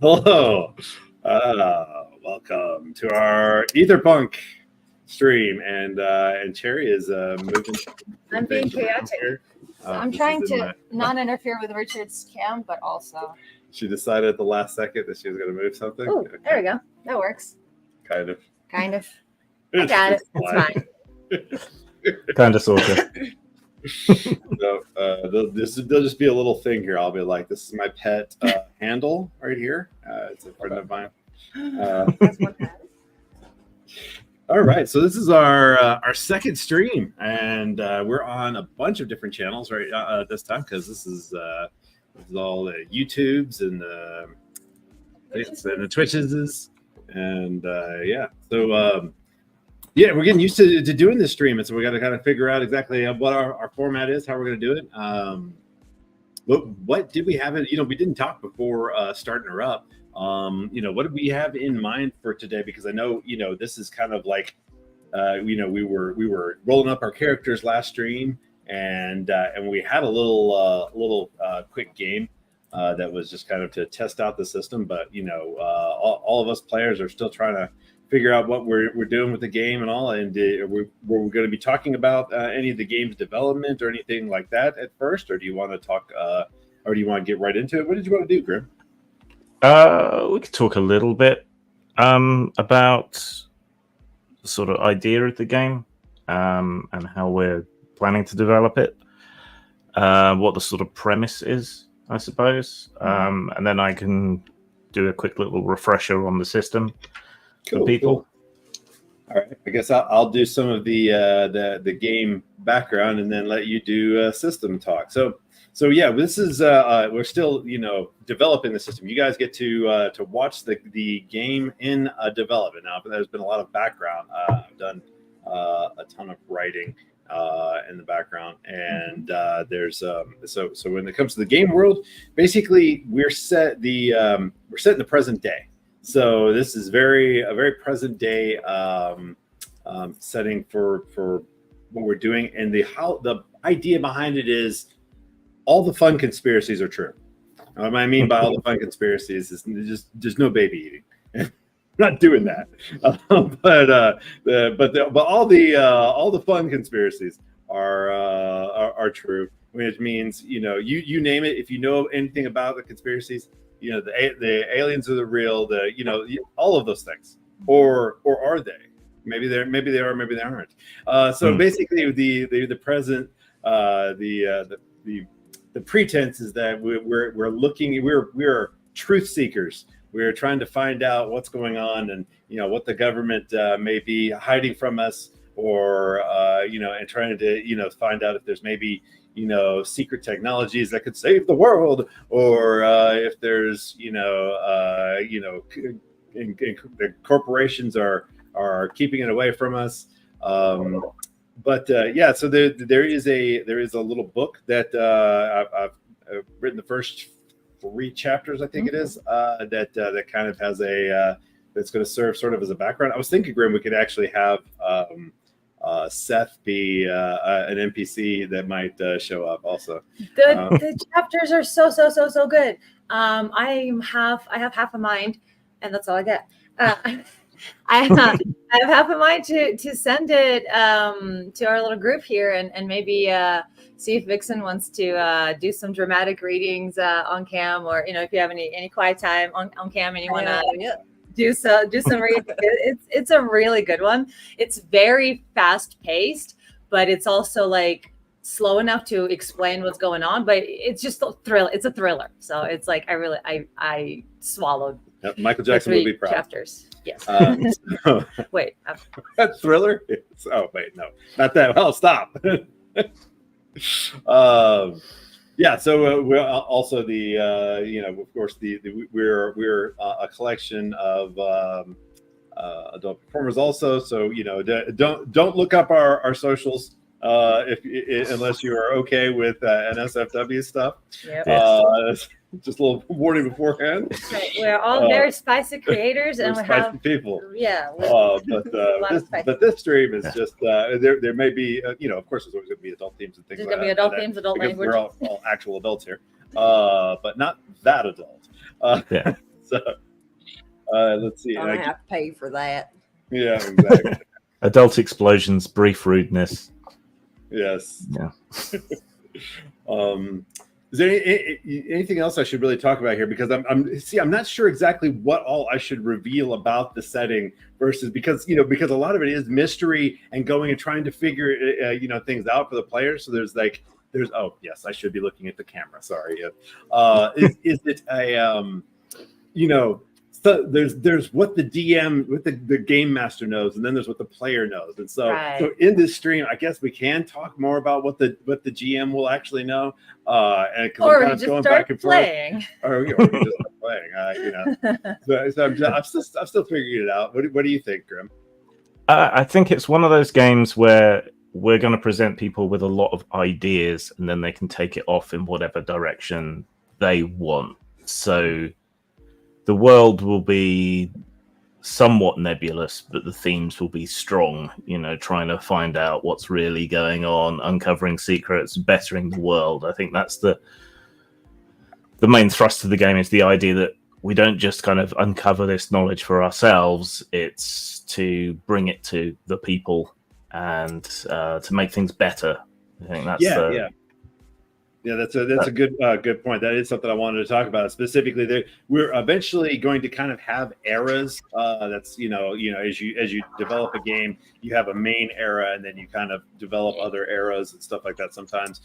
Hello. Welcome to our AetherPunk stream, and Cherry is moving. I'm being chaotic. I'm trying to not interfere with Richard's cam, but also. She decided at the last second that she was going to move something. Oh, okay. There we go. That works. Kind of. I got it. It's fine. Kind of, sort of. So there'll just be a little thing here. I'll be like, this is my pet handle right here. It's a friend of mine. All right, so this is our second stream, and we're on a bunch of different channels right this time because this is all the YouTubes and the Twitches, and yeah. So yeah, we're getting used to doing this stream, and so we got to kind of figure out exactly what our format is, how we're going to do it. What did we have? We didn't talk before starting her up. What did we have in mind for today? Because I know, this is kind of like, we were rolling up our characters last stream, and we had a little quick game that was just kind of to test out the system. But all of us players are still trying to figure out what we're doing with the game and all. And we're going to be talking about any of the game's development or anything like that at first, or do you want to talk, or do you want to get right into it? What did you want to do, Grim? We could talk a little bit about the sort of idea of the game and how we're planning to develop it, what the sort of premise is, I suppose, and then I can do a quick little refresher on the system for people. Cool. All right, I guess I'll do some of the game background and then let you do system talk. So yeah, this is we're still developing the system. You guys get to watch the game in development now. But there's been a lot of background. I've done a ton of writing in the background, and there's so when it comes to the game world, basically we're set in the present day. So this is a very present day setting for what we're doing, and the idea behind it is all the fun conspiracies are true. What I mean by all the fun conspiracies is there's no baby eating. Not doing that, but all the fun conspiracies are true, which means you name it. If you know anything about the conspiracies, the aliens are the real, all of those things, or are they? Maybe they are, maybe they aren't. So basically, the present, the pretense is that we're truth seekers. We're trying to find out what's going on and what the government may be hiding from us, or and trying to find out if there's maybe secret technologies that could save the world, or if there's the corporations are keeping it away from us. But yeah, so there is a little book that I've written the first 3 chapters, I think it is, that kind of has that's going to serve sort of as a background. I was thinking, Grim, we could actually have Seth be an NPC that might show up also. The chapters are so good. I have half a mind, and that's all I get. I have half a mind to send it to our little group here, and maybe see if Vixen wants to do some dramatic readings on cam, or if you have any quiet time on cam and you want to do some reading. It's a really good one. It's very fast paced, but it's also like slow enough to explain what's going on. But it's just a thrill. It's a thriller. So it's like I swallowed. Yep, Michael Jackson would be proud. Chapters. Yes. Wait. That thriller? Oh wait, no, not that. Well, stop. Yeah. So we're also of course we're a collection of adult performers also. So don't look up our socials unless you are okay with NSFW stuff. Yep. Just a little warning beforehand. Right. We're all very spicy creators, and we have people. Yeah. But this stream is just there may be of course there's always going to be adult themes and things. There's going to be adult themes, adult language. We're all actual adults here, but not that adult. Yeah. So let's see. I don't have to pay for that. Yeah, exactly. Adult explosions, brief rudeness. Yes. Yeah. Is there anything else I should really talk about here? Because I'm not sure exactly what all I should reveal about the setting versus because a lot of it is mystery and going and trying to figure things out for the players. So there's oh yes, I should be looking at the camera. Sorry. Is it a so there's what the DM, what the game master knows, and then there's what the player knows. And so so in this stream, I guess we can talk more about what the GM will actually know. And or we just start playing. Or we can just start playing. So I'm still figuring it out. What do you think, Grim? I think it's one of those games where we're going to present people with a lot of ideas, and then they can take it off in whatever direction they want. So the world will be somewhat nebulous, but the themes will be strong, trying to find out what's really going on, uncovering secrets, bettering the world. I think that's the main thrust of the game, is the idea that we don't just kind of uncover this knowledge for ourselves, it's to bring it to the people and to make things better. I think that's Yeah, that's a good point. That is something I wanted to talk about specifically. We're eventually going to kind of have eras. That's as you develop a game, you have a main era, and then you kind of develop other eras and stuff like that sometimes.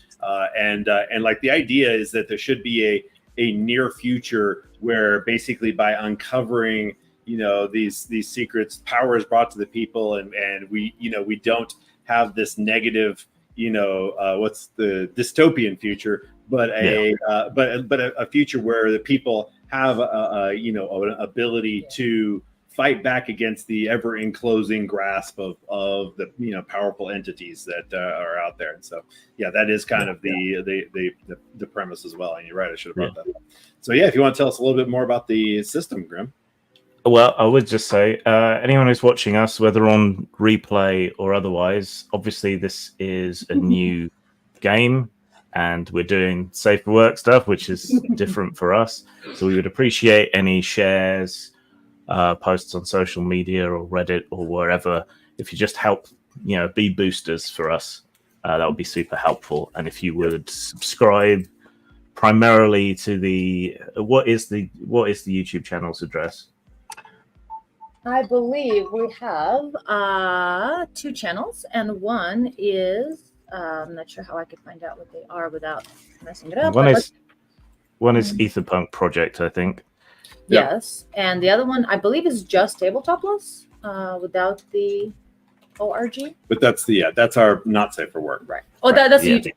And like the idea is that there should be a near future where basically by uncovering these secrets, power is brought to the people, and we don't have this negative. What's the dystopian future, but a future where the people have an ability to fight back against the ever enclosing grasp of the powerful entities that are out there. And so that is kind of the premise as well. And you're right, I should have brought that up. So if you want to tell us a little bit more about the system, Grim. Well, I would just say, anyone who's watching us, whether on replay or otherwise, obviously this is a new game and we're doing safe for work stuff, which is different for us. So we would appreciate any shares, posts on social media or Reddit or wherever. If you just help, be boosters for us, that would be super helpful. And if you would subscribe primarily to what is the YouTube channel's address? I believe we have 2 channels, and one is I'm not sure how I could find out what they are without messing it up. One is AetherPunk Project, I think. Yes, and the other one I believe is just Tabletop Plus without the org. But that's our not safe for work. Right. Oh, that's YouTube.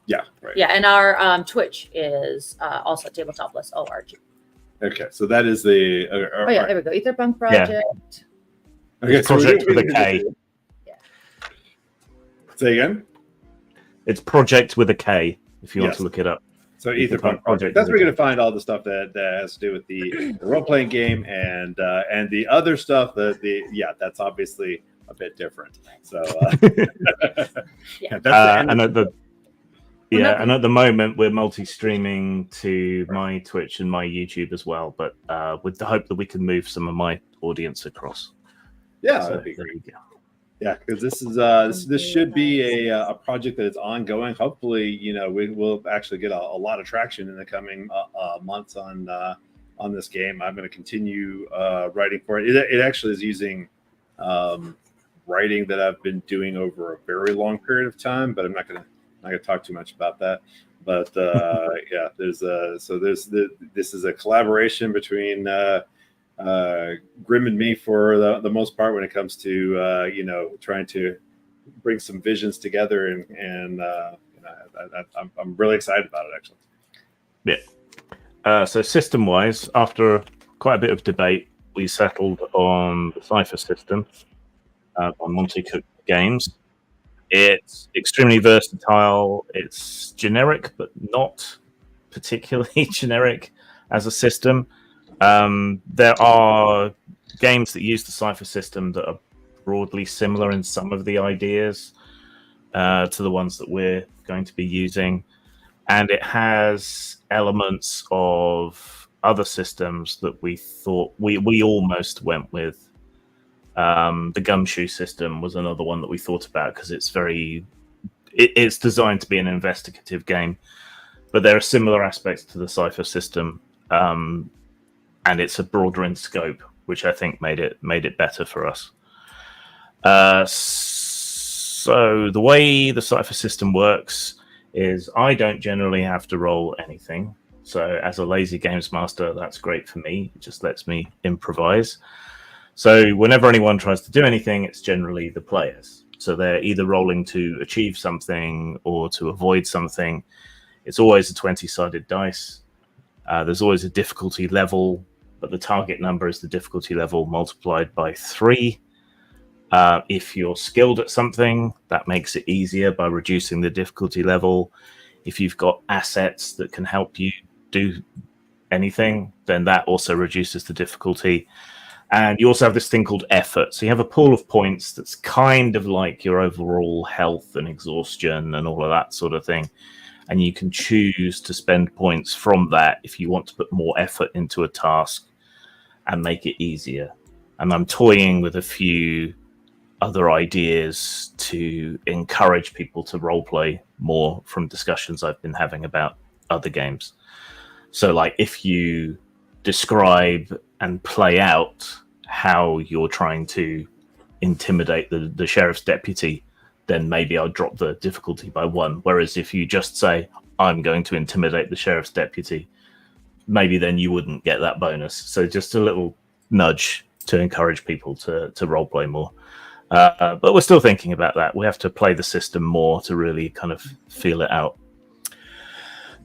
Yeah. Right. Yeah, and our Twitch is also Tabletop Plus org. Okay, so that is the. There we go. AetherPunk Project. Yeah. Okay, project with a K. Yeah. Say again. It's project with a K. If you want to look it up. So AetherPunk Project. That's where you're going to find all the stuff that has to do with the role-playing game and the other stuff. That's obviously a bit different. So. And at the moment we're multi-streaming to my Twitch and my YouTube as well, but with the hope that we can move some of my audience across. Yeah, that'd be great. Yeah, because this is this should be a project that is ongoing. Hopefully, we will actually get a lot of traction in the coming months on this game. I'm going to continue writing for it. It actually is using writing that I've been doing over a very long period of time, but I'm not going to talk too much about that. But this is a collaboration between Grim and me for the most part when it comes to trying to bring some visions together, and I'm really excited about it actually. Yeah. So system wise, after quite a bit of debate, we settled on the Cypher system on Monte Cook Games. It's extremely versatile. It's generic, but not particularly generic as a system. There are games that use the Cypher system that are broadly similar in some of the ideas to the ones that we're going to be using. And it has elements of other systems that we thought we almost went with. The Gumshoe system was another one that we thought about because it's designed to be an investigative game, but there are similar aspects to the Cypher system, and it's a broader in scope, which I think made it better for us. So the way the Cypher system works is I don't generally have to roll anything. So as a lazy games master, that's great for me. It just lets me improvise. So whenever anyone tries to do anything, it's generally the players. So they're either rolling to achieve something or to avoid something. It's always a 20-sided dice. There's always a difficulty level, but the target number is the difficulty level multiplied by 3. If you're skilled at something, that makes it easier by reducing the difficulty level. If you've got assets that can help you do anything, then that also reduces the difficulty. And you also have this thing called effort. So you have a pool of points that's kind of like your overall health and exhaustion and all of that sort of thing. And you can choose to spend points from that if you want to put more effort into a task and make it easier. And I'm toying with a few other ideas to encourage people to roleplay more from discussions I've been having about other games. So like if you describe and play out how you're trying to intimidate the sheriff's deputy, then maybe I'll drop the difficulty by 1. Whereas if you just say, I'm going to intimidate the sheriff's deputy, maybe then you wouldn't get that bonus. So just a little nudge to encourage people to roleplay more. But we're still thinking about that. We have to play the system more to really kind of feel it out.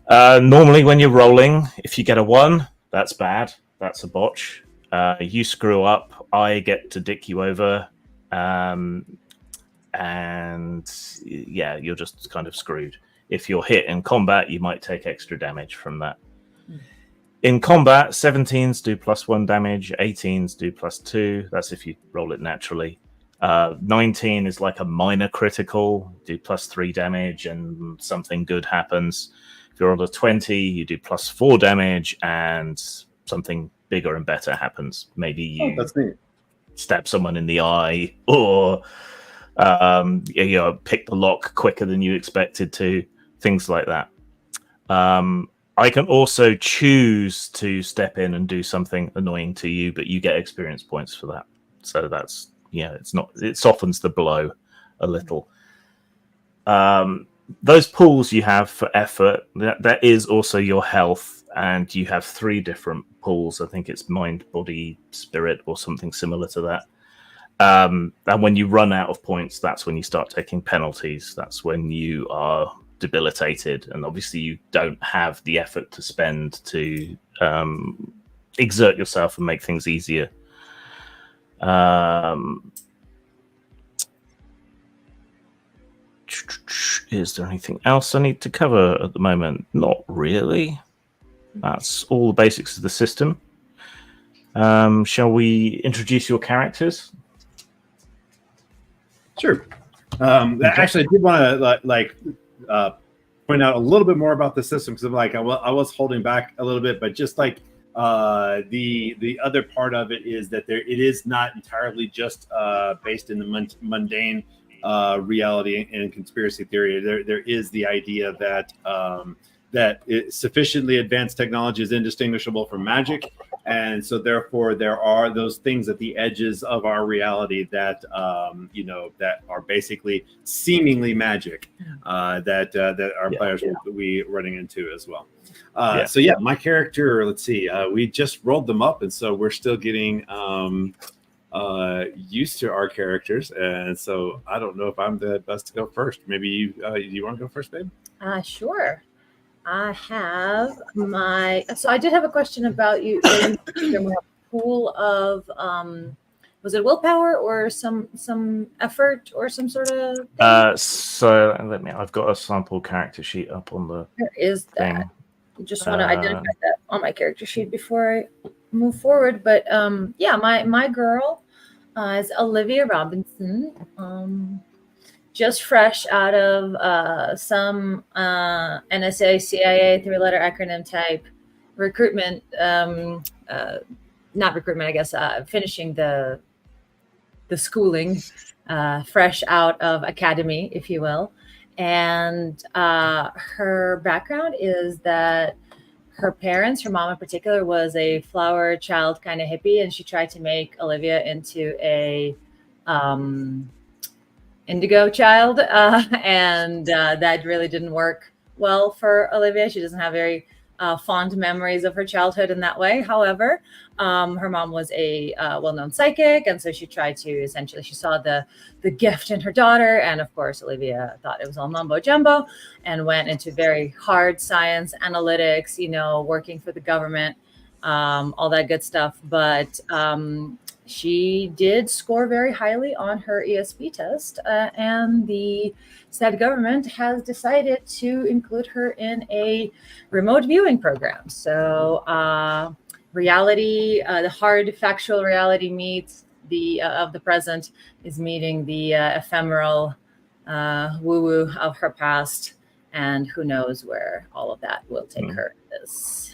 Normally when you're rolling, if you get a 1, that's bad. That's a botch. You screw up, I get to dick you over. And yeah, you're just kind of screwed. If you're hit in combat, you might take extra damage from that. In combat, 17s do +1 damage, 18s do +2. That's if you roll it naturally. 19 is like a minor critical, do +3 damage, and something good happens. If you're on a 20, you do +4 damage, and something bigger and better happens. Maybe you that's neat. Stab someone in the eye, or pick the lock quicker than you expected to. Things like that. I can also choose to step in and do something annoying to you, but you get experience points for that. So that's it softens the blow a little. Those pools you have for effort, that is also your health, and you have 3 different pools. I think it's mind, body, spirit, or something similar to that. And when you run out of points, that's when you start taking penalties. That's when you are debilitated, and obviously you don't have the effort to spend to exert yourself and make things easier. Is there anything else I need to cover at the moment? Not really. That's all the basics of the system. Shall we introduce your characters? Sure. Actually, I did want to point out a little bit more about the system, because I was holding back a little bit, but just like the other part of it is that it is not entirely just based in the mundane reality and conspiracy theory. There is the idea that sufficiently advanced technology is indistinguishable from magic, and so therefore there are those things at the edges of our reality that that are basically seemingly magic that our players will be running into as well. So my character, let's see, we just rolled them up, and so we're still getting used to our characters, and so I don't know if I'm the best to go first. Maybe you want to go first, babe? Sure. I have so I did have a question about you. A pool of was it willpower or some effort or some sort of thing? So I've got a sample character sheet up on the There is that. thing. I just want to identify that on my character sheet before I move forward. But my girl is Olivia Robinson. Just fresh out of some NSA, CIA 3-letter acronym type recruitment, not recruitment, I guess, finishing the schooling, fresh out of academy, if you will. And her background is that her parents, her mom in particular, was a flower child kind of hippie, and she tried to make Olivia into a indigo child, and that really didn't work well for Olivia. She doesn't have very fond memories of her childhood in that way. However, her mom was a well-known psychic, and so she tried to essentially, she saw the gift in her daughter, and of course Olivia thought it was all mumbo jumbo and went into very hard science, analytics, working for the government, all that good stuff. But she did score very highly on her ESP test, and the said government has decided to include her in a remote viewing program. So reality, the hard factual reality meets the of the present is meeting the ephemeral woo-woo of her past, and who knows where all of that will take her in this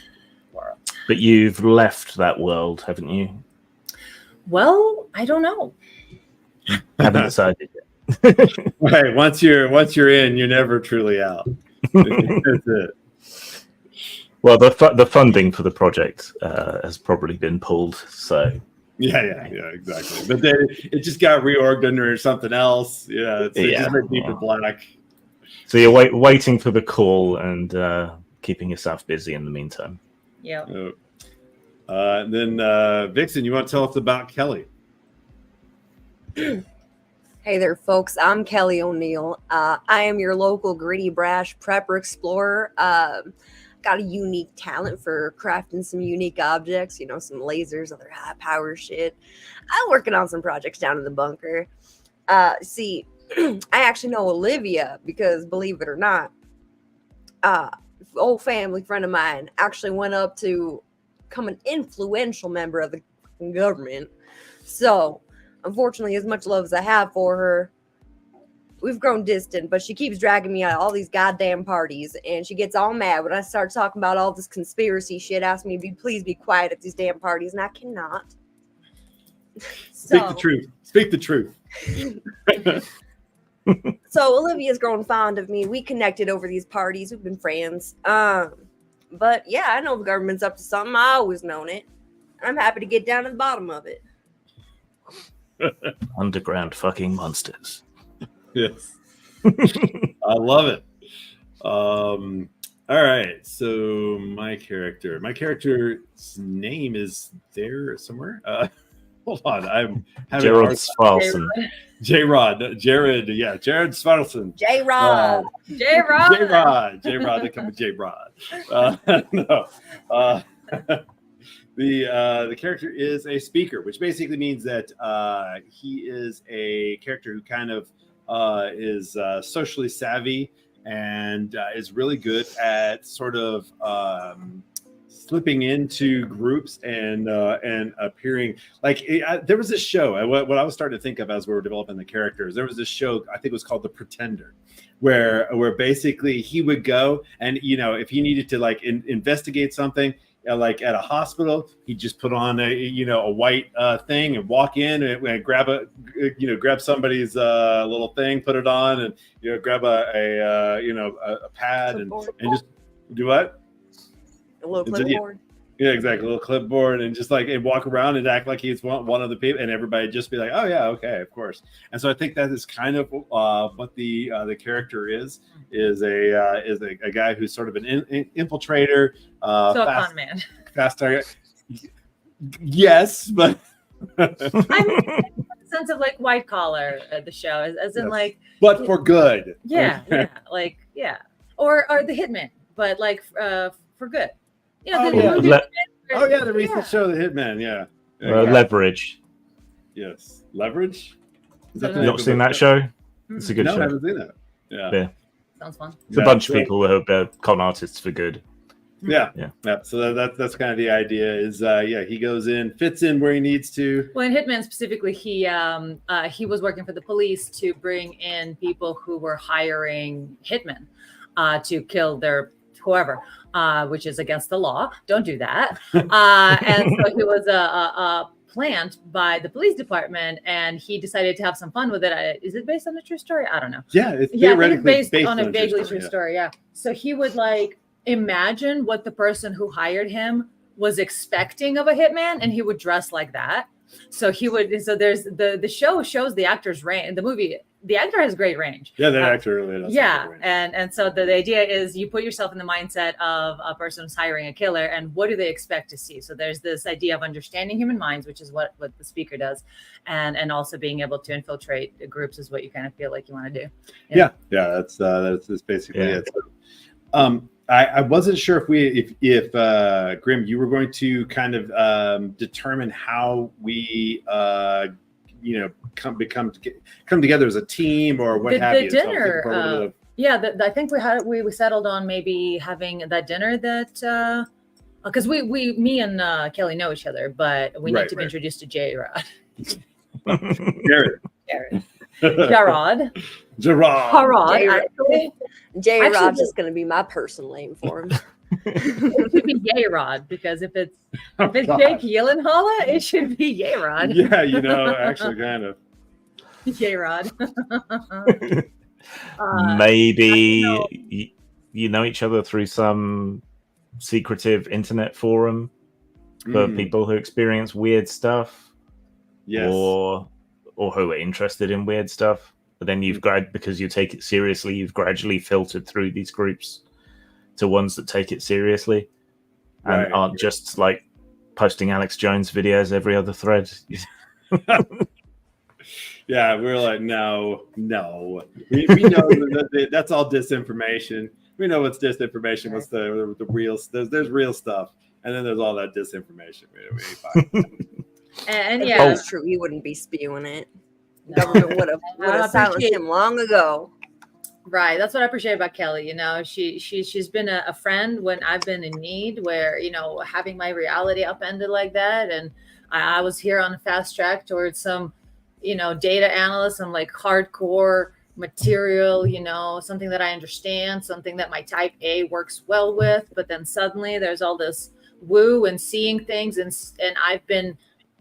world. But you've left that world, haven't you? Well, I don't know. Haven't decided yet. Right. Once you're in, you're never truly out. That's it. Well, the funding for the project has probably been pulled, so Yeah, exactly. But then it just got reorged under something else. Yeah, it just made people black. So you're waiting for the call and keeping yourself busy in the meantime. Yeah. And then Vixen, you want to tell us about Kelly? Hey there, folks. I'm Kelly O'Neill. I am your local gritty, brash prepper explorer. Got a unique talent for crafting some unique objects, some lasers, other high power shit. I'm working on some projects down in the bunker. See, I actually know Olivia because, believe it or not, old family friend of mine actually went up to become an influential member of the government. So, unfortunately, as much love as I have for her, we've grown distant, but she keeps dragging me out of all these goddamn parties, and she gets all mad when I start talking about all this conspiracy shit, asking me to please be quiet at these damn parties, and I cannot. Speak the truth. Speak the truth. So Olivia's grown fond of me. We connected over these parties. We've been friends. But yeah, I know the government's up to something. I always known it. I'm happy to get down to the bottom of it. Underground fucking monsters. Yes. I love it. All right. So my character's name is there somewhere. Hold on. I'm having Gerald Svalson. Jared Svalson. J-Rod. J-Rod. They come with J-Rod. No. The character is a speaker, which basically means that he is a character who kind of is socially savvy and is really good at sort of slipping into groups and appearing like there was this show. What I was starting to think of as we were developing the characters, there was this show, I think it was called The Pretender, where basically he would go and if he needed to like investigate something like at a hospital, he'd just put on a white thing and walk in and grab somebody's little thing, put it on, and grab a pad and just do what? A little clipboard. Yeah, exactly. A little clipboard and just like and walk around and act like he's one of the people, and everybody just be like, "Oh yeah, okay, of course." And so I think that is kind of what the character is a guy who's sort of an infiltrator. So a con man. Fast target. Yes, but I'm in the sense of like white collar the show, as in like, but for good. Yeah, or the hitman, but like for good. The recent show, The Hitman. Yeah. Leverage. Yes, Leverage. You not seen that show? It's a good show. No, I haven't seen that. Yeah. Sounds fun. It's a bunch of people who are con artists for good. Yeah. So that's kind of the idea. Is he goes in, fits in where he needs to. Well, in Hitman specifically, he was working for the police to bring in people who were hiring hitmen to kill their whoever, which is against the law. Don't do that. And so he was a plant by the police department, and he decided to have some fun with it. Is it based on a true story? I don't know. Yeah, it's I think theoretically it's based on a vaguely true yeah. story. Yeah. So he would like imagine what the person who hired him was expecting of a hitman, and he would dress like that. So he would. So there's the show shows the actor's range. The movie, the actor has great range. Yeah, that actor really does. Yeah, and so the idea is you put yourself in the mindset of a person who's hiring a killer, and what do they expect to see? So there's this idea of understanding human minds, which is what the speaker does, and also being able to infiltrate the groups is what you kind of feel like you want to do. Yeah, that's basically it. So, I wasn't sure if Grim, you were going to kind of determine how we come together as a team or what have you. The dinner, I think we settled on maybe having that dinner that because me and Kelly know each other, but we need to be introduced to J-Rod. J-Rod's just going to be my personal name for him. It should be J-Rod, because if it's Jake Gyllenhaal, it should be J-Rod. Yeah, actually kind of. J-Rod. Maybe you know each other through some secretive internet forum for people who experience weird stuff. Yes. Or who are interested in weird stuff. But then because you take it seriously, you've gradually filtered through these groups to ones that take it seriously and aren't just like posting Alex Jones videos every other thread. Yeah, we're like, no. We know that's all disinformation. We know what's disinformation. What's the real? There's real stuff, and then there's all that disinformation. And yeah, that's true. He wouldn't be spewing it. The government would have silenced him long ago. Right. That's what I appreciate about Kelly. She's been a friend when I've been in need, where, having my reality upended like that. And I was here on a fast track towards some, data analyst, some like hardcore material, something that I understand, something that my type A works well with. But then suddenly there's all this woo and seeing things. And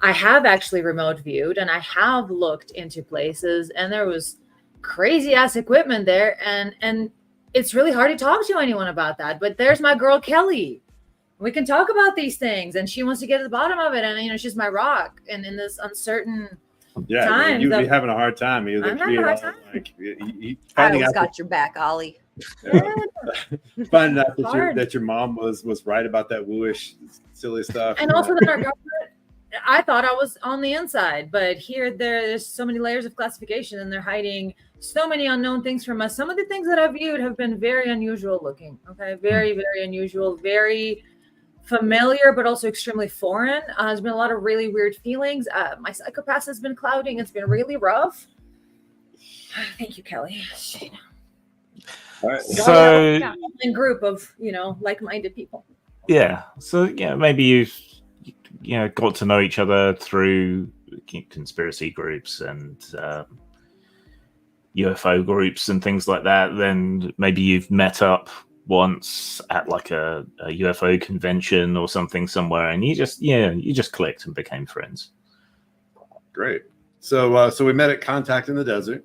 I have actually remote viewed, and I have looked into places, and there was crazy ass equipment there, and it's really hard to talk to anyone about that. But there's my girl Kelly. We can talk about these things, and she wants to get to the bottom of it. And she's my rock. And in this uncertain time, you'd be having a hard time. I'm having a hard time. I always got your back, Ollie. Finding out that your mom was right about that wooish silly stuff, and also that our government. I thought I was on the inside, but there's so many layers of classification, and they're hiding so many unknown things from us. Some of the things that I've viewed have been very unusual looking. Okay. Very, very unusual, very familiar, but also extremely foreign. There's been a lot of really weird feelings. My psychopath has been clouding. It's been really rough. Thank you, Kelly. All right. So a group of, like-minded people. Yeah. So maybe you've got to know each other through conspiracy groups and UFO groups and things like that. Then maybe you've met up once at like a UFO convention or something somewhere, and you just clicked and became friends. Great. So we met at Contact in the Desert.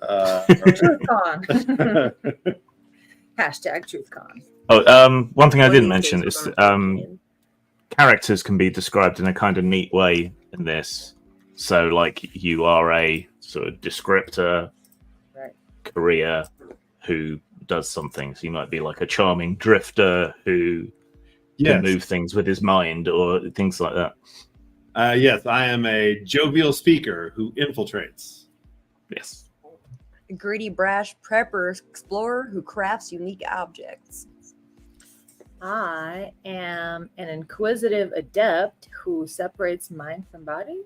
TruthCon. Hashtag TruthCon. Oh, one thing I didn't mention is characters can be described in a kind of neat way in this. So, like, you are a sort of descriptor, career who does something. So you might be like a charming drifter who can move things with his mind or things like that. Yes, I am a jovial speaker who infiltrates. Yes. A gritty, brash prepper explorer who crafts unique objects. I am an inquisitive adept who separates mind from body.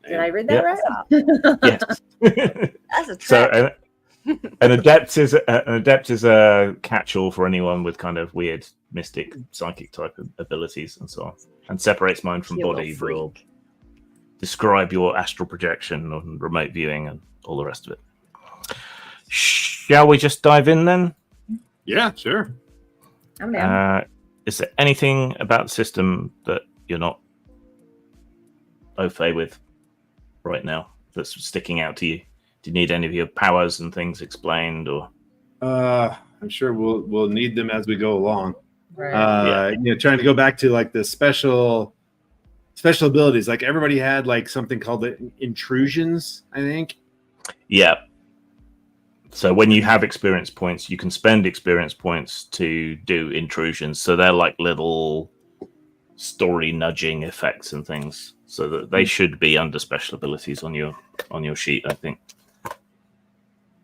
Did I read that right? Yes. That's a trick. So an adept is a catch-all for anyone with kind of weird mystic psychic type of abilities and so on. And separates mind from body will describe your astral projection and remote viewing and all the rest of it. Shall we just dive in then? Yeah, sure. I'm down. Is there anything about the system that you're not au fait with right now that's sticking out to you? Do you need any of your powers and things explained, or? I'm sure we'll need them as we go along. Right. Trying to go back to like the special abilities. Like everybody had like something called the intrusions, I think. Yeah. So when you have experience points, you can spend experience points to do intrusions. So they're like little story nudging effects and things. So that they should be under special abilities on your sheet, I think.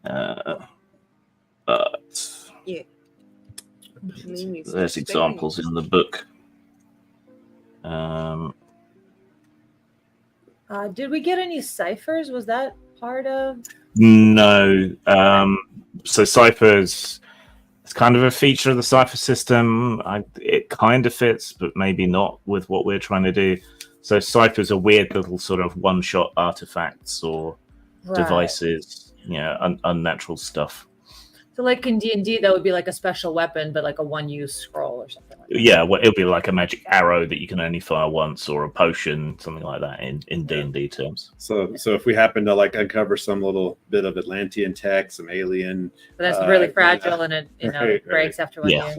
But Yeah. there's examples in the book. Did we get any ciphers? Was that part of? No. So ciphers, it's kind of a feature of the cipher system. It kind of fits, but maybe not with what we're trying to do. So ciphers are weird little sort of one-shot artifacts or devices, unnatural stuff. So like in D&D, that would be like a special weapon, but like a one-use scroll or something like that. Yeah, well, it'll be like a magic arrow that you can only fire once, or a potion, something like that in D&D terms. So if we happen to like uncover some little bit of Atlantean tech, some alien, but that's really fragile and it breaks after 1 year.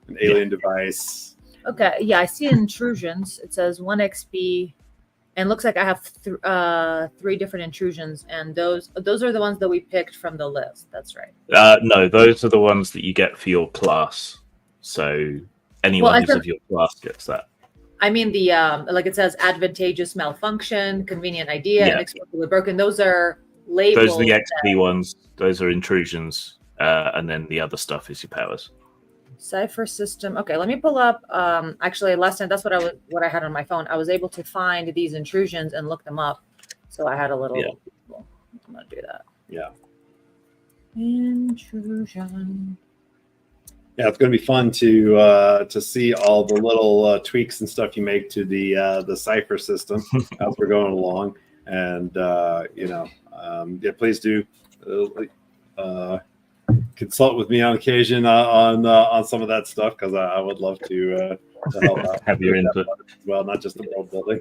An alien device. Okay, yeah, I see intrusions. It says 1 XP, and looks like I have 3 different intrusions, and those are the ones that we picked from the list. That's right. No, those are the ones that you get for your class. So anyone who's of your class gets that. I mean the like it says advantageous malfunction, convenient idea, inexplicably broken. Those are labeled. Those are the XP ones. Those are intrusions, and then the other stuff is your powers. Cipher system. Okay, let me pull up. Actually, last time that's what I had on my phone. I was able to find these intrusions and look them up. So I had a little. Yeah. Well, I'm gonna do that. Yeah. Intrusion. Yeah, it's going to be fun to see all the little tweaks and stuff you make to the cipher system as we're going along, and please do consult with me on occasion on some of that stuff, because I would love to help out. Have your input as well, not just the world building.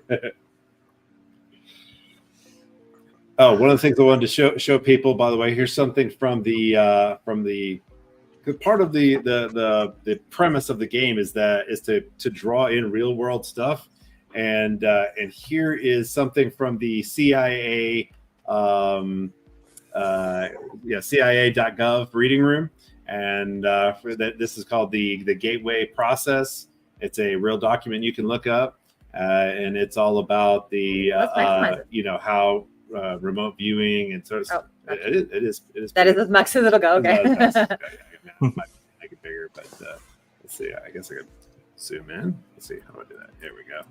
Oh, one of the things I wanted to show people, by the way, here's something from the part of the premise of the game is to draw in real world stuff, and here is something from the CIA CIA.gov reading room, and this is called the Gateway Process. It's a real document you can look up, and it's all about the how remote viewing and sort of. It is. That is as much as it'll go. Okay. Make it bigger, but let's see. I guess I could zoom in. Let's see how do I do that. Here we go.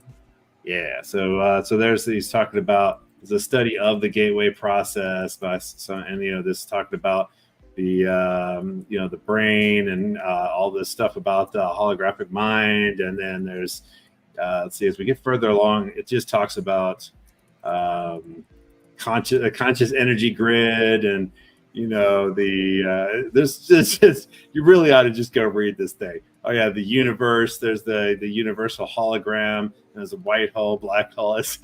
Yeah. So he's talking about the study of the gateway process by some, and this talked about the the brain and all this stuff about the holographic mind, and then there's let's see, as we get further along, it just talks about a conscious energy grid, and there's just you really ought to just go read this thing. Oh yeah, the universe. There's the universal hologram. There's a white hole, black hole. It's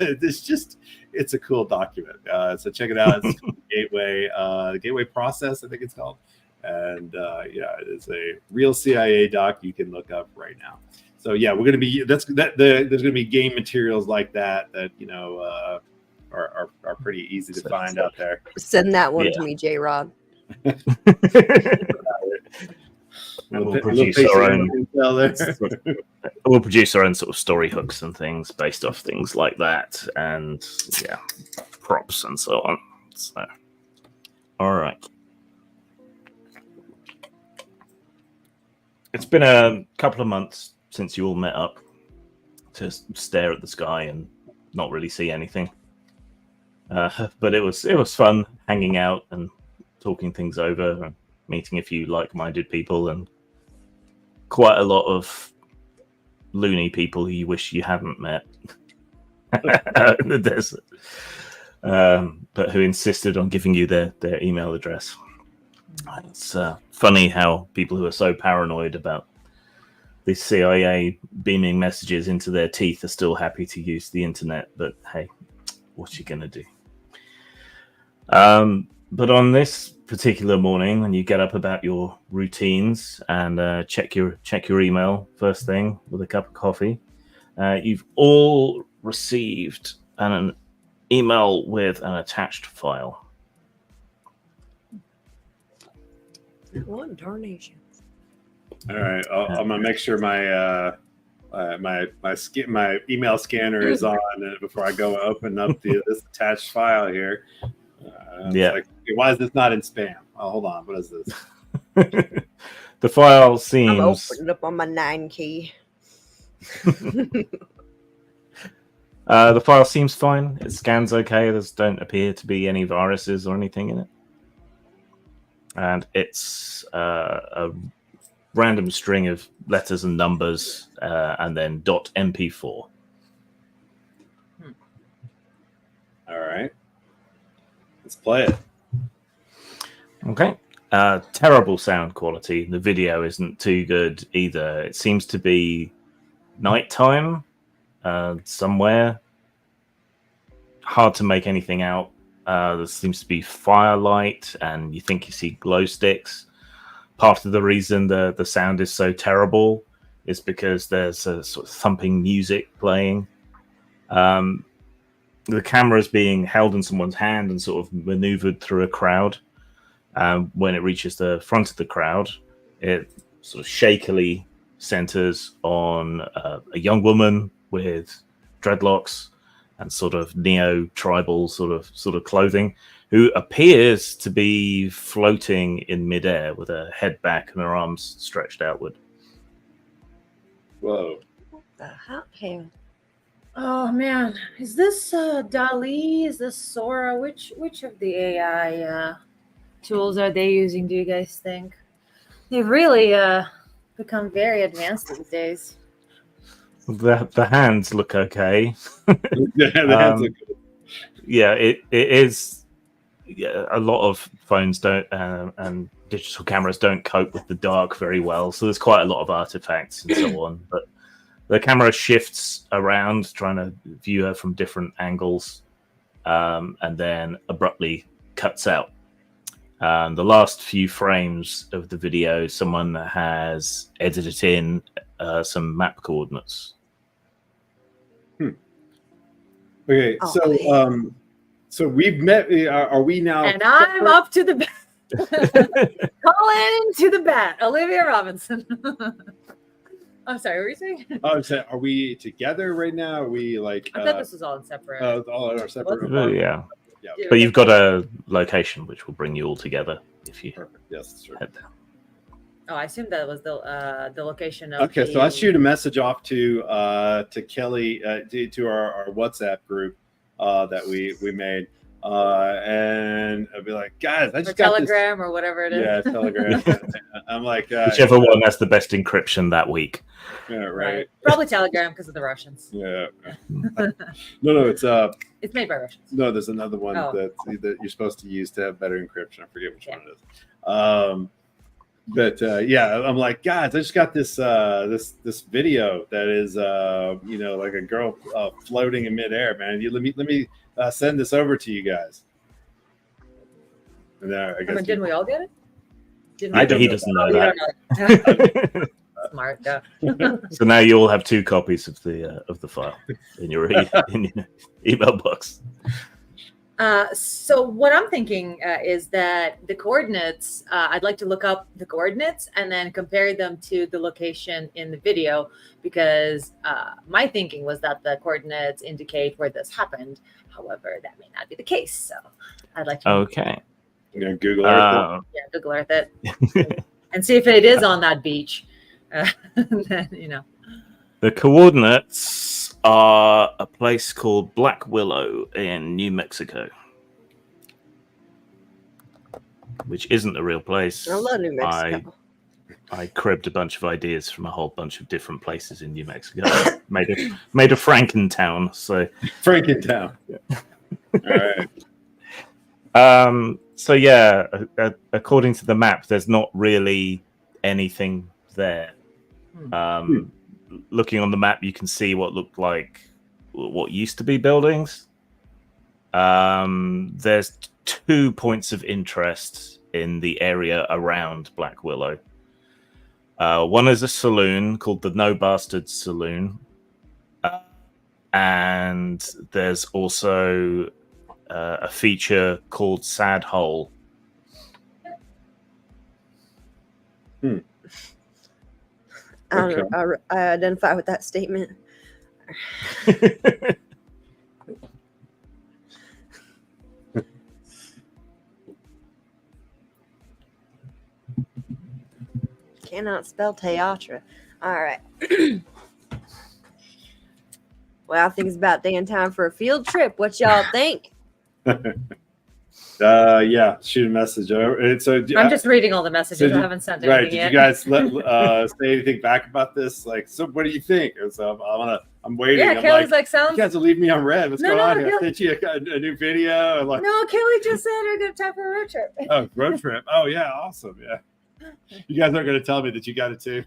a cool document. So check it out. It's the Gateway Process, I think it's called. And it is a real CIA doc you can look up right now. So yeah, we're gonna be there's gonna be game materials like that are pretty easy to find out there. Send that one to me, J-Rod. We'll produce our own. We'll produce our own sort of story hooks and things based off things like that, and props and so on. So, all right. It's been a couple of months since you all met up to stare at the sky and not really see anything. But it was fun hanging out and talking things over and meeting a few like-minded people and quite a lot of loony people who you wish you hadn't met in the desert, but who insisted on giving you their email address. It's funny how people who are so paranoid about the CIA beaming messages into their teeth are still happy to use the internet. But hey, what you gonna do? But on this particular morning, when you get up about your routines and check your email first thing with a cup of coffee, you've all received an email with an attached file. What tarnation? All right, I'm gonna make sure my my email scanner is on before I go open up this attached file here. Yeah. Like, why is this not in spam? Oh, hold on. What is this? The file I'm seems. opening it up on my 9 key. The file seems fine. It scans okay. There don't appear to be any viruses or anything in it. And it's a random string of letters and numbers, and then .mp4. All right. Let's play it. Okay. Terrible sound quality. The video isn't too good either. It seems to be nighttime somewhere. Hard to make anything out. There seems to be firelight, and you think you see glow sticks. Part of the reason the sound is so terrible is because there's a sort of thumping music playing. The camera is being held in someone's hand and sort of maneuvered through a crowd. When it reaches the front of the crowd, it sort of shakily centers on a young woman with dreadlocks and sort of neo-tribal sort of clothing, who appears to be floating in midair with her head back and her arms stretched outward. Whoa. What the hell? Oh man, is this Dali? Is this Sora? Which of the AI tools are they using? Do you guys think they've really become very advanced these days? The hands look okay. Yeah, the hands look good. Yeah, it is. Yeah, a lot of phones don't and digital cameras don't cope with the dark very well, so there's quite a lot of artifacts and so on. But the camera shifts around, trying to view her from different angles, and then abruptly cuts out. The last few frames of the video, someone has edited in some map coordinates. Okay, Oh, so we've met. Are we now? And I'm up to the bat. Calling to the bat, Olivia Robinson. I'm sorry, what were you saying? Oh, I'm saying, are we together right now? Are we like? I thought this was all in separate. all in our separate. Yeah, Yeah. but you've got a location which will bring you all together if you Perfect. Yes, that's true. head down. Oh, I assumed that was the location of. Okay, so let's shoot a message off to Kelly to our WhatsApp group that we made, and I'll be like, guys, I or just got Telegram or whatever it this. is. Yeah, Telegram. I'm like, Whichever one has the best encryption that week. yeah, right. Probably Telegram because of the Russians. Yeah. No, it's It's made by Russians. no, there's another one Oh. that you're supposed to use to have better encryption. I forget which one it is. But yeah, I'm like, guys, I just got this this video that is like a girl floating in midair, man. Let me send this over to you guys. And I guess Didn't we all get it? Didn't I don't He know doesn't Oh, know you that. don't know. Smart. Yeah. So now you all have 2 copies of the file in your in your email box. So what I'm thinking is that the coordinates, I'd like to look up the coordinates and then compare them to the location in the video, because my thinking was that the coordinates indicate where this happened. However, that may not be the case. So I'd like to Okay. Google Earth. Google Earth it and see if it is on that beach. Then, The coordinates are a place called Black Willow in New Mexico, which isn't a real place. I love New Mexico. I cribbed a bunch of ideas from a whole bunch of different places in New Mexico. made a Frankentown. So Frankentown. All right. So yeah, according to the map, there's not really anything there. Looking on the map, you can see what looked like what used to be buildings. There's 2 points of interest in the area around Black Willow. One is a saloon called the No Bastard Saloon. And there's also a feature called Sad Hole. I don't know. I identify with that statement. Cannot spell Teatra. All right. Well, I think it's about damn time for a field trip. What y'all think? Yeah, shoot a message. I'm just reading all the messages. I haven't sent anything Did yet. you guys say anything back about this? Like, so what do you think? And so I'm waiting. Yeah, I'm Kelly's like, sounds. you guys will leave me on red. What's going on here? Kelly- I sent you a new video. And No, Kelly just said we're gonna time for a road trip. Oh, road trip. Oh yeah, awesome. Yeah. You guys aren't going to tell me that you got it too.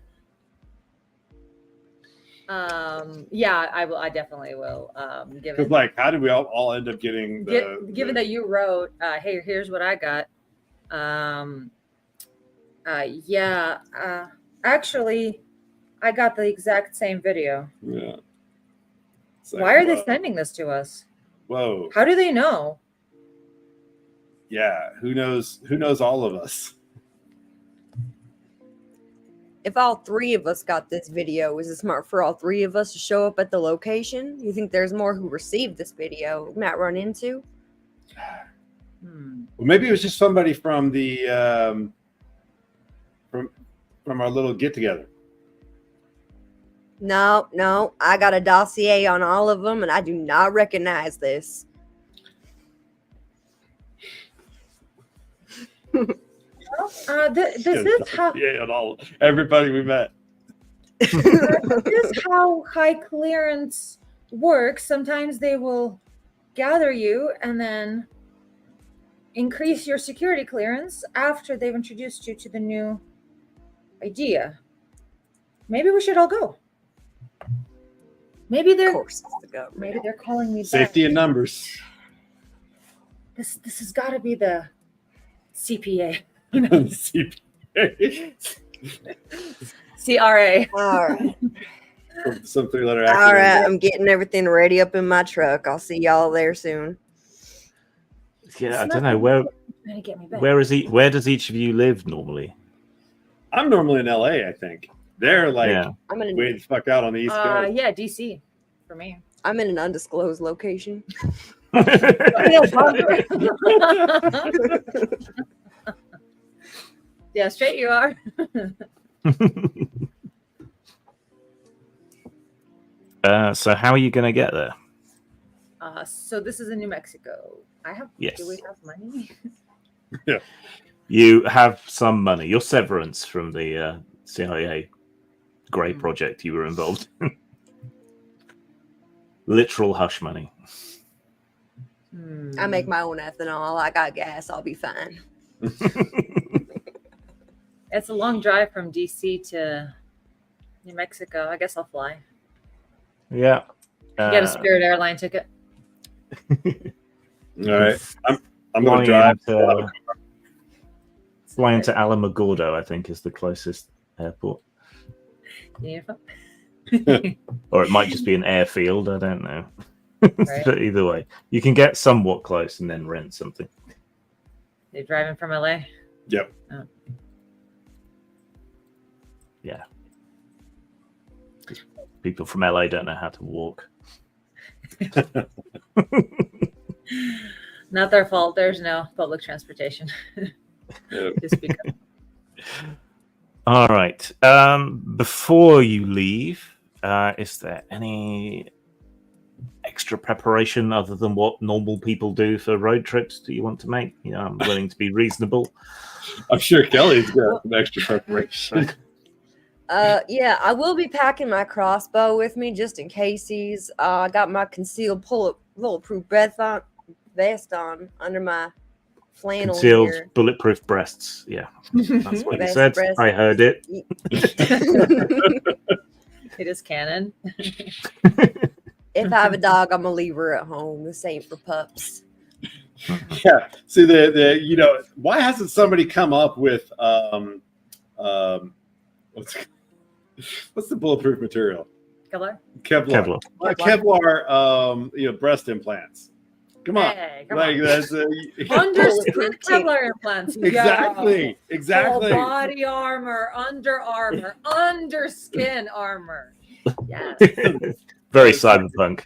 Yeah, I will. I definitely will. Because like, how did we all end up getting given that you wrote, hey, here's what I got. Actually, I got the exact same video. Yeah. Like, why are they sending this to us? Whoa. How do they know? Yeah. Who knows all of us? If all 3 of us got this video, is it smart for all 3 of us to show up at the location? You think there's more who received this video we might run into? Well, maybe it was just somebody from the from our little get together. No, I got a dossier on all of them, and I do not recognize this. This is how on all everybody we met. this is how high clearance works. Sometimes they will gather you and then increase your security clearance after they've introduced you to the new idea. Maybe we should all go. Maybe they're Of course, it's the government. maybe they're calling me back. Safety in numbers. This has got to be the CPA. CPA. CRA. All right. Some 3-letter All acronym. right, I'm getting everything ready up in my truck. I'll see y'all there soon. Yeah, I don't know where. Trying to get me back. Where does each of you live normally? I'm normally in LA, I think. They're like I'm in way the fuck out on the East Coast. Yeah, DC for me. I'm in an undisclosed location. Yeah, straight you are. So how are you going to get there? So this is in New Mexico. Yes. Do we have money? Yeah. You have some money. Your severance from the CIA Grey project you were involved in. Literal hush money. I make my own ethanol. I got gas. I'll be fine. It's a long drive from DC to New Mexico. I guess I'll fly. Yeah. Get a Spirit airline ticket. All right. I'm going to drive. Flying to Alamogordo, I think, is the closest airport. Yeah. Or it might just be an airfield. I don't know. Right. But either way, you can get somewhat close and then rent something. You're driving from LA? Yep. Oh. Yeah. People from LA don't know how to walk. Not their fault. There's no public transportation. Just because. All right. Before you leave, is there any extra preparation other than what normal people do for road trips do you want to make? You know, I'm willing to be reasonable. I'm sure Kelly's got some extra preparation. Yeah, I will be packing my crossbow with me just in cases. I got my concealed bulletproof vest on under my flannel Concealed here. bulletproof breasts. Yeah, that's what he Best said. breasts. I heard it. It is canon. If I have a dog, I'm gonna leave her at home. This ain't for pups. Yeah. See the why hasn't somebody come up with what's the bulletproof material? Kevlar. Kevlar. Kevlar breast implants. Come on. Hey, come Like on. that's Underskin Kevlar implants. exactly. Full body armor, under armor, underskin armor. Yes. Very cyberpunk.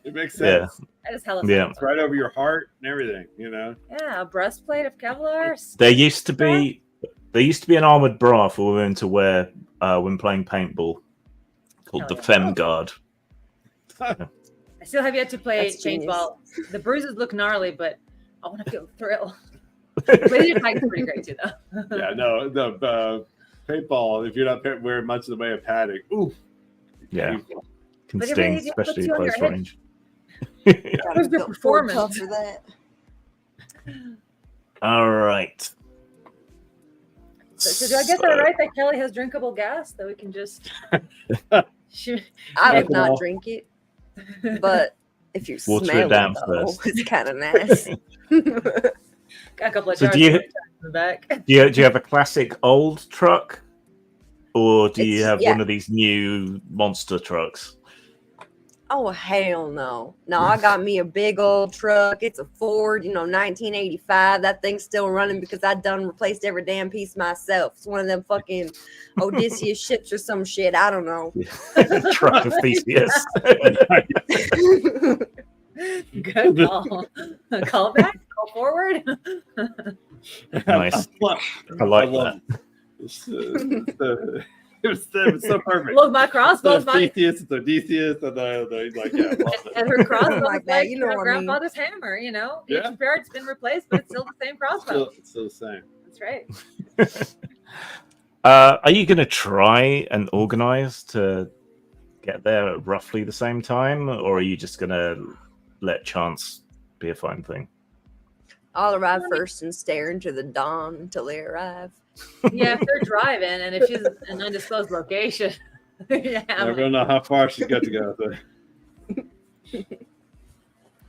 It makes sense. That is hella Yeah. It's right over your heart and everything, you know. Yeah, a breastplate of Kevlar. There used to be an armored bra for women to wear when playing paintball called Hell the yeah. Femme Guard. I still have yet to play That's genius. paintball. The bruises look gnarly, but I want to feel the thrill. Lasertag is pretty great too, though. Yeah, no, the paintball. If you're not wearing much in the way of padding, oof. Yeah, can But sting, everybody especially puts you on close your head. range. Where's the performance? Tough for that. All right. So do I get that right? That Kelly has drinkable gas that we can just shoot. I would Alcohol. not drink it, but if you Water it smell down it, though, first. it's kind of nasty. Got a couple of So jars do you- in the back. Do you have a classic old truck, or do you It's- have yeah. one of these new monster trucks? Oh hell no! No, I got me a big old truck. It's a Ford, 1985. That thing's still running because I done replaced every damn piece myself. It's one of them fucking Odysseus ships or some shit. I don't know. Truck of Theseus. Good call. Call back. Call forward. Nice. I like love that. It was so perfect. Look, my crossbow's It's my Theseus, it's Odysseus, and like yeah, I love it. and her crossbow Like is that, like you know her what I mean. grandfather's hammer. Yeah. Each part's been replaced, but it's still the same crossbow. It's still the same. That's right. Are you going to try and organize to get there at roughly the same time, or are you just going to let chance be a fine thing? I'll arrive first and stare into the dawn until they arrive. Yeah, if they're driving and if she's in an undisclosed location. Yeah. I don't know how far she's got to go. So.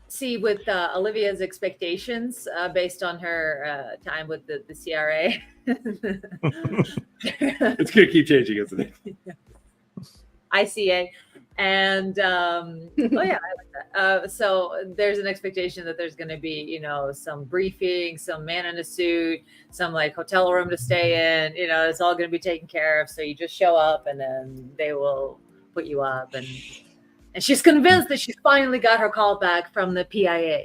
See, with Olivia's expectations based on her time with the CRA. It's gonna keep changing, isn't it? ICA. And oh yeah, I like that. So there's an expectation that there's going to be, some briefing, some man in a suit, some like hotel room to stay in. It's all going to be taken care of. So you just show up, and then they will put you up. And she's convinced that she's finally got her call back from the PIA.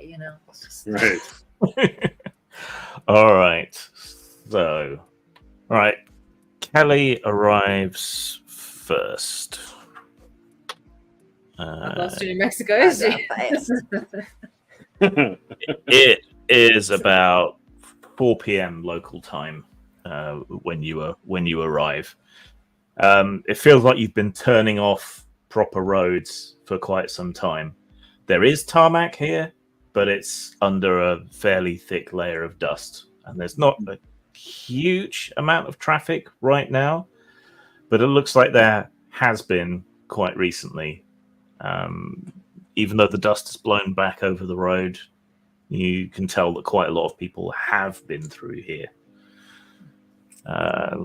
Right. All right. So, all right. Kelly arrives first. How close to New Mexico is she? Fast. It is about 4 p.m. local time when you arrive. It feels like you've been turning off proper roads for quite some time. There is tarmac here, but it's under a fairly thick layer of dust, and there's not a huge amount of traffic right now, but it looks like there has been quite recently. Even though the dust has blown back over the road, you can tell that quite a lot of people have been through here.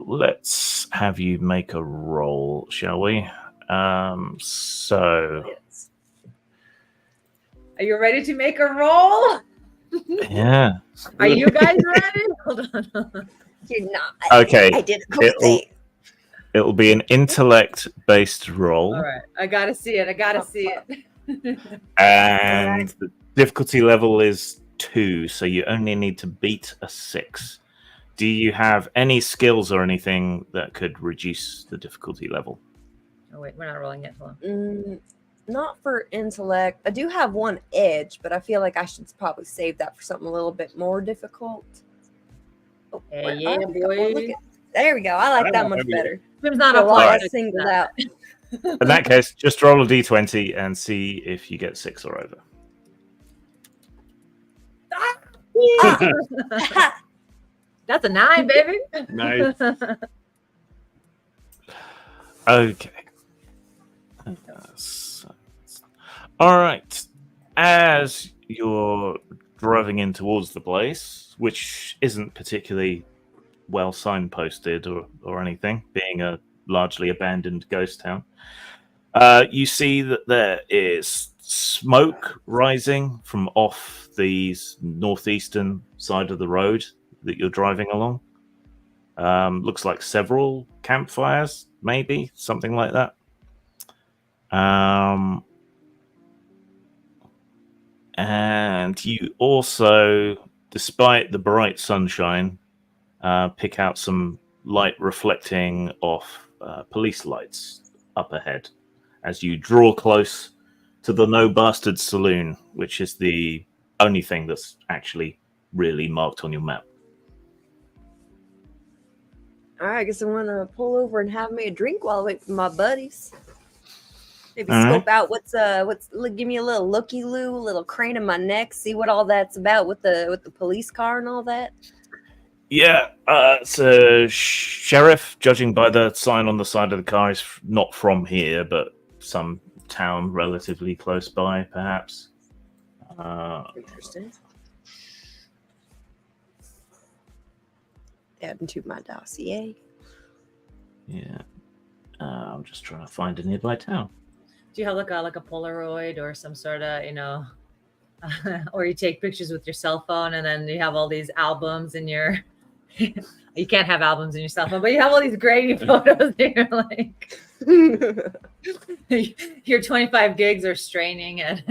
Let's have you make a roll, shall we? So, Yes. Are you ready to make a roll? yeah. Are you guys ready? Hold on. You're not. Okay. I did quickly. It'll be an intellect-based roll. All right. I got to see it. And the difficulty level is 2, so you only need to beat a 6. Do you have any skills or anything that could reduce the difficulty level? Oh, wait. We're not rolling yet. Hold on. Not for intellect. I do have one edge, but I feel like I should probably save that for something a little bit more difficult. Oh, Hey, where yeah, are we? Oh, boy. look at- there we go. I like that much better. Tim's not A lot applying. of singled out. In that case, just roll a d20 and see if you get 6 or over. That's a 9, baby. Nice. Okay. All right. As you're driving in towards the place, which isn't particularly well signposted or anything, being a largely abandoned ghost town, you see that there is smoke rising from off the northeastern side of the road that you're driving along. Looks like several campfires, maybe something like that. And you also, despite the bright sunshine, pick out some light reflecting off police lights up ahead as you draw close to the No Bastard Saloon, which is the only thing that's actually really marked on your map. All right, I guess I want to pull over and have me a drink while I wait for my buddies. Maybe All scope out what's give me a little looky loo, a little crane in my neck, see what all that's about with the police car and all that. Yeah, it's a sheriff, judging by the sign on the side of the car, is not from here, but some town relatively close by, perhaps. Interesting. Add into my dossier. Yeah. I'm just trying to find a nearby town. Do you have like a Polaroid or some sort of, or you take pictures with your cell phone and then you have all these albums in your you can't have albums in your cell phone, but you have all these grainy photos that you're like your 25 gigs are straining at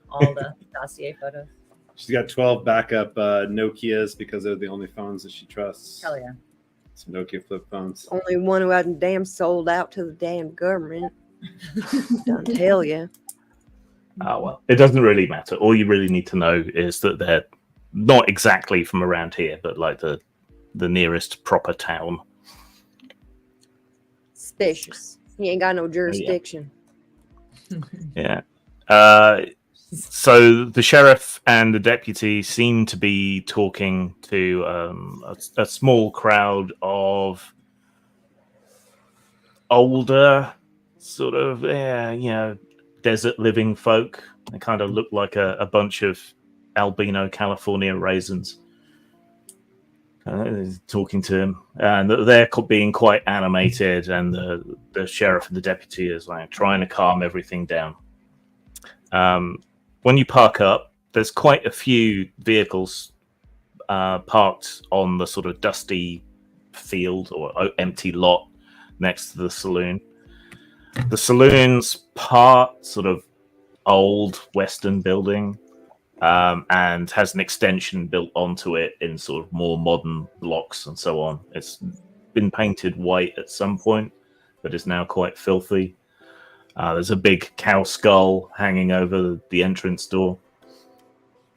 all the dossier photos. She's got 12 backup Nokias because they're the only phones that she trusts. Hell yeah. Some Nokia flip phones. Only one who hasn't damn sold out to the damn government. Don't tell you. Oh, well, it doesn't really matter. All you really need to know is that they're not exactly from around here, but like the nearest proper town. Suspicious. He ain't got no jurisdiction. Yeah. So the sheriff and the deputy seem to be talking to a small crowd of older, sort of, desert living folk. They kind of look like a bunch of albino California raisins. Talking to him, and they're being quite animated, and the sheriff and the deputy is like trying to calm everything down. When you park up, there's quite a few vehicles parked on the sort of dusty field or empty lot next to the saloon. The saloon's part sort of old Western building, and has an extension built onto it in sort of more modern blocks and so on. It's been painted white at some point, but is now quite filthy. There's a big cow skull hanging over the entrance door,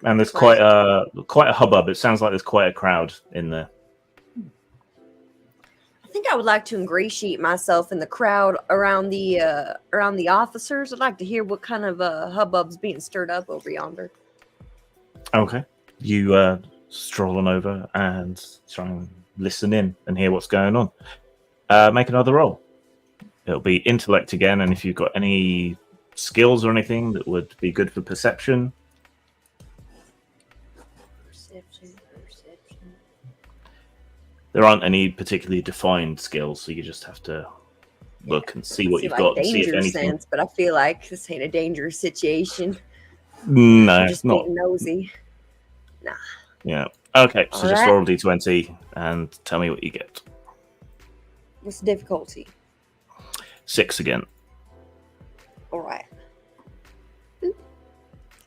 and there's quite a hubbub. It sounds like there's quite a crowd in there. I think I would like to ingratiate myself in the crowd around the officers. I'd like to hear what kind of hubbub's being stirred up over yonder. Okay, you stroll on over and try and listen in and hear what's going on. Make another roll. It'll be intellect again, and if you've got any skills or anything that would be good for perception. Perception. There aren't any particularly defined skills, so you just have to look and see what you've got and see if anything. Sense, but I feel like this ain't a dangerous situation. No, I'm it's just not. being nosy. Nah. Yeah. Okay, so All just right. roll a d20 and tell me what you get. What's the difficulty? 6 again. All right.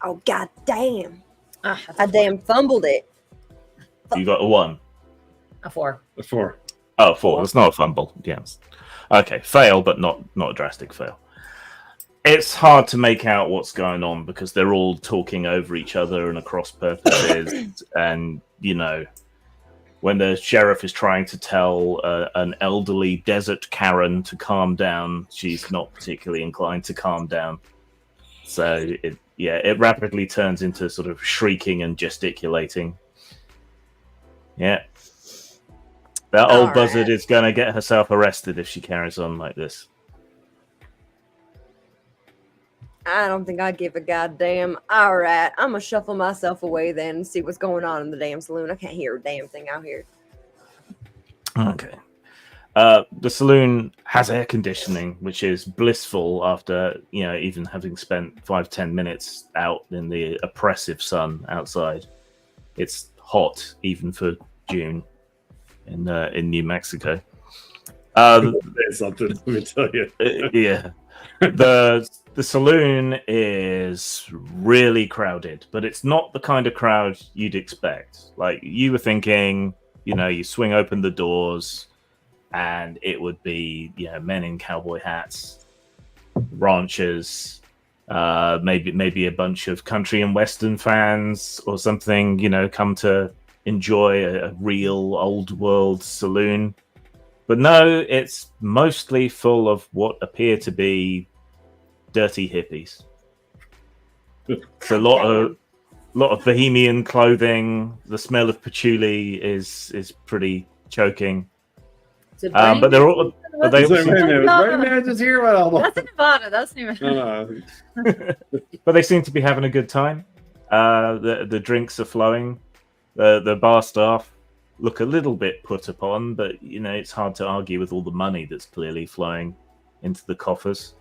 Oh, god damn. Ah, I damn fumbled it. You got a 1. a 4. A 4. Oh, 4. It's not a fumble. Yes. Okay, fail, but not a drastic fail. It's hard to make out what's going on because they're all talking over each other and across purposes. And, when the sheriff is trying to tell an elderly desert Karen to calm down, she's not particularly inclined to calm down. So, it rapidly turns into sort of shrieking and gesticulating. Yeah. That old All buzzard right. is going to get herself arrested if she carries on like this. I don't think I'd give a goddamn. All right, I'm gonna shuffle myself away then and see what's going on in the damn saloon. I can't hear a damn thing out here. Okay. The saloon has air conditioning, which is blissful after, even having spent 5-10 minutes out in the oppressive sun outside. It's hot even for June in New Mexico. There's something, let me tell you. Yeah. The saloon is really crowded, but it's not the kind of crowd you'd expect. Like, you were thinking, you swing open the doors and it would be men in cowboy hats, ranchers, maybe a bunch of country and western fans or something, come to enjoy a real old world saloon. But no, it's mostly full of what appear to be dirty hippies. It's a lot of bohemian clothing. The smell of patchouli is pretty choking. But they're all. But they Wait a minute, was Burning Man just here? That's in Nevada. That's New No. But they seem to be having a good time. The drinks are flowing. The bar staff look a little bit put upon, but it's hard to argue with all the money that's clearly flowing into the coffers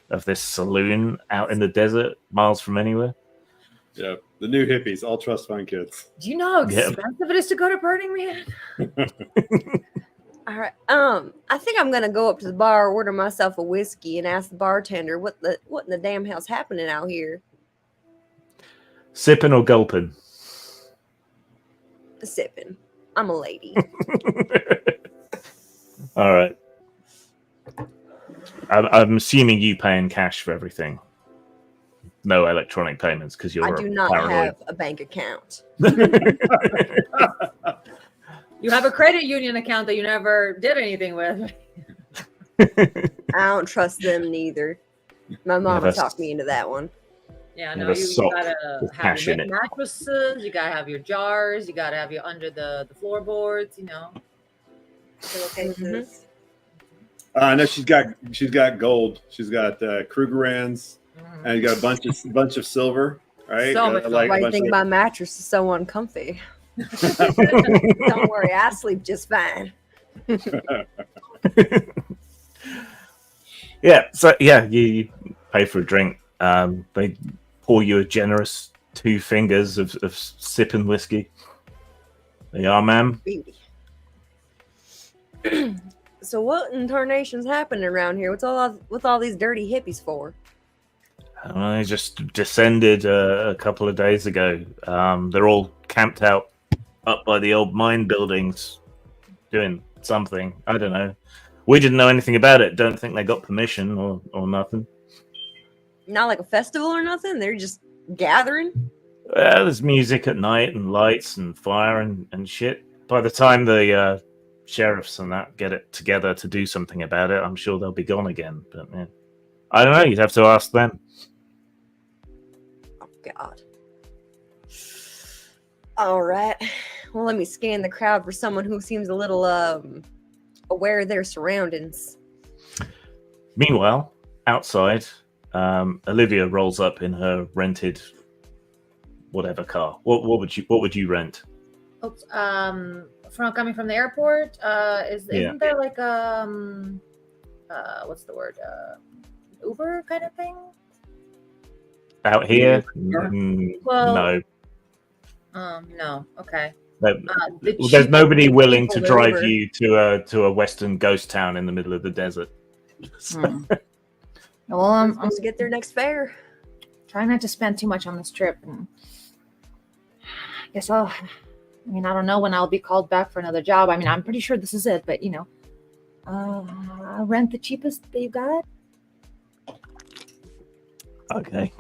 of this saloon out in the desert, miles from anywhere. Yeah, the new hippies, all trust fund kids. Do you know how expensive it is to go to Burning Man? All right. I think I'm gonna go up to the bar, order myself a whiskey, and ask the bartender what in the damn hell's happening out here. Sipping or gulping? Sipping. I'm a lady. All right. I'm assuming you pay in cash for everything. No electronic payments because you're. I do not have a bank account. You have a credit union account that you never did anything with. I don't trust them neither. My mama talked me into that one. Yeah, no, you gotta have your mattresses, you gotta have your jars, you gotta have your under the floorboards, I know she's got gold. She's got Krugerrands, and you got a bunch of silver. Right? So much Why do you think my mattress is so uncomfy? Don't worry, I sleep just fine. Yeah. So you pay for a drink. They pour you a generous 2 fingers of sipping whiskey. There you are, ma'am. Beauty. So what in tarnation's happening around here? What's all these dirty hippies for? I just descended a couple of days ago. They're all camped out up by the old mine buildings doing something. I don't know. We didn't know anything about it. Don't think they got permission or nothing. Not like a festival or nothing? They're just gathering? There's music at night and lights and fire and shit. By the time the sheriffs and that get it together to do something about it, I'm sure they'll be gone again. But yeah. I don't know. You'd have to ask them. Oh, God. All right. Well, let me scan the crowd for someone who seems a little aware of their surroundings. Meanwhile, outside, Olivia rolls up in her rented whatever car. What would you rent? Oops, coming from the airport, isn't there like what's the word? Uber kind of thing? Out here? Well, no. No. Okay. There's nobody willing to drive you to a western ghost town in the middle of the desert. Well, I'm supposed to get their next fare. Trying not to spend too much on this trip. And I guess I don't know when I'll be called back for another job. I mean, I'm pretty sure this is it, but rent the cheapest that you got. Okay.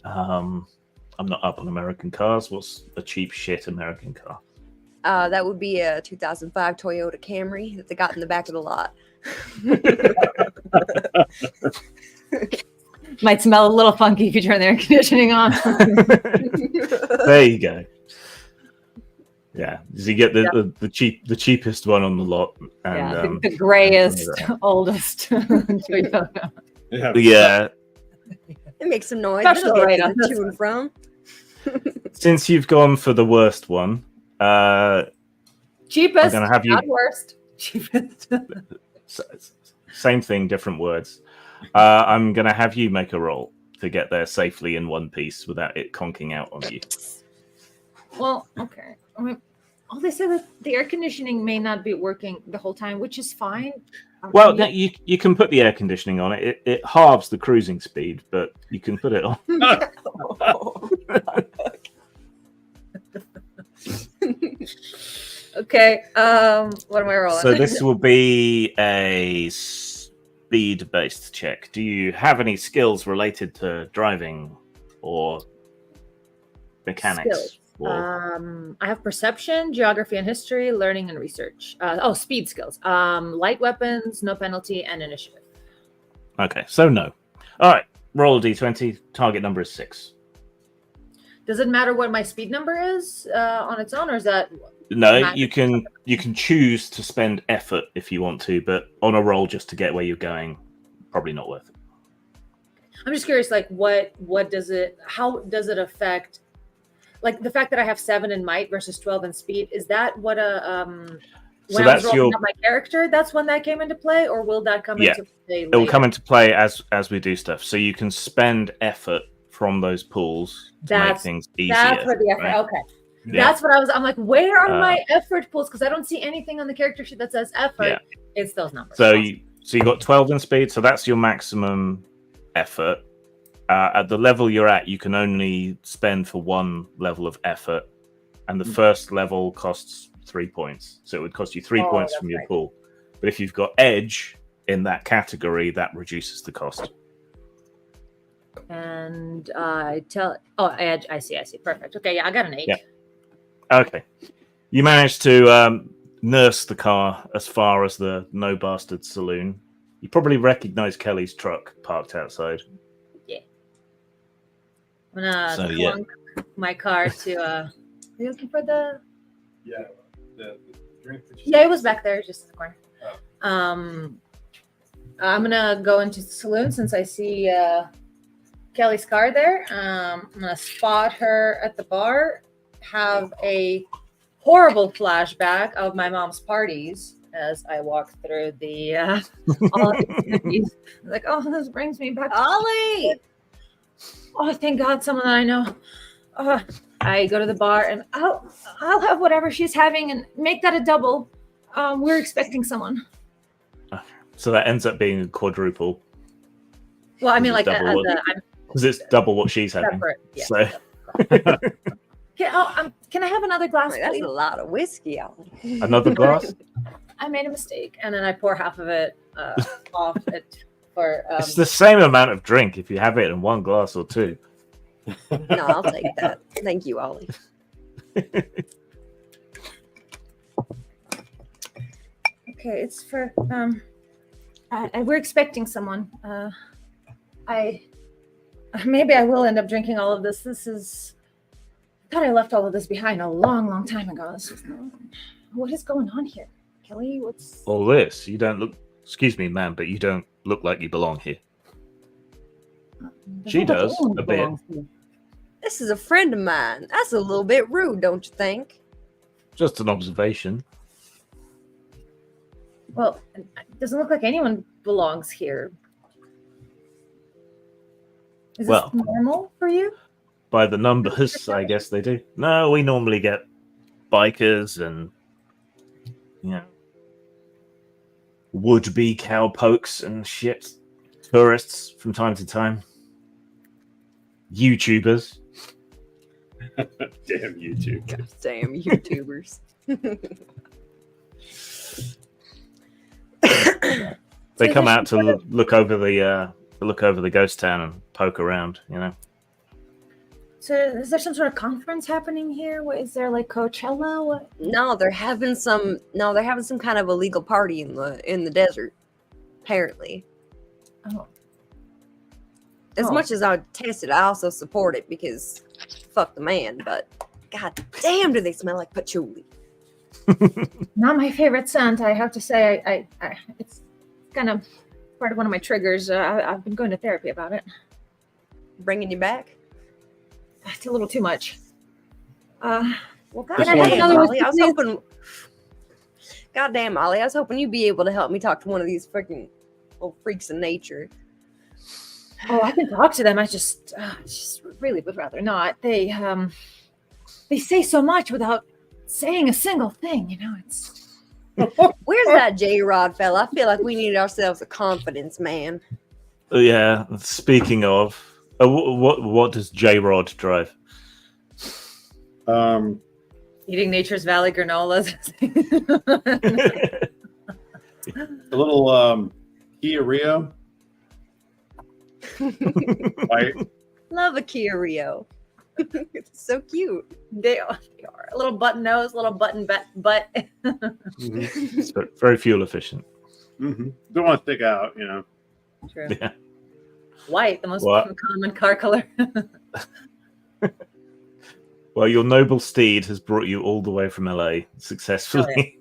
I'm not up on American cars. What's a cheap shit American car? That would be a 2005 Toyota Camry that they got in the back of the lot. Might smell a little funky if you turn the air conditioning on. There you go. Yeah, so you get the cheapest one on the lot, and the grayest, oldest Toyota. yeah. It makes some noise. Special It'll get radar, to the that's to and from. Since you've gone for the worst one, Cheapest, I'm gonna have you. not worst. Cheapest. Same thing, different words. I'm gonna have you make a roll to get there safely in one piece without it conking out on you. Well, okay. I mean, they say that the air conditioning may not be working the whole time, which is fine. Well, you can put the air conditioning on it. It halves the cruising speed, but you can put it on. Okay. What am I rolling? So this will be a speed-based check. Do you have any skills related to driving or mechanics? Skills. Or... I have perception, geography and history, learning and research. Speed skills. Light weapons, no penalty, and initiative. Okay, so no. All right, roll a d20. Target number is 6. Does it matter what my speed number is on its own, or is that? No, you can choose to spend effort if you want to, but on a roll just to get where you're going, probably not worth it. I'm just curious, like what does it? How does it affect? Like the fact that I have 7 in might versus 12 in speed, is that what when So I that's was rolling up my character, that's when that came into play, or will that come into play later? It will come into play as we do stuff. So you can spend effort from those pools to make things easier. That's where the effort. Right? Okay, Yeah. that's what I'm like, where are my effort pools? Because I don't see anything on the character sheet that says effort. Yeah. It's those numbers. So you got 12 in speed, so that's your maximum effort. At the level you're at, you can only spend for one level of effort, and the first level costs 3 points. So it would cost you 3 points from your pool. But if you've got edge in that category, that reduces the cost. And edge. I see. Perfect. Okay, yeah, I got an 8. Yeah. Okay. You managed to nurse the car as far as the No Bastard Saloon. You probably recognize Kelly's truck parked outside. I'm gonna clunk my car to. Are you looking for the? Yeah, the drink. Yeah, it was back there, just in the corner. Oh. I'm gonna go into the saloon since I see Kelly's car there. I'm gonna spot her at the bar. Have a horrible flashback of my mom's parties as I walk through the all the activities. Like, oh, this brings me back to Ollie! Oh, thank God, someone that I know. I go to the bar and I'll have whatever she's having and make that a double. We're expecting someone. So that ends up being a quadruple. Well, I mean, like because it's double what she's having. Separate. Yeah. So. Can I have another glass? That's please? a lot of whiskey, Ollie. Another glass? I made a mistake, and then I pour half of it off it for. It's the same amount of drink if you have it in one glass or two. No, I'll take that. Thank you, Ollie. Okay, it's for we're expecting someone. Maybe I will end up drinking all of this. I thought I left all of this behind a long, long time ago. What is going on here, Kelly? What's all this? You don't look. Excuse me, ma'am, but you don't look like you belong here. She does a bit. This is a friend of mine. That's a little bit rude, don't you think? Just an observation. Well, it doesn't look like anyone belongs here. Is this normal for you? By the numbers, I guess they do. No, we normally get bikers and, would-be cowpokes and shit. Tourists from time to time. YouTubers. Damn YouTube. God damn YouTubers. They come out to look over the ghost town and poke around, So is there some sort of conference happening here? What is there, like Coachella? What? No, they're having some kind of illegal party in the desert. Apparently. Oh. As much as I detest it, I also support it because fuck the man, but God damn, do they smell like patchouli? Not my favorite scent, I have to say. I it's kind of part of one of my triggers. I've been going to therapy about it. Bringing you back? It's a little too much. Well, God, Just can I have one- another Ollie, I was whiskey, hoping. Goddamn, Ollie, I was hoping you'd be able to help me talk to one of these freaking little freaks of nature. please? Oh, I can talk to them. I just really would rather not. They say so much without saying a single thing. You know, it's Where's that J-Rod fella? I feel like we need ourselves a confidence man. Yeah. Speaking of, what does J Rod drive? eating Nature's Valley granolas. A little Kia Rio. Right? Love a Kia Rio. It's so cute. They are a little button nose, little button butt. Mm-hmm. It's very fuel efficient. Mm-hmm. Don't want to stick out, you know. True. Yeah. White, the most What? common car color. Well, your noble steed has brought you all the way from LA successfully.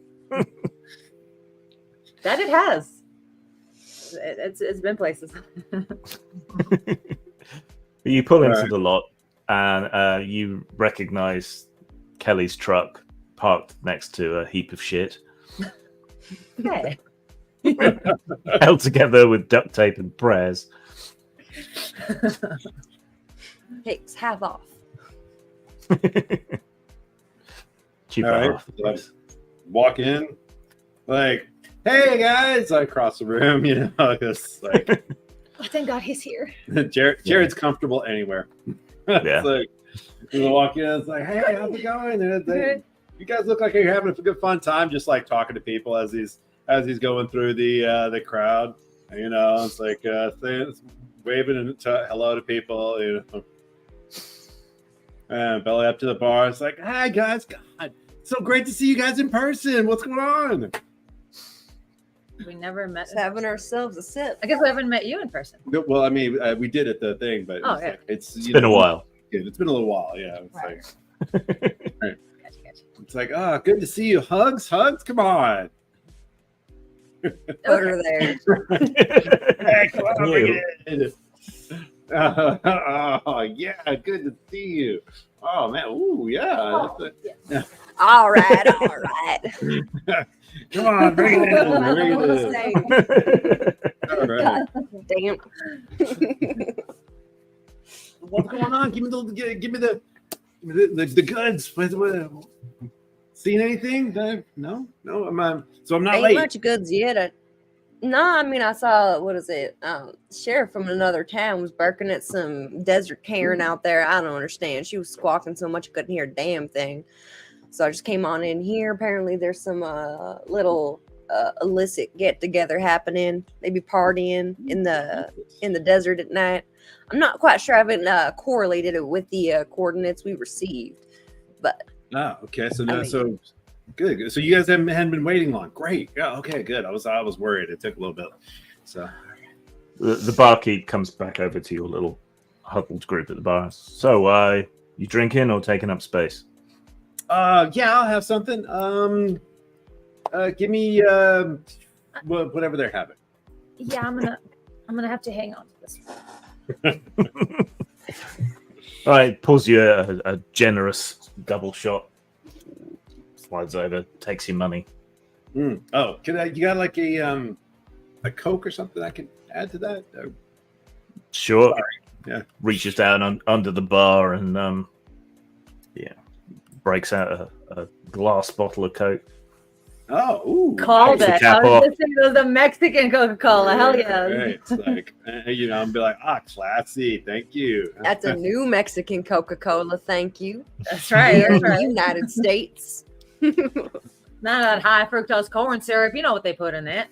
That it has. It's been places. You pull into Right. the lot, and you recognize Kelly's truck parked next to a heap of shit, Hey. held together with duct tape and prayers. Takes half off. Cheap All right. off. Walk in, like, hey guys, I cross the room, you know, just like Oh, thank God he's here. Jared's comfortable anywhere. Yeah. It's like you walk in, it's like, hey, how's it going? And you guys look like you're having a good fun time, just like talking to people as he's going through the crowd. You know, it's like waving and hello to people. You know, and belly up to the bar. It's like, hi guys, God, so great to see you guys in person. What's going on? We never met. Just having ourselves a sip. I guess we haven't met you in person. Well, I mean, we did at the thing, but Oh, it's, yeah. like, it's It's been a while. It's been a little while, yeah. It's Right. like Gotcha. it's like, oh, good to see you. Hugs, come on. Over there. Hey, come on, You. bring it in. Oh, yeah, good to see you. Oh man, ooh, yeah. Oh, yeah. All right, all right. Come on, bring it in. Bring it in. All right. Damn. What's going on? Give me the goods. Seen anything? No. So I'm not Ain't late. much goods yet. I mean, I saw, what is it? Sheriff from another town was barking at some desert Karen out there. I don't understand. She was squawking so much I couldn't hear a damn thing. So I just came on in here. Apparently there's some little illicit get together happening. They be partying in the desert at night. I'm not quite sure. I haven't correlated it with the coordinates we received, but Oh, okay. So I now, mean- so good. So you guys hadn't been waiting long. Great. Yeah. Okay. Good. I was worried. It took a little bit. So The barkeep comes back over to your little huddled group at the bar. So, you drinking or taking up space? yeah, I'll have something. Give me whatever they're having. Yeah, I'm gonna have to hang on to this. All right, pulls you a generous double shot. Slides over, takes your money. Oh, you got like a Coke or something I can add to that? Sure. Sorry. Yeah. Reaches down under the bar and breaks out a glass bottle of Coke. Oh, ooh. Called Takes the it. cap I was off. gonna say it was the Mexican Coca-Cola. Hell yeah. Right. It's like, I'm be like, classy. Thank you. that's a new Mexican Coca-Cola. Thank you. That's right. Here That's in the right. United States. Not that high fructose corn syrup. You know what they put in it.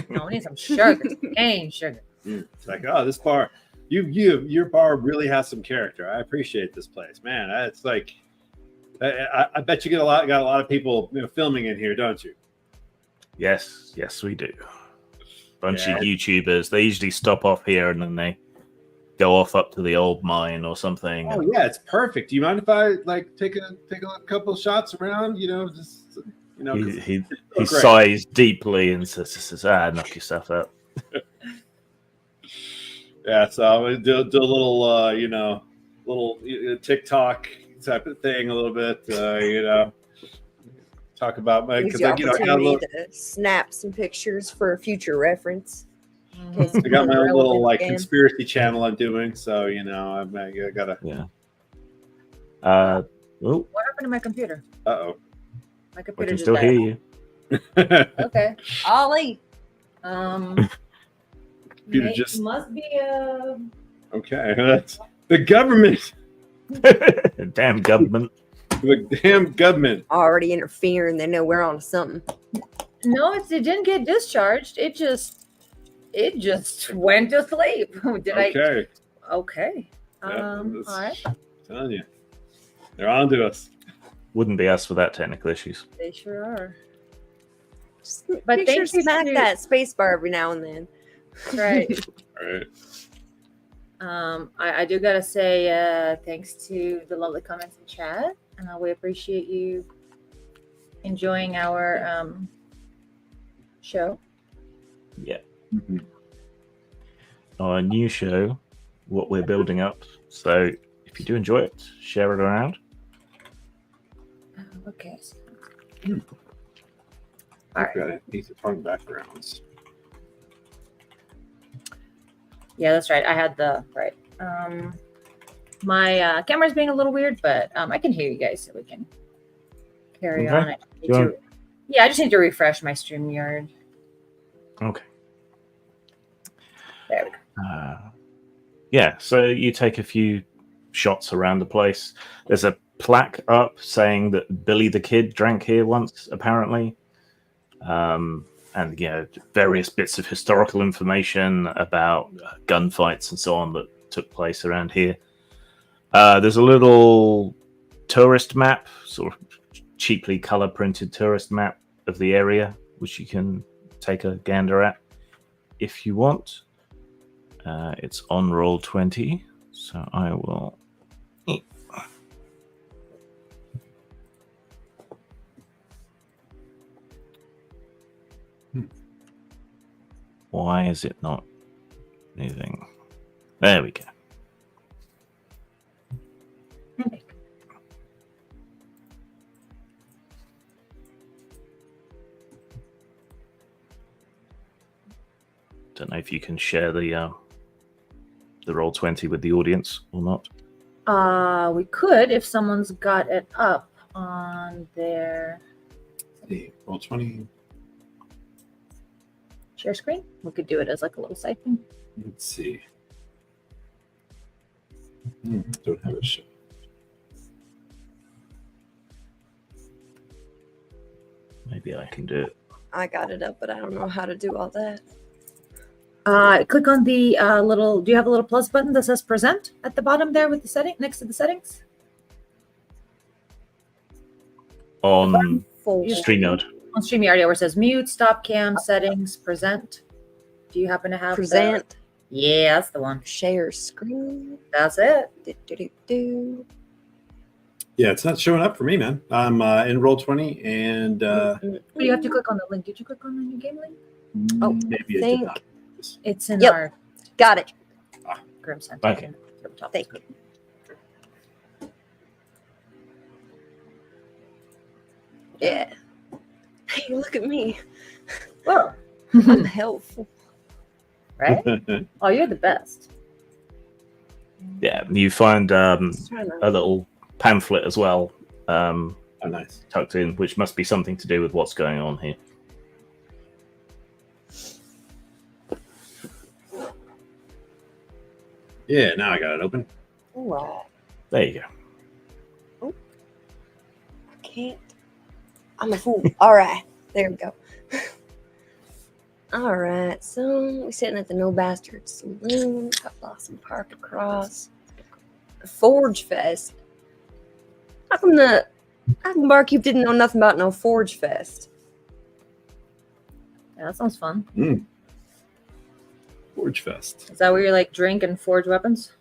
No, we need some sugar. Cane sugar. It's like, oh, this bar, your bar really has some character. I appreciate this place, man. It's like, I bet you got a lot of people filming in here, don't you? Yes, we do. Bunch Yeah. of YouTubers. They usually stop off here and then they go off up to the old mine or something. Oh and yeah, it's perfect. Do you mind if I like take a couple shots around? Just 'cause he great. sighs deeply and says, knock yourself out. Yeah, so I'm gonna do a little, little TikTok type of thing, a little bit, talk about my Use because the I got a opportunity little, to snap some pictures for future reference. Mhm. I got my own little like Relevant again. conspiracy channel I'm doing, so I gotta. Yeah. Oh, What happened to my computer? Uh My we computer can just still died. hear you. oh. Okay. Ollie, Computer It just- must be a. Okay, that's the government. Damn government. The damn government. already interfering. They know we're on something. No, it didn't get discharged. It just went to sleep. Did Okay, I? Okay. Yeah, All right. telling you, they're on to us. Wouldn't be us without technical issues. They sure are. Just But make sure thank you smack to- that space bar every now and then. Right. All right. I do gotta say thanks to the lovely comments in chat. We appreciate you enjoying our show. Yeah. Mhm. Our new show, what we're building up. So if you do enjoy it, share it around. Okay. Hmm. All right. Got it. AetherPunk backgrounds. Yeah, that's right. I had the right. My camera's being a little weird, but I can hear you guys, so we can carry Okay. on. I just need to refresh my StreamYard. Okay. There we go. Yeah, so you take a few shots around the place. There's a plaque up saying that Billy the Kid drank here once, apparently. And various bits of historical information about gunfights and so on that took place around here. There's a little tourist map, sort of cheaply color printed tourist map of the area, which you can take a gander at if you want. It's on Roll20, so I will. Why is it not moving? There we go. Don't know if you can share the Roll20 with the audience or not. We could if someone's got it up on their Hey, Roll20. share screen. We could do it as like a little side thing. Let's see. Don't have a show. Maybe I can do it. I got it up, but I don't know how to do all that. Click on the little. Do you have a little plus button that says "Present" at the bottom there with the setting next to the settings? On Full StreamYard. On StreamYard, where it says "Mute," "Stop Cam," "Settings," "Present." Do you happen to have present, Yeah, that's the one. share screen. That's it. Do. Yeah, it's not showing up for me, man. I'm in Roll20 and You have to click on the link. Did you click on the new game link? Oh, maybe I thank- did not. It's in Yep. our Got it. Grim Center. Okay. Thank you. Yeah. Hey, look at me. Whoa. I'm helpful. Right? Oh, you're the best. Yeah, you find Just trying to- a little pamphlet as well Oh, nice. tucked in, which must be something to do with what's going on here. Yeah, now I got it open. All right. There you go. I can't. I'm a fool. All right. There we go. All right. So we're sitting at the No Bastard Saloon. Got Blossom Park across. Forge Fest. How come Barkeep didn't know nothing about no Forge Fest? Yeah, that sounds fun. Forge Fest. Is that where you like drink and forge weapons?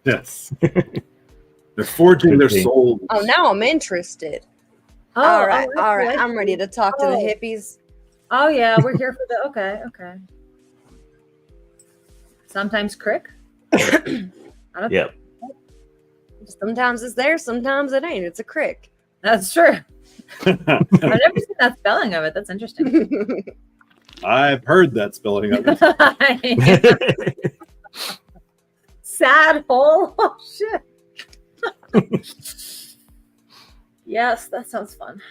Yes. They're forging their souls. Oh, now I'm interested. All right. I'm ready to talk to the hippies. Oh yeah, we're here for the. Okay. Sometimes crick. Yep. Sometimes it's there, sometimes it ain't. It's a crick. That's true. I've never seen that spelling of it. That's interesting. I've heard that spelling of it. Sad hole. Oh shit. Yes, that sounds fun.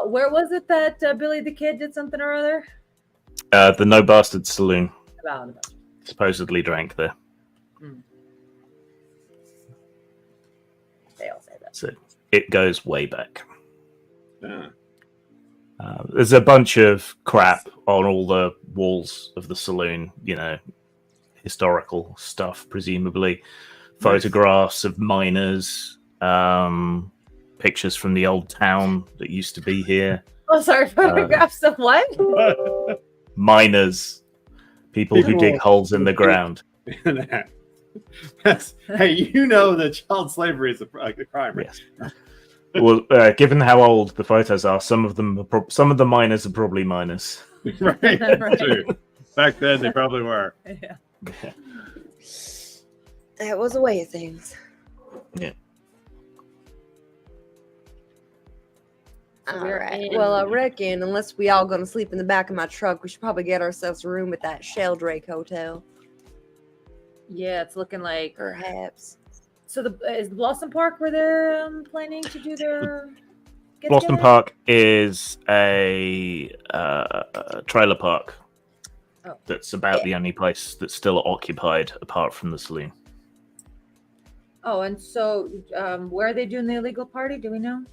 Where was it that Billy the Kid did something or other? The No Bastard Saloon. About. Supposedly drank there. They all say that. So it goes way back. Yeah. There's a bunch of crap on all the walls of the saloon, historical stuff, presumably. Photographs of miners, pictures from the old town that used to be here. Oh, sorry, photographs of what? Miners. People who dig holes in the ground. Hey, you know that child slavery is a crime, right? Yes. Well, given how old the photos are, some of the miners are probably minors. Right. That's true. Back then, they probably were. Yeah. That was a way of things. Yeah. So All right. Well, I reckon unless we all gonna sleep in the back of my truck, we should probably get ourselves a room at that Sheldrake Hotel. Yeah, it's looking like. Perhaps. So is the Blossom Park where they're planning to do their. Blossom Park is a trailer park. Oh. That's about the only place that's still occupied apart from the saloon. Oh, and so where are they doing the illegal party? Do we know?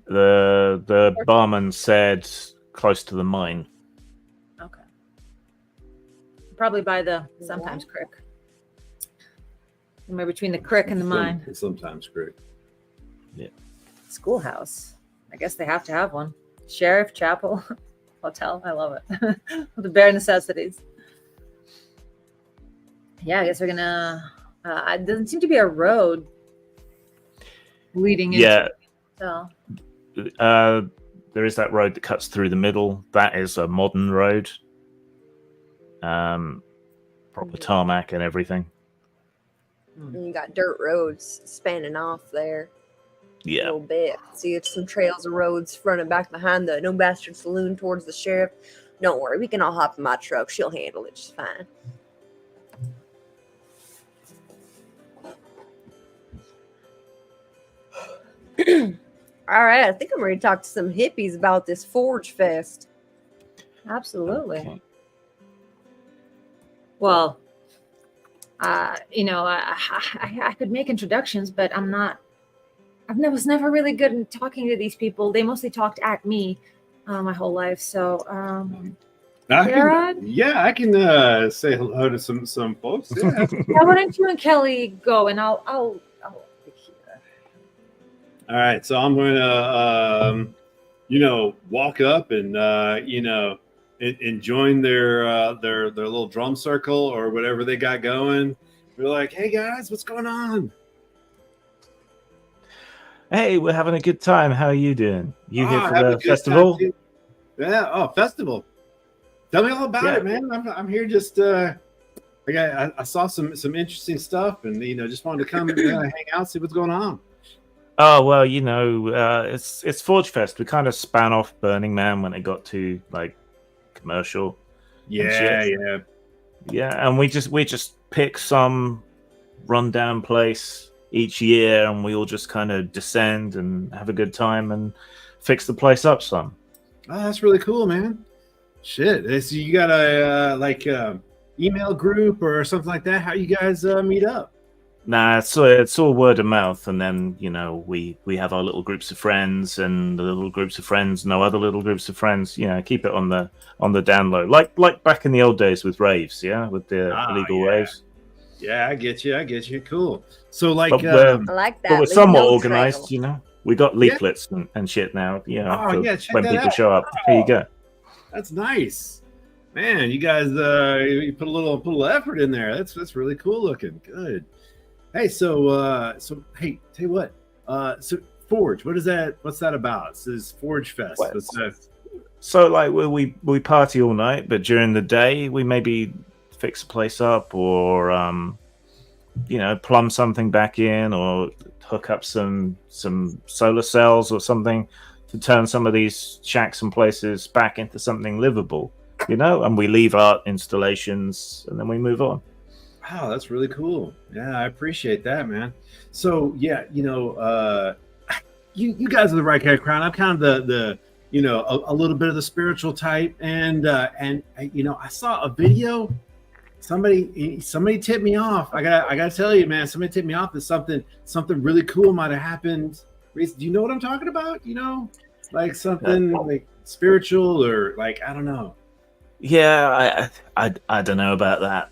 The barman said close to the mine. Okay. Probably by the sometimes crick. Somewhere between the crick and the mine. Sometimes crick. Yeah. Schoolhouse. I guess they have to have one. Sheriff, chapel, hotel. I love it. The bare necessities. Yeah, I guess we're gonna. It doesn't seem to be a road leading into. Yeah. So. There is that road that cuts through the middle. That is a modern road. Proper tarmac and everything. And you got dirt roads spanning off there. Yeah. A little bit. See, it's some trails of roads front and back behind the No Bastard Saloon towards the sheriff. Don't worry, we can all hop in my truck. She'll handle it just fine. All right, I think I'm ready to talk to some hippies about this Forge Fest. Absolutely. Okay. Well, I could make introductions, but I'm not. Was never really good at talking to these people. They mostly talked at me my whole life. So, I can say hello to some folks. Yeah. why don't you and Kelly go, and I'll here. All right, so I'm going to, walk up and and join their little drum circle or whatever they got going. We're like, hey guys, what's going on? Hey, we're having a good time. How are you doing? You here for having the a good festival? time, yeah. Oh, festival. Tell me all about it, man. I'm here just. I saw some interesting stuff, and just wanted to come and hang out, see what's going on. Oh well, it's Forge Fest. We kind of span off Burning Man when it got to commercial. Yeah. Yeah, and we just pick some rundown place each year, and we all just kind of descend and have a good time and fix the place up some. Oh, that's really cool, man. Shit. So you got a email group or something like that? How you guys meet up? Nah, it's all word of mouth, and then we have our little groups of friends, and the little groups of friends know other little groups of friends. Keep it on the down low, like back in the old days with raves, with the illegal raves. Yeah, I get you. Cool. So I like that. But we're Leave somewhat no organized, trail. We got leaflets and shit now. check when that people out. show up, here you go. That's nice. Man, you guys, you put a little effort in there. That's really cool looking. Good. Hey, so hey, tell you what. So Forge, what is that? What's that about? It says Forge Fest. What? What's that? So like we party all night, but during the day we maybe fix a place up or plumb something back in or hook up some solar cells or something to turn some of these shacks and places back into something livable, and we leave art installations and then we move on. Wow, that's really cool. Yeah, I appreciate that, man. So yeah, you guys are the right kind of crowd. I'm kind of the a little bit of the spiritual type, and I saw a video. Somebody tipped me off. I gotta tell you, man. Somebody tipped me off that something really cool might have happened. Do you know what I'm talking about? Like something like spiritual or like I don't know. Yeah, I don't know about that.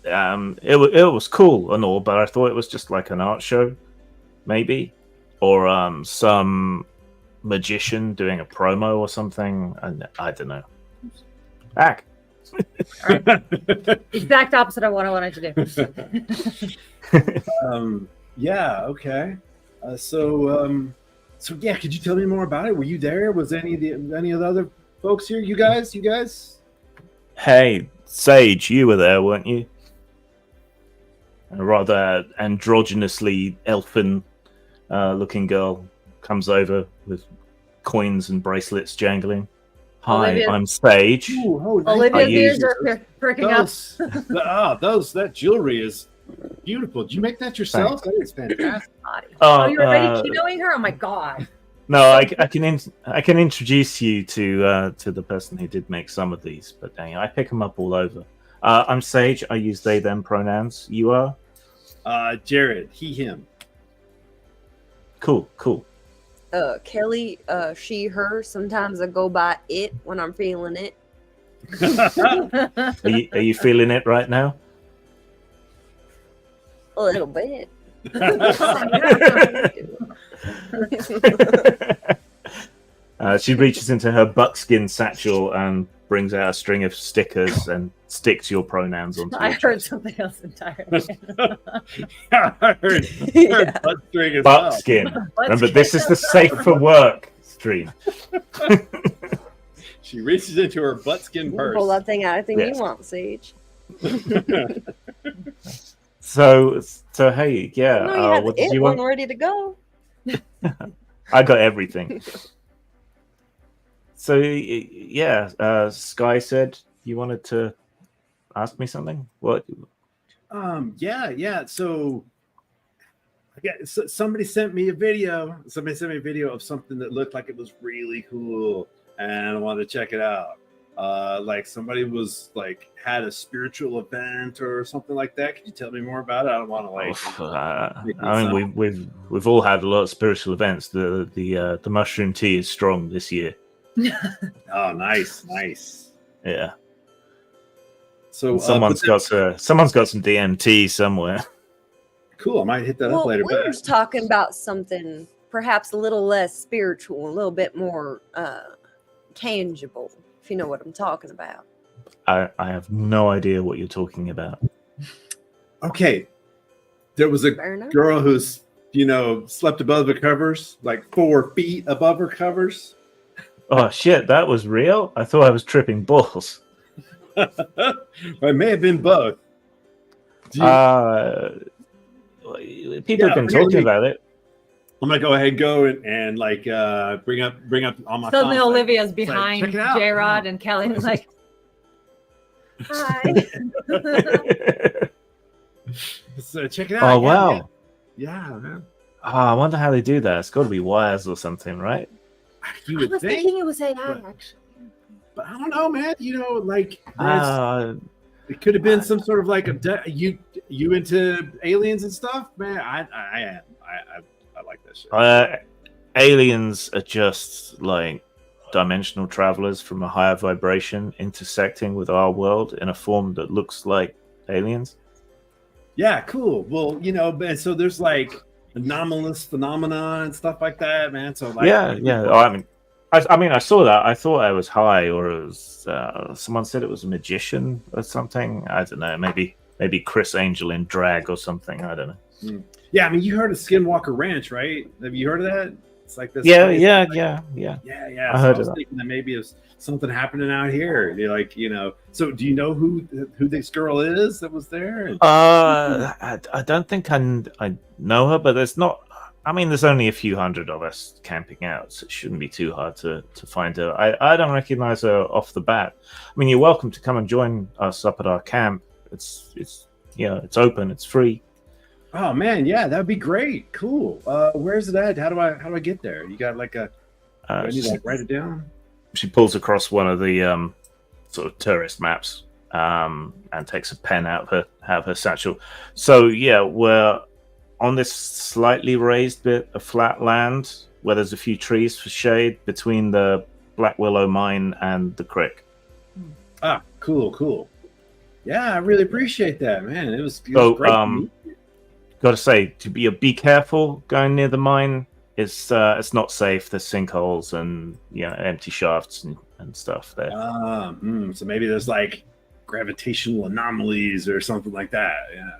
It was cool and all, but I thought it was just like an art show, maybe, or some magician doing a promo or something. And I don't know. Back. Exact opposite of what I wanted to do. Yeah. Okay. So yeah, could you tell me more about it? Were you there? Was any of the other folks here? You guys? Hey, Sage, you were there, weren't you? A rather androgynously elfin looking girl comes over with coins and bracelets jangling. Hi, Olivia. I'm Sage. Ooh, Olivia's ears are pricking up. That jewelry is beautiful. Did you make that yourself? That is fantastic. Oh, you're already keynoting her? Oh my god. No, I can introduce you to the person who did make some of these, but dang, I pick them up all over. I'm Sage. I use they them pronouns. You are? Jared. He him. Cool. Kelly, she, her. Sometimes I go by it when I'm feeling it. Are you feeling it right now? A little bit. She reaches into her buckskin satchel and brings out a string of stickers and sticks your pronouns onto I each heard other. something else entirely. I heard Yeah. butt string as well. Buckskin. Remember, this is the safe for work stream. She reaches into her buttskin Pull purse. that thing out. I think Yes. you want, Sage. So hey, yeah. No, you had What the did it you one want? ready to go. I got everything. So yeah, Sky said you wanted to ask me something. What? Yeah. So, somebody sent me a video. Somebody sent me a video of something that looked like it was really cool, and I wanted to check it out. Like somebody was like had a spiritual event or something like that. Could you tell me more about it? I don't want to like. I mean, we've all had a lot of spiritual events. The mushroom tea is strong this year. Oh, nice. Yeah. So someone's got some DMT somewhere. Cool. I might hit that up Well, later. we were just talking about something perhaps a little less spiritual, a little bit more tangible, if you know what I'm talking about. I have no idea what you're talking about. Okay. There was a Fair enough. girl who's slept above the covers, like 4 feet above her covers. Oh shit, that was real? I thought I was tripping balls. It may have been both. People have been talking about it. I'm gonna go ahead and go and like bring up on my Suddenly phone. Olivia's like, behind check it out. J-Rod and Kelly's like, hi. So check it out. Oh wow. Yeah, man. Oh, I wonder how they do that. It's got to be wires or something, right? You I would was think, thinking it was AI, but- actually. but I don't know, man. Like Uh, it could have been some sort of like you into aliens and stuff, man. I am. I like that shit. Aliens are just like dimensional travelers from a higher vibration intersecting with our world in a form that looks like aliens. Yeah, cool. Well, and so there's like anomalous phenomena and stuff like that, man. So like, Yeah. Oh, I mean, I mean, I saw that. I thought I was high, or it was someone said it was a magician or something. I don't know. Maybe Chris Angel in drag or something. I don't know. Yeah, I mean, you heard of Skinwalker Ranch, right? Have you heard of that? It's like this. Yeah. Yeah. I So heard I was of that. thinking that maybe it's something happening out here. You're like, So do you know who this girl is that was there? I don't think I know her, but there's not. I mean, there's only a few hundred of us camping out, so it shouldn't be too hard to find her. I don't recognize her off the bat. I mean, you're welcome to come and join us up at our camp. It's open. It's free. Oh man, yeah, that'd be great. Cool. Where's it at? How do I get there? You got like a? Do I need to write it down? She pulls across one of the sort of tourist maps and takes a pen out of her satchel. So yeah, we're on this slightly raised bit of flat land where there's a few trees for shade between the Black Willow mine and the creek. Ah, cool. Yeah, I really appreciate that, man. It was great. Gotta say, be careful going near the mine. It's not safe. There's sinkholes and empty shafts and stuff there. So maybe there's like gravitational anomalies or something like that. Yeah.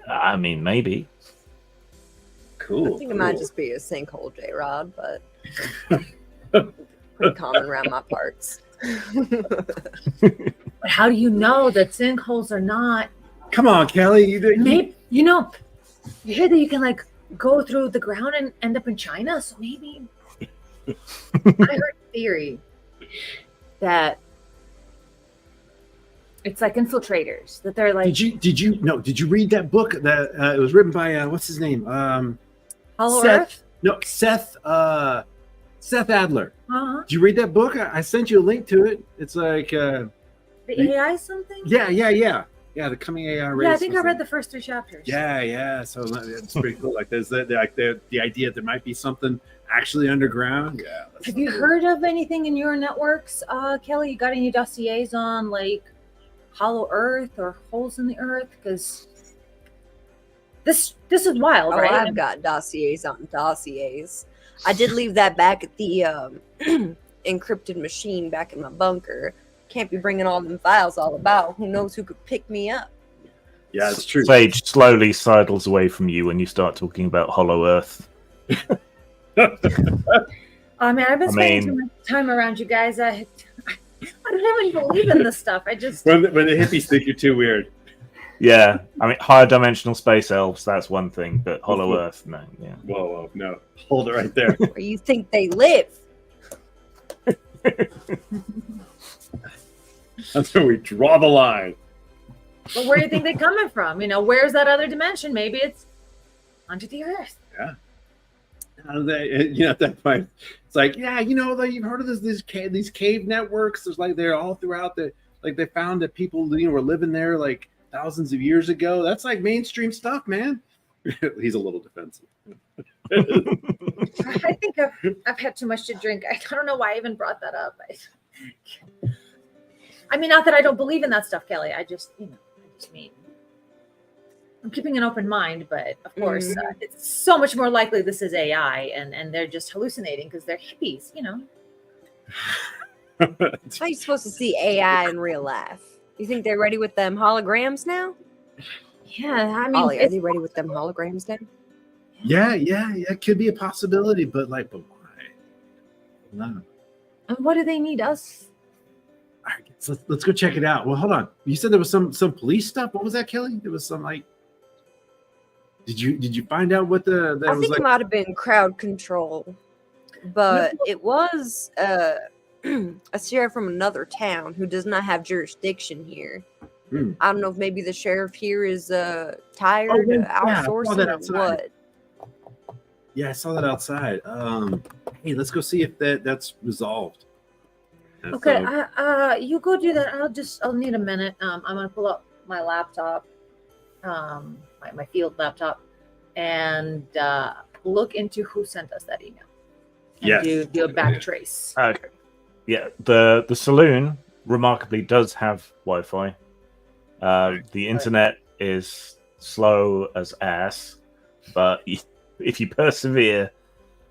I mean, maybe. Cool. I think it might just be a sinkhole, J-Rod, but pretty common around my parts. But how do you know that sinkholes are not? Come on, Kelly. Maybe you hear that you can like go through the ground and end up in China. So maybe I heard a theory that it's like infiltrators, that they're like. Did you read that book that it was written by what's his name? Hollow Seth. Earth? No, Seth Adler. Uh-huh. Did you read that book? I sent you a link to it. It's like The AI something? Yeah. The coming AI race. Yeah, I think I read the first 3 chapters. Yeah. So it's pretty cool. Like there's the idea there might be something actually underground. Yeah. Have you heard of anything in your networks, Kelly? You got any dossiers on like Hollow Earth or holes in the earth? Because this is wild, right? I've got dossiers on dossiers. I did leave that back at the encrypted machine back in my bunker. Can't be bringing all them files all about. Who knows who could pick me up? Yeah, it's true. Sage slowly sidles away from you when you start talking about Hollow Earth. Oh man, I've been spending too much time around you guys. I don't even believe in this stuff. I just when the hippies think you're too weird. Yeah, I mean, higher dimensional space elves, that's one thing, but Hollow Earth, no. Yeah. Whoa, no. Hold it right there. Where you think they live? That's where we draw the line. But where do you think they're coming from? Where's that other dimension? Maybe it's under the earth. Yeah. At that point, it's like, you've heard of these cave networks. There's like they're all throughout they found that people were living there like thousands of years ago. That's like mainstream stuff, man. He's a little defensive. I think I've had too much to drink. I don't know why I even brought that up. I mean, not that I don't believe in that stuff, Kelly. I just mean, I'm keeping an open mind, but of course, it's so much more likely this is AI and they're just hallucinating because they're hippies, How are you supposed to see AI in real life? You think they're ready with them holograms now? Yeah, I mean, Ollie, are they ready with them holograms then? Yeah, it could be a possibility, but why? No. And what do they need us? All right, let's go check it out. Well, hold on. You said there was some police stuff. What was that, Kelly? There was some like. Did you find out what I think it might have been crowd control, but it was a sheriff from another town who does not have jurisdiction here. I don't know if maybe the sheriff here is tired, outsourcing, or what. Yeah, I saw that outside. Hey, let's go see if that's resolved. Okay, you go do that. I'll need a minute. I'm gonna pull up my laptop, my field laptop, and look into who sent us that email. And do a back trace. Okay. Yeah, the saloon remarkably does have Wi-Fi. The internet is slow as ass, but if you persevere,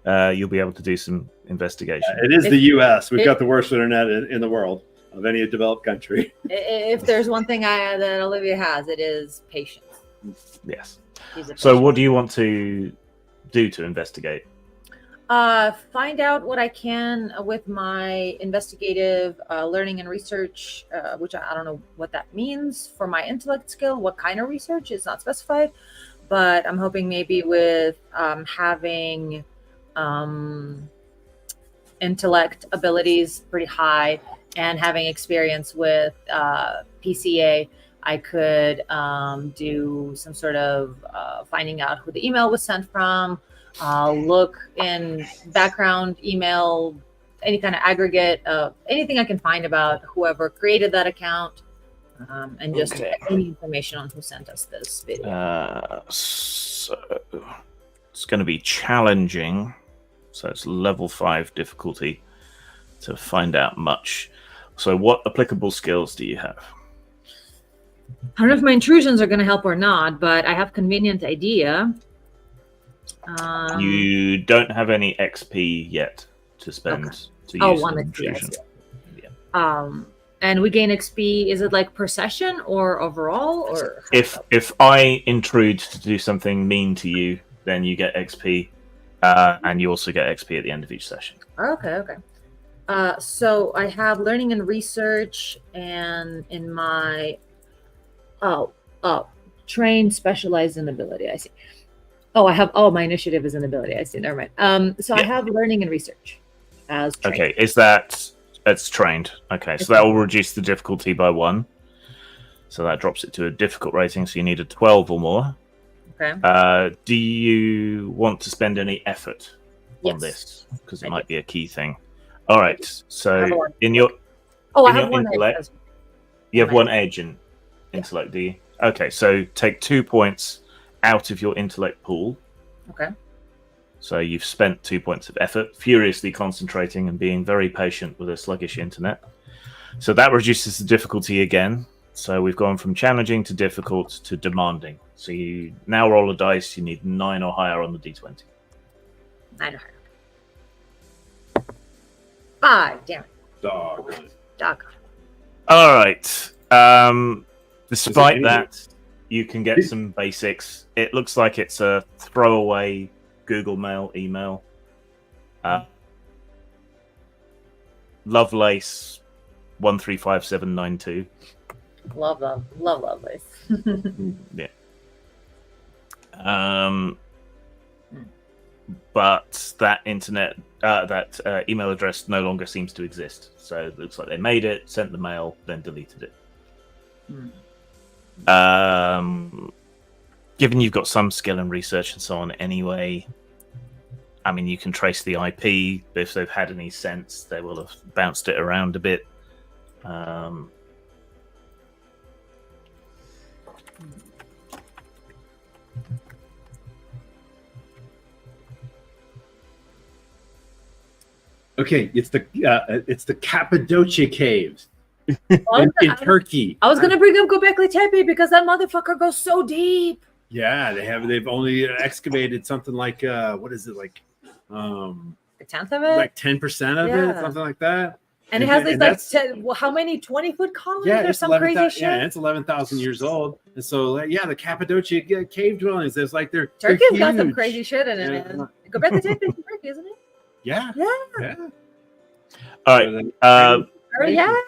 you'll be able to do some investigation. It is the U.S. We've got the worst internet in the world of any developed country. If there's one thing that Olivia has, it is patience. Yes. She's a So, patient. what do you want to do to investigate? Find out what I can with my investigative learning and research, which I don't know what that means for my intellect skill. What kind of research is not specified, but I'm hoping maybe with having intellect abilities pretty high and having experience with PCA, I could do some sort of finding out who the email was sent from. Look in background email, any kind of aggregate, anything I can find about whoever created that account, and just any information on who sent us this video. So it's going to be challenging. So it's level 5 difficulty to find out much. So what applicable skills do you have? I don't know if my intrusions are going to help or not, but I have convenient idea. You don't have any XP yet to spend to use one an XP. intrusion. And we gain XP. Is it like per session or overall? Or If I intrude to do something mean to you, then you get XP, and you also get XP at the end of each session. Okay. So I have learning and research, and in my train specialized in ability. I see. Oh, I have. Oh, my initiative is an ability. I see. Never mind. So I have learning and research as trained. Okay. Is that it's trained? Okay, so that will reduce the difficulty by 1. So that drops it to a difficult rating. So you need a 12 or more. Okay. Do you want to spend any effort on Yes. this? Because it I might be a key thing. All right. I have So one. in your Oh, I in have your one. intellect, you have one edge in intellect, do you? Okay, so take 2 points out of your intellect pool. Okay. So you've spent 2 points of effort, furiously concentrating and being very patient with a sluggish internet. So that reduces the difficulty again. So we've gone from challenging to difficult to demanding. So you now roll a dice. You need 9 or higher on the d20. 9 or higher. 5. Damn it. Dog. All right. Despite that, you can get some basics. It looks like it's a throwaway Google Mail email. Lovelace 135792. Love Lovelace. Yeah. But that internet, that email address no longer seems to exist. So it looks like they made it, sent the mail, then deleted it. Given you've got some skill in research and so on anyway, I mean, you can trace the IP. If they've had any sense, they will have bounced it around a bit. Okay, it's the Cappadocia Caves in Turkey. I was gonna bring up Göbekli Tepe because that motherfucker goes so deep. Yeah, they've only excavated something like what is it, like A tenth of it, like 10% of it, something like that. And it has these how many 20-foot columns? Yeah, or it's some 11, crazy shit. Yeah, it's 11,000 years old. And so the Cappadocia cave dwellings. There's like Turkey's got some crazy shit in it. Yeah. Göbekli Tepe is in Turkey, isn't it? Yeah. All right. Yeah.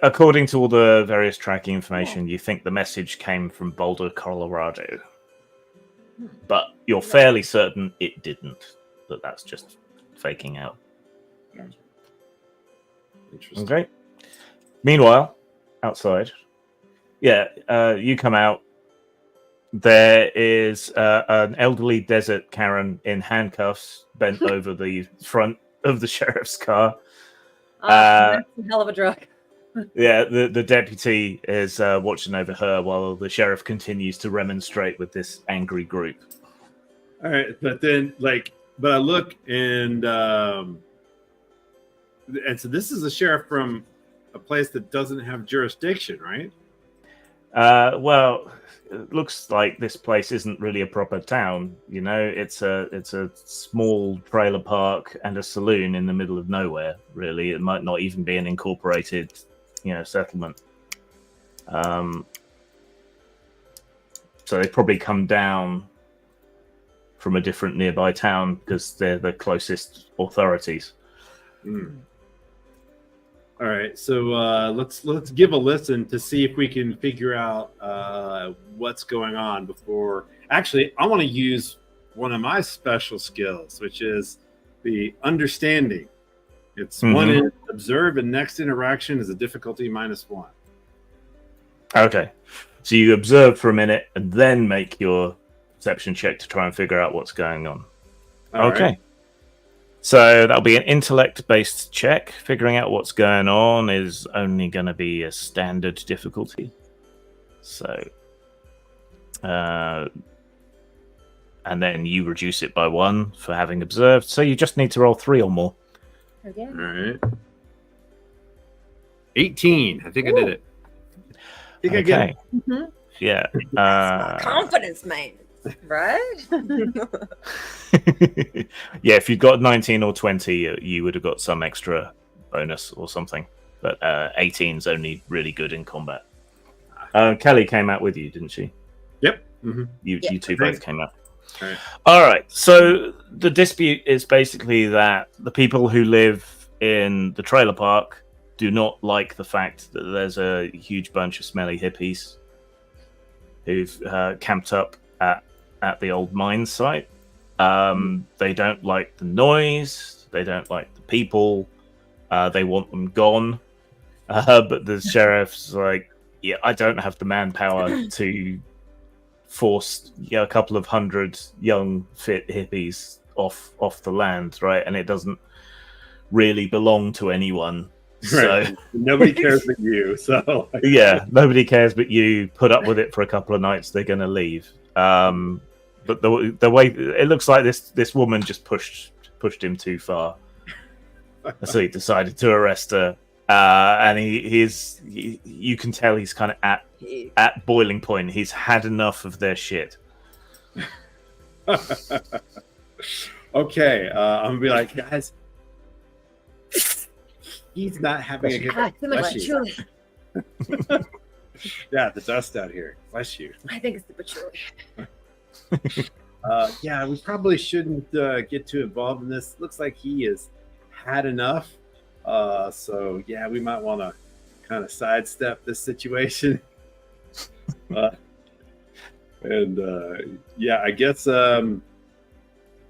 According to all the various tracking information, you think the message came from Boulder, Colorado, but you're fairly certain it didn't. That's just faking out. Gotcha. Interesting. Okay. Meanwhile, outside, you come out. There is an elderly desert Karen in handcuffs, bent over the front of the sheriff's car. That's a hell of a drug. Yeah, the deputy is watching over her while the sheriff continues to remonstrate with this angry group. All right, but then but I look and so this is a sheriff from a place that doesn't have jurisdiction, right? Well, it looks like this place isn't really a proper town. You know, it's a small trailer park and a saloon in the middle of nowhere. Really, it might not even be an incorporated, settlement. So they probably come down from a different nearby town because they're the closest authorities. All right, so let's give a listen to see if we can figure out what's going on before. Actually, I want to use one of my special skills, which is the understanding. It's one in observe, and next interaction is a difficulty -1. Okay, so you observe for a minute and then make your perception check to try and figure out what's going on. All Okay. right. So that'll be an intellect-based check. Figuring out what's going on is only going to be a standard difficulty. So, and then you reduce it by 1 for having observed. So you just need to roll 3 or more. Okay. All right. 18. I think I did it. I think I get it. Mhm. Yeah. Confidence, man. Right? Yeah, if you'd got 19 or 20, you would have got some extra bonus or something. But 18's only really good in combat. Kelly came out with you, didn't she? Yep. Mm-hmm. You two both came out. All right. All right. So the dispute is basically that the people who live in the trailer park do not like the fact that there's a huge bunch of smelly hippies who've camped up at the old mine site. They don't like the noise. They don't like the people. They want them gone. But the sheriff's like, yeah, I don't have the manpower to force a couple of hundred young, fit hippies off the land, right? And it doesn't really belong to anyone. So Right. Nobody cares but you. So yeah, nobody cares but you. Put up with it for a couple of nights. They're going to leave. But the way it looks like this woman just pushed him too far, so he decided to arrest her. And you can tell he's kind of at boiling point. He's had enough of their shit. okay, I'm gonna be like, guys, he's not having a good. Ah, too much Bless you. patchouli. Yeah, the dust out here. Bless you. I think it's the patchouli. Yeah, we probably shouldn't get too involved in this. Looks like he has had enough. So yeah, we might want to kind of sidestep this situation. Yeah, I guess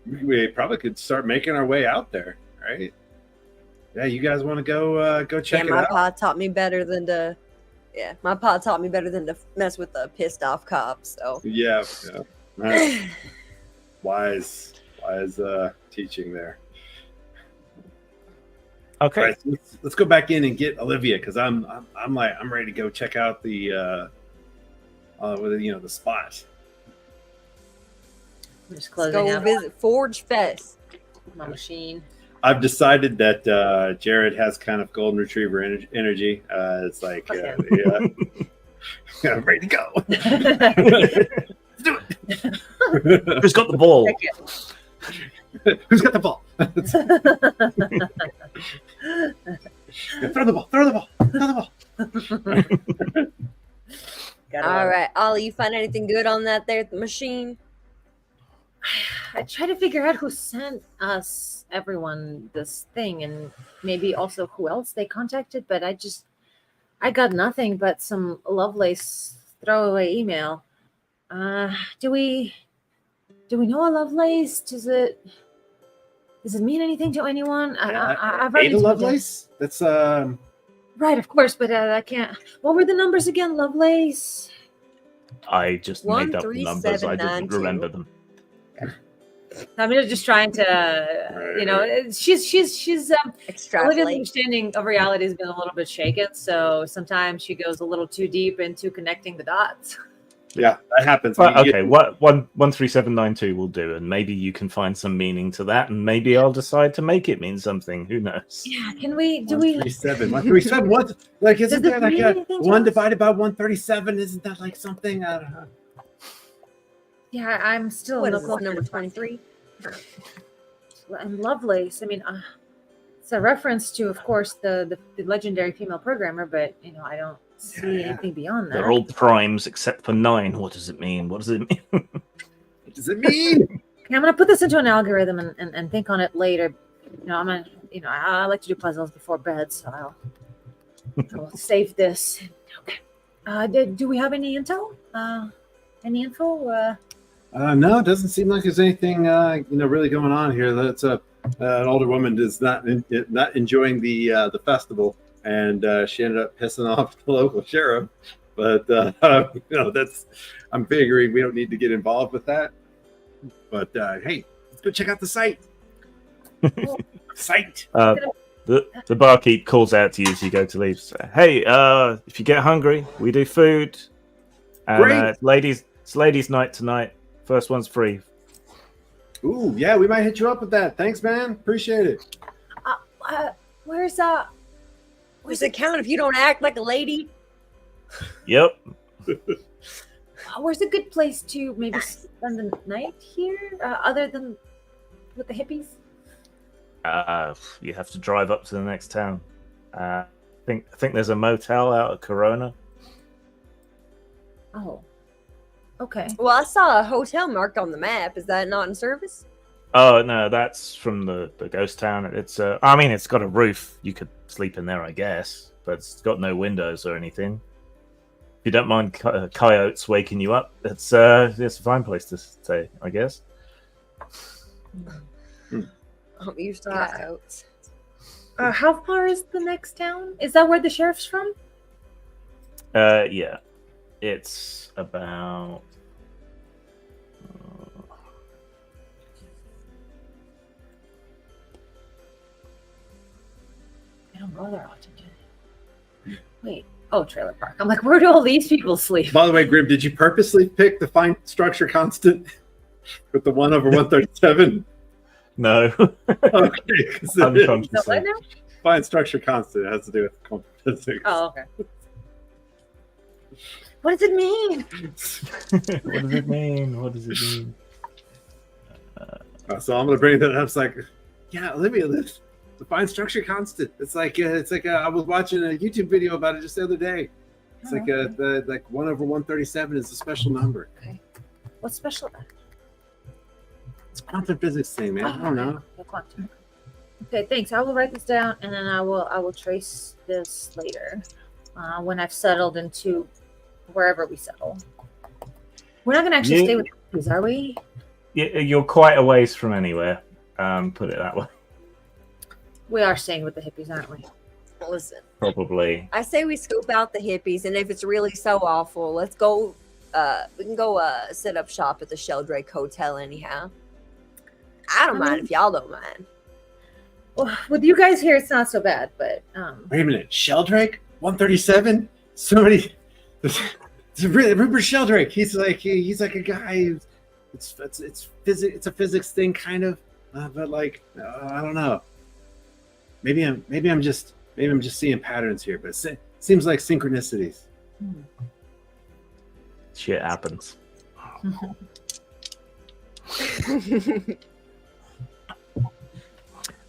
we probably could start making our way out there, right? Yeah, you guys want to go check it my out? pa taught me better than to. Yeah, my pa taught me better than to mess with a pissed off cop. So Yeah. Nice. wise teaching there. Okay. All right, so let's go back in and get Olivia because I'm ready to go check out the the spot. I'm just let's closing go out visit Forge Fest. my machine. I've decided that Jared has kind of golden retriever energy. It's like, yeah, I'm ready to go. Let's do it. Who's got the ball? Who's got the ball? Throw the ball. Throw the ball. Throw the ball. All right, Ollie, you find anything good on that there machine? I try to figure out who sent us everyone this thing and maybe also who else they contacted, but I got nothing but some Lovelace throwaway email. Do we know a Lovelace? Does it mean anything to anyone? I've already Ada Lovelace? That's right, of course, but I can't. What were the numbers again, Lovelace? I just made up the numbers. I didn't 13792. remember them. I'm just trying to, she's Olivia's Extrapolate. understanding of reality has been a little bit shaken, so sometimes she goes a little too deep into connecting the dots. Yeah, that happens. Well, okay, what 13792 will do, and maybe you can find some meaning to that, and maybe I'll decide to make it mean something. Who knows? Yeah, can we? Do we? 137. What? Like, isn't Does there it like mean a anything to 1 us? divided by 137? Isn't that like something? I don't know. Yeah, I'm still What no is this, closer number to 23? And Lovelace. I mean, it's a reference to, of course, the legendary female programmer, but I don't see Yeah. anything beyond that. They're all primes except for 9. What does it mean? What does it mean? What does it mean? Okay, I'm gonna put this into an algorithm and think on it later. I'm gonna, I like to do puzzles before bed, so I'll save this. Okay. Do we have any intel? Any info? No, it doesn't seem like there's anything really going on here. That's an older woman is not enjoying the festival, and she ended up pissing off the local sheriff. But that's, I'm figuring we don't need to get involved with that. But hey, let's go check out the site. Site. The barkeep calls out to you as you go to leave. So, hey, if you get hungry, we do food. And, Great. It's ladies' night tonight. First one's free. Ooh, yeah, we might hit you up with that. Thanks, man. Appreciate it. Where's Does it count if you don't act like a lady? Yep. where's a good place to maybe spend the night here, other than with the hippies? You have to drive up to the next town. I think there's a motel out at Corona. Oh, okay. Well, I saw a hotel marked on the map. Is that not in service? Oh no, that's from the ghost town. It's it's got a roof. You could sleep in there, I guess, but it's got no windows or anything. If you don't mind coyotes waking you up, it's a fine place to stay, I guess. I'm used to coyotes. How far is the next town? Is that where the sheriff's from? Yeah, it's about. I don't go there often, do they? Wait. Oh, trailer park. I'm like, where do all these people sleep? By the way, Grim, did you purposely pick the fine structure constant with the 1/137? No. Okay. So Unconsciously. what now? Fine structure constant. It has to do with quantum physics. Oh, okay. What does it mean? What does it mean? What does it mean? So I'm gonna bring that up. It's like, yeah, Olivia, the fine structure constant. It's like I was watching a YouTube video about it just the other day. It's like the 1/137 is a special number. Okay. What's special about it? It's a quantum physics thing, man. I don't know. The quantum. Okay, thanks. I will write this down, and then I will trace this later when I've settled into wherever we settle. We're not gonna actually stay with these, are we? You're quite a ways from anywhere. Put it that way. We are staying with the hippies, aren't we? Listen, Probably. I say we scope out the hippies, and if it's really so awful, let's go. We can go set up shop at the Sheldrake Hotel anyhow. I don't mind if y'all don't mind. Well, with you guys here, it's not so bad, but Wait a minute, Sheldrake 137. Somebody, Rupert Sheldrake. He's like a guy. It's physics. It's a physics thing, kind of, but like I don't know. Maybe I'm just seeing patterns here, but it seems like synchronicities. Shit happens.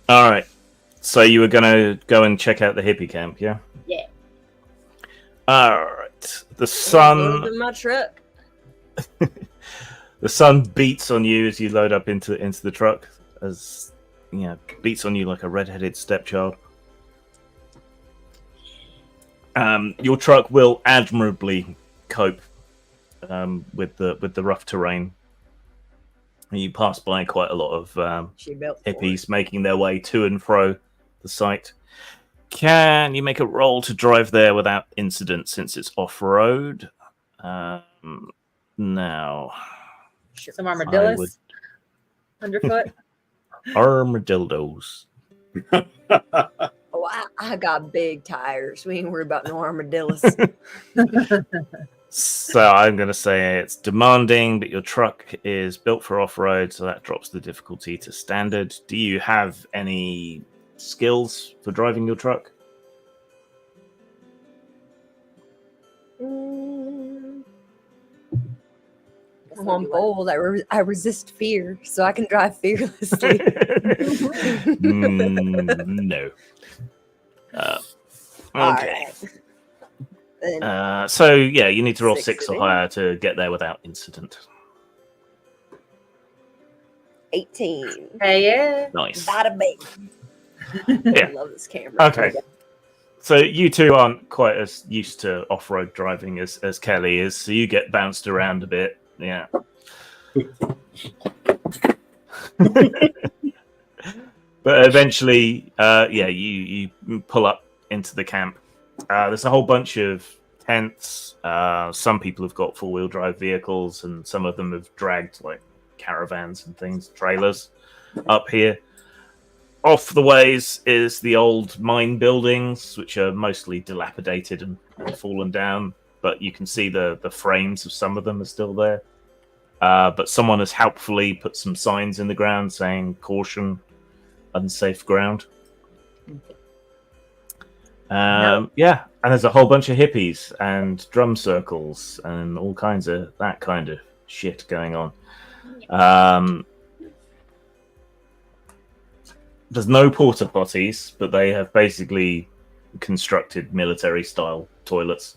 All right. So you were gonna go and check out the hippie camp, yeah? Yeah. All right. The sun. Loaded in my truck. The sun beats on you as you load up into the truck, as beats on you like a red-headed stepchild. Your truck will admirably cope with the rough terrain. You pass by quite a lot of She built hippies making their way to and fro the site. Can you make a roll to drive there without incident since it's off-road? Now, Some armadillos would- underfoot. armadillos. Oh, I got big tires. We ain't worried about no armadillos. So I'm going to say it's demanding, but your truck is built for off-road, so that drops the difficulty to standard. Do you have any skills for driving your truck? I'm bold. I resist fear, so I can drive fearlessly. No. Okay. Then So yeah, you need to roll 6 or Succeeding. higher to get there without incident. 18. Hey, yeah. Nice. Bada bing. Yeah. I love this camera. Okay. So you two aren't quite as used to off-road driving as Kelly is, so you get bounced around a bit. Yeah. But eventually, you pull up into the camp. There's a whole bunch of tents. Some people have got four-wheel drive vehicles, and some of them have dragged like caravans and things, trailers up here. Off the ways is the old mine buildings, which are mostly dilapidated and fallen down, but you can see the frames of some of them are still there. But someone has helpfully put some signs in the ground saying "Caution, unsafe ground." Yeah, and there's a whole bunch of hippies and drum circles and all kinds of that kind of shit going on. There's no porta potties, but they have basically constructed military-style toilets.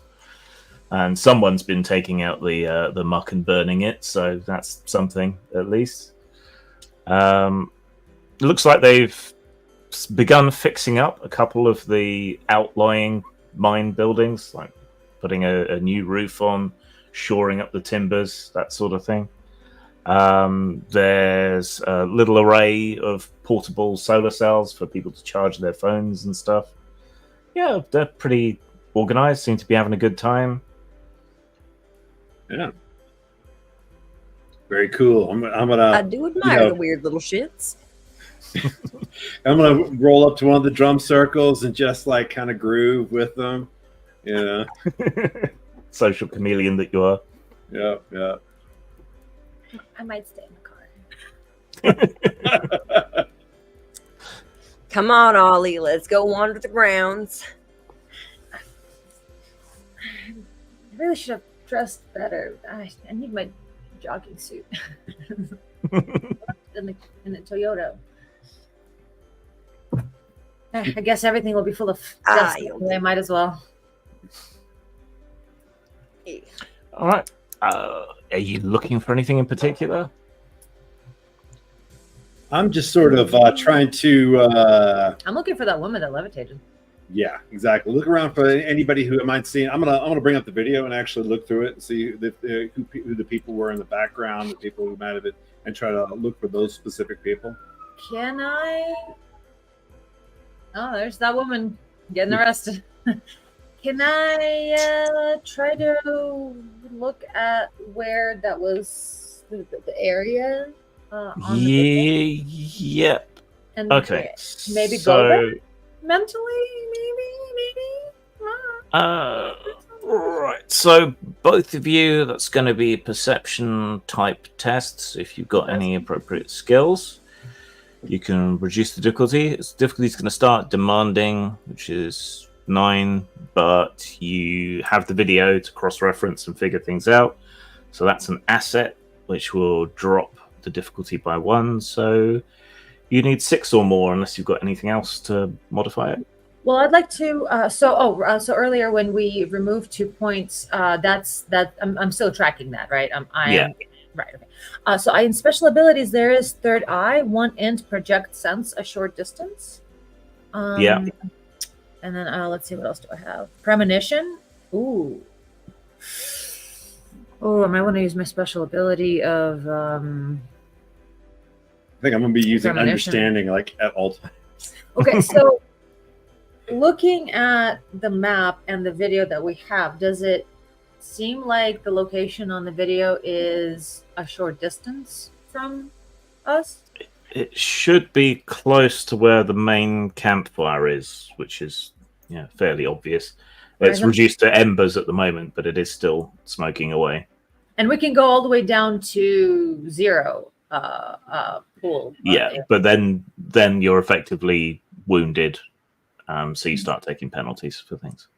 And someone's been taking out the muck and burning it, so that's something at least. It looks like they've begun fixing up a couple of the outlying mine buildings, like putting a new roof on, shoring up the timbers, that sort of thing. There's a little array of portable solar cells for people to charge their phones and stuff. Yeah, they're pretty organized, seem to be having a good time. Yeah. Very cool. I'm gonna. I do admire the weird little shits. I'm gonna roll up to one of the drum circles and just like kind of groove with them. Yeah. Social chameleon that you are. Yeah. Yeah. I might stay in the car. Come on, Ollie. Let's go wander the grounds. I really should have dressed better. I need my jogging suit in the Toyota. I guess everything will be full of dust. I might as well. All right. Are you looking for anything in particular? I'm just sort of trying to. I'm looking for that woman that levitated. Yeah, exactly. Look around for anybody who might see. I'm gonna bring up the video and actually look through it and see who the people were in the background, the people who might have it, and try to look for those specific people. Can I? Oh, there's that woman getting arrested. Can I try to look at where that was the area? On the Yep. and Okay. maybe so, go there? Mentally, maybe. Right. So both of you, that's going to be perception type tests. If you've got any appropriate skills, you can reduce the difficulty. Difficulty is going to start demanding, which is 9, but you have the video to cross-reference and figure things out. So that's an asset, which will drop the difficulty by 1. So you need 6 or more, unless you've got anything else to modify it. Well, I'd like to. So earlier when we removed 2 points, that's that. I'm still tracking that, right? Yeah. Right. Okay. So in special abilities, there is third eye, 1 int project sense a short distance. Yeah. And then let's see, what else do I have? Premonition. Ooh. Oh, I might want to use my special ability of. I think I'm gonna be using Premonition. understanding like at all times. Okay, so looking at the map and the video that we have, does it seem like the location on the video is a short distance from us? It should be close to where the main campfire is, which is fairly obvious. It's reduced to embers at the moment, but it is still smoking away. And we can go all the way down to 0 pool. Yeah, but then you're effectively wounded, so you start taking penalties for things.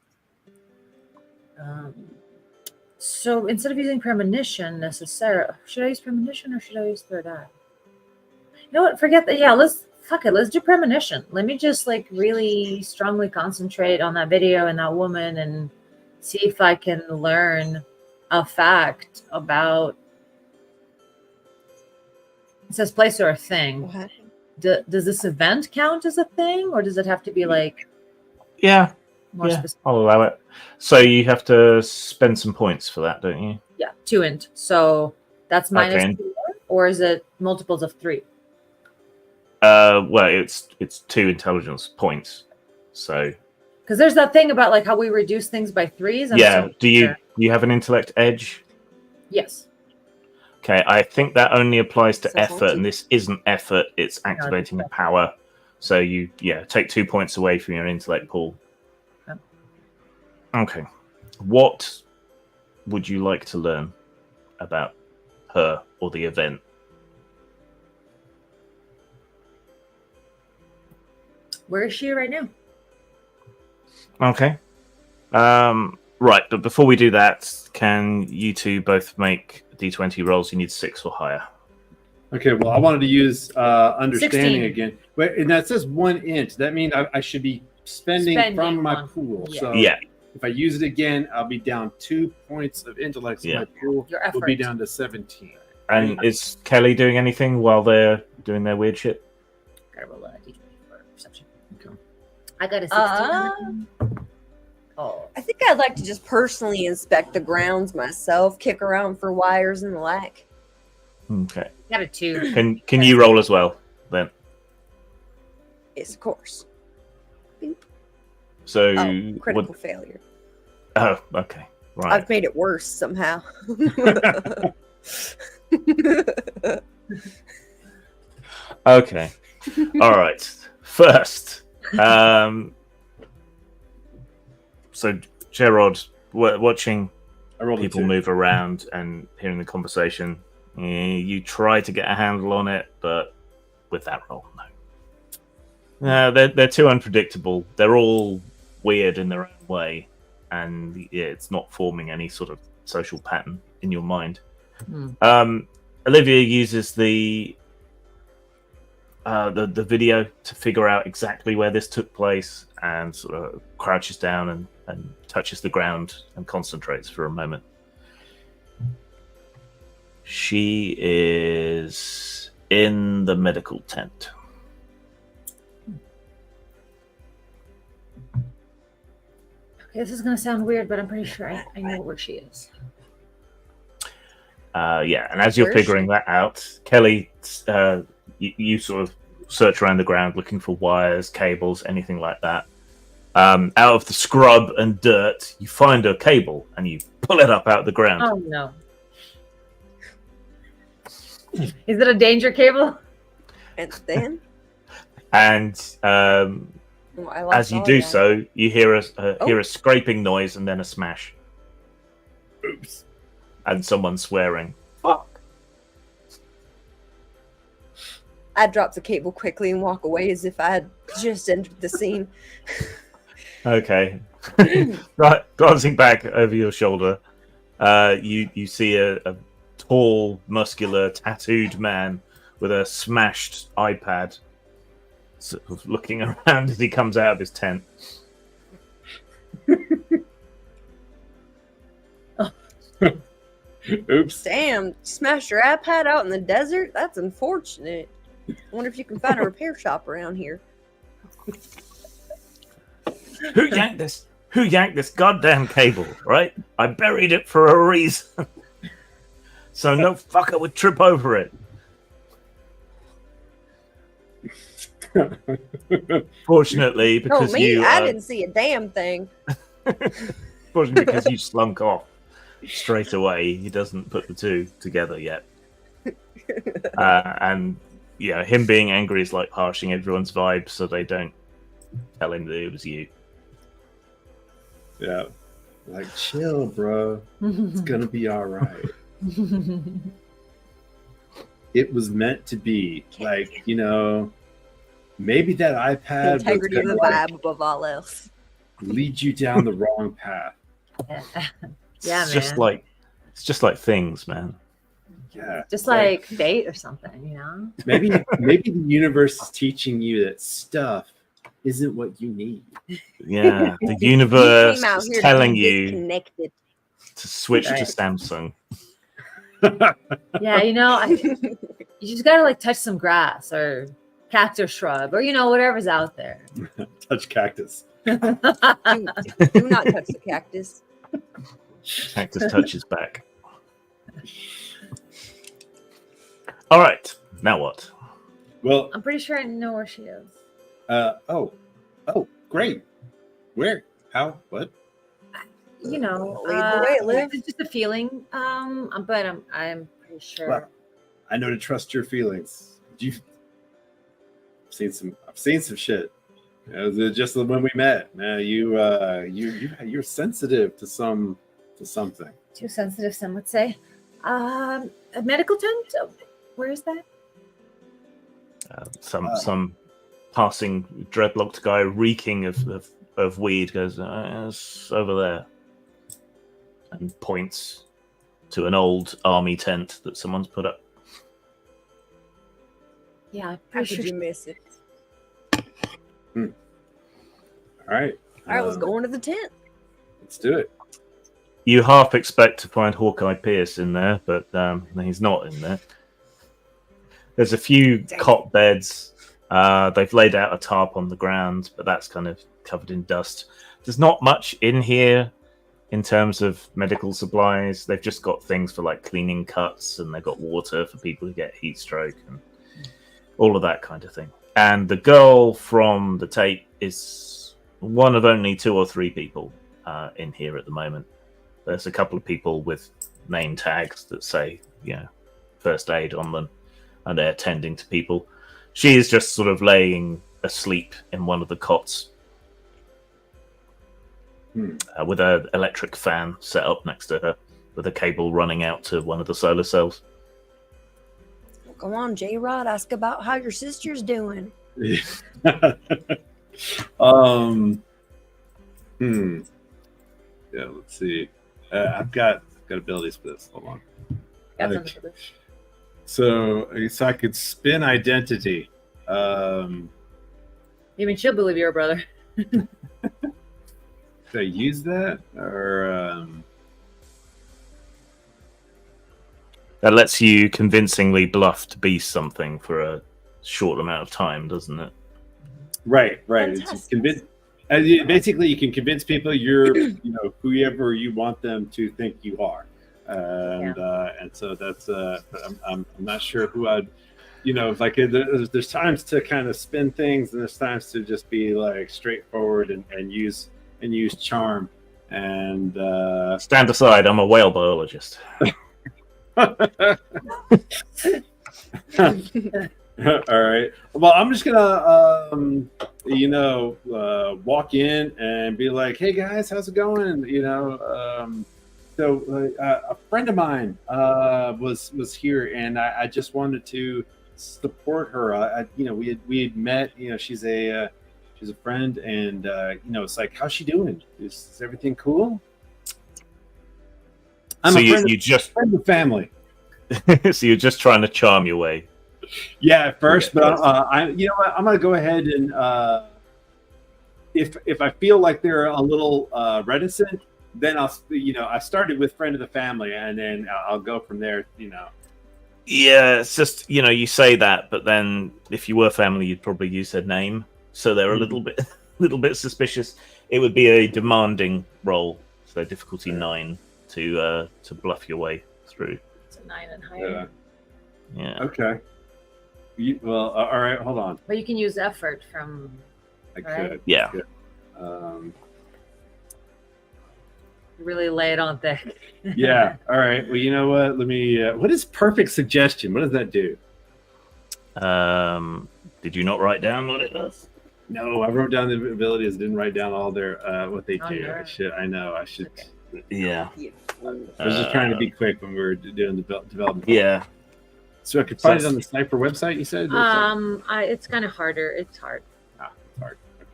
So instead of using premonition necessarily, should I use premonition or should I use third eye? You know what? Forget that. Yeah, let's do premonition. Let me just like really strongly concentrate on that video and that woman and see if I can learn a fact about. It says place or a thing. What? Does this event count as a thing, or does it have to be like more specific? I'll allow it. So you have to spend some points for that, don't you? Yeah, 2 int. So that's minus Okay. 4, or is it multiples of 3? Well, it's 2 intelligence points. So Because there's that thing about like how we reduce things by 3s. And yeah, so do you have an intellect edge? Yes. Okay, I think that only applies to So effort, faulty. and this isn't effort; it's activating power. So you take 2 points away from your intellect pool. Yep. Okay, what would you like to learn about her or the event? Where is she right now? Okay. Right, but before we do that, can you two both make D20 rolls? You need 6 or higher. Okay, well, I wanted to use understanding 16. again. Wait, and that says 1 int. That means I should be spending from my one. pool. Yeah. So Yeah. if I use it again, I'll be down 2 points of intellect. So Yeah. my pool Your will be effort. down to 17. And is Kelly doing anything while they're doing their weird shit? I roll a D20 for perception. Okay. I got a 16. Oh. I think I'd like to just personally inspect the grounds myself, kick around for wires and the like. Okay. Got a 2. Can you roll as well then? Yes, of course. So Oh, critical failure. Oh, okay. Right. I've made it worse somehow. Okay. All right. First, so Gerard, watching I rolled people a 2. move around and hearing the conversation, you try to get a handle on it, but with that roll, no. They're too unpredictable. They're all weird in their own way, and it's not forming any sort of social pattern in your mind. Olivia uses the video to figure out exactly where this took place, and sort of crouches down and touches the ground and concentrates for a moment. She is in the medical tent. Okay, this is going to sound weird, but I'm pretty sure I know where she is. Yeah, and as you're Where is figuring that out, Kelly, you sort of search around the ground looking for wires, cables, anything like that. Out of the scrub and dirt, you find a cable and you pull it up out of the ground. Oh, no. Is it a danger cable? And then, And as you do so, so, you hear a scraping noise and then a smash, Oops. and someone swearing. fuck. I drop the cable quickly and walk away as if I had just entered the scene. Okay. Glancing back over your shoulder, you see a tall, muscular, tattooed man with a smashed iPad, sort of looking around as he comes out of his tent. Oops. Damn, you smashed your iPad out in the desert? That's unfortunate. I wonder if you can find a repair shop around here. Who yanked this? Who yanked this goddamn cable? Right? I buried it for a reason, so no fucker would trip over it. Fortunately, No, because me, I didn't see a damn thing. fortunately because you slunk off straight away, he doesn't put the two together yet. And yeah, him being angry is like harshing everyone's vibe, so they don't tell him that it was you. Yeah. Like, chill, bro. It's gonna be all right. It was meant to be. Like, maybe that iPad Integrity of was the gonna vibe above all else. lead you down the wrong path. Yeah, It's just man. like things, man. Yeah. Just it's like, like fate or something, maybe the universe is teaching you that stuff isn't what you need. Yeah, the You universe came out is here telling to be you disconnected. to switch to Right. Samsung. Yeah, you just gotta like touch some grass or cactus shrub or whatever's out there. Touch cactus. Do not touch the cactus. Cactus touches back. All right, now what? Well, I'm pretty sure I know where she is. oh, great. Where? How? What? Lead the way, Liv. It's just a feeling. But I'm pretty sure. Well, I know to trust your feelings. I've seen some shit. Just when we met, man, you're sensitive to something. Too sensitive, some would say. A medical tent? Where is that? Some passing dreadlocked guy reeking of weed goes, it's over there, and points to an old army tent that someone's put up. Yeah, I'm How pretty could sure. you miss it? All right. All right, let's go into the tent. Let's do it. You half expect to find Hawkeye Pierce in there, but he's not in there. There's a few cot beds. They've laid out a tarp on the ground, but that's kind of covered in dust. There's not much in here in terms of medical supplies. They've just got things for like cleaning cuts, and they've got water for people who get heat stroke and all of that kind of thing. And the girl from the tape is one of only 2 or 3 people in here at the moment. There's a couple of people with name tags that say, first aid on them, and they're tending to people. She is just sort of laying asleep in one of the cots with an electric fan set up next to her with a cable running out to one of the solar cells. Go on, J-Rod, ask about how your sister's doing. Yeah, let's see. I've got abilities for this. Hold on. Got Okay. something for this. So I could spin identity. You mean she'll believe you're a brother? Should I use that or? That lets you convincingly bluff to be something for a short amount of time, doesn't it? Right. It's basically, you can convince people you're, whoever you want them to think you are, and so that's. I'm not sure who I'd, like there's times to kind of spin things, and there's times to just be like straightforward and use charm. And Stand aside, I'm a whale biologist. all right. Well, I'm just gonna, walk in and be like, "Hey guys, how's it going?" So a friend of mine was here, and I just wanted to support her. We had met. She's a friend, and it's like, how's she doing? Is everything cool? I'm So a friend, you just friend of family. so you're just trying to charm your way. Yeah, at first, but I'm gonna go ahead and if I feel like they're a little reticent, then I started with friend of the family, and then I'll go from there. Yeah, it's just you say that, but then if you were family, you'd probably use their name, so they're a little bit suspicious. It would be a demanding roll, so difficulty 9 to bluff your way through. It's a 9 and higher. Yeah. Okay. Well, all right. Hold on. But you can use effort from. I Right. could. Yeah. Really lay it on thick. Yeah. All right. Well, you know what? Let me. What is perfect suggestion? What does that do? Did you not write down what it does? No, I wrote down the abilities. Didn't write down all their what they Oh, do. no. I should. I know. I should. Okay. Yeah. I was just trying to be quick when we were doing the development. Yeah. So I could find it on the Sniper website. You said. It's kind of harder. It's hard. It's hard. Okay.